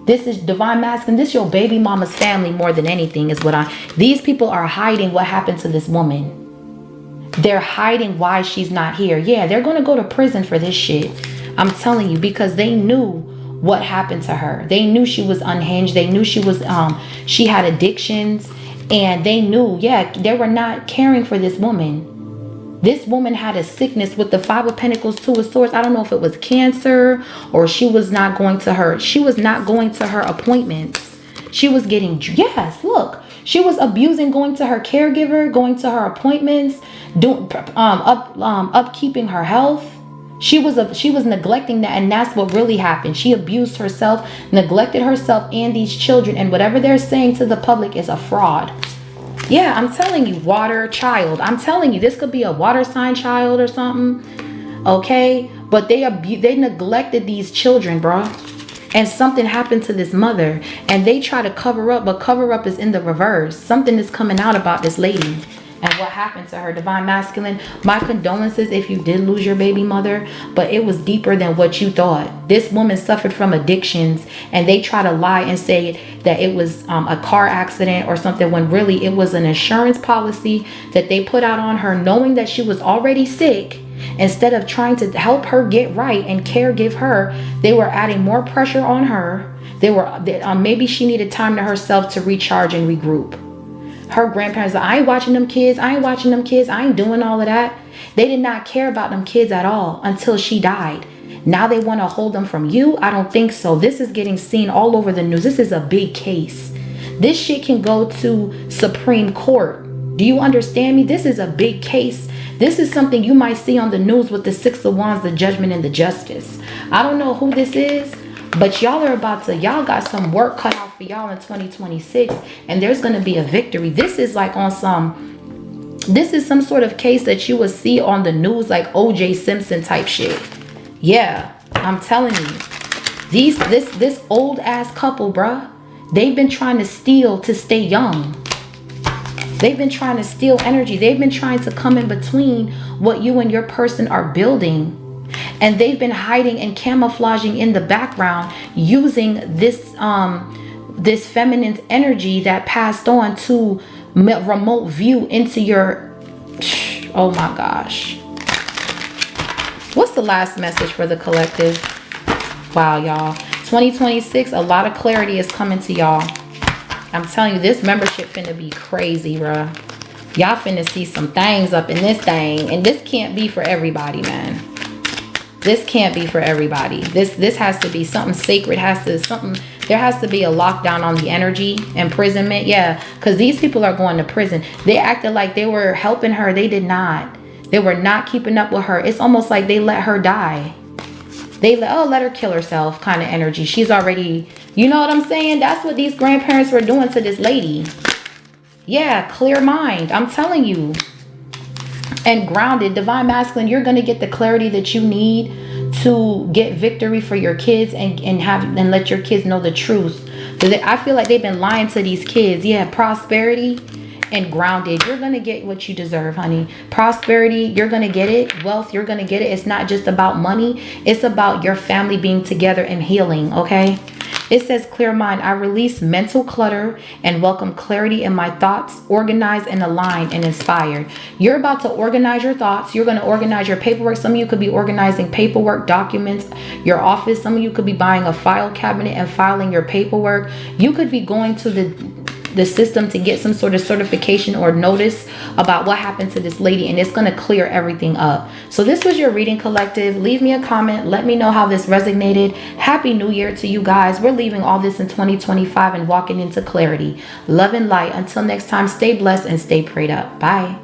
This is divine masculine. This is your baby mama's family more than anything is what these people are hiding what happened to this woman. They're hiding why she's not here. Yeah, they're going to go to prison for this shit. I'm telling you, because they knew what happened to her. They knew she was unhinged. They knew she had addictions, and they knew, yeah, they were not caring for this woman. This woman had a sickness with the Five of Pentacles, Two of Swords. I don't know if it was cancer or she was not going to her appointments. She was getting, yes, look, she was abusing going to her caregiver, going to her appointments, upkeeping her health. She was neglecting that, and that's what really happened. She abused herself, neglected herself and these children, and whatever they're saying to the public is a fraud. Yeah, I'm telling you, water child. I'm telling you, this could be a water sign child or something. Okay, but they neglected these children, bro. And something happened to this mother, and they try to cover up, but cover up is in the reverse. Something is coming out about this lady and what happened to her. Divine Masculine, my condolences if you did lose your baby mother, but it was deeper than what you thought. This woman suffered from addictions, and they try to lie and say that it was a car accident or something, when really it was an insurance policy that they put out on her, knowing that she was already sick. Instead of trying to help her get right and give her, they were adding more pressure on her. Maybe she needed time to herself to recharge and regroup. Her grandparents, I ain't watching them kids. I ain't doing all of that. They did not care about them kids at all until she died. Now they want to hold them from you? I don't think so. This is getting seen all over the news. This is a big case. This shit can go to Supreme Court. Do you understand me? This is a big case. This is something you might see on the news with the Six of Wands, the Judgment, and the Justice. I don't know who this is, but y'all y'all got some work cut out for y'all in 2026, and there's going to be a victory. This is like this is some sort of case that you would see on the news, like OJ Simpson type shit. Yeah, I'm telling you. This old ass couple, bruh, they've been trying to steal to stay young. They've been trying to steal energy. They've been trying to come in between what you and your person are building. And they've been hiding and camouflaging in the background, using this feminine energy that passed on to remote view into your, oh my gosh. What's the last message for the collective? Wow, y'all. 2026, a lot of clarity is coming to y'all. I'm telling you, this membership finna be crazy, bruh. Y'all finna see some things up in this thing. And this can't be for everybody, man. This can't be for everybody. This has to be something sacred. There has to be a lockdown on the energy. Imprisonment, yeah. Because these people are going to prison. They acted like they were helping her. They did not. They were not keeping up with her. It's almost like they let her die. Let her kill herself kind of energy. She's already, you know what I'm saying? That's what these grandparents were doing to this lady. Yeah, clear mind. I'm telling you. And grounded. Divine Masculine, you're going to get the clarity that you need to get victory for your kids and let your kids know the truth. I feel like they've been lying to these kids. Yeah, prosperity and grounded. You're going to get what you deserve, honey. Prosperity, you're going to get it. Wealth, you're going to get it. It's not just about money. It's about your family being together and healing, okay? It says, clear mind. I release mental clutter and welcome clarity in my thoughts, organized and aligned and inspired. You're about to organize your thoughts. You're going to organize your paperwork. Some of you could be organizing paperwork, documents, your office. Some of you could be buying a file cabinet and filing your paperwork. You could be going to the system to get some sort of certification or notice about what happened to this lady, and it's going to clear everything up. So this was your reading, collective. Leave me a comment. Let me know how this resonated. Happy New Year to you guys. We're leaving all this in 2025 and walking into clarity, love, and light. Until next time, stay blessed and stay prayed up. Bye.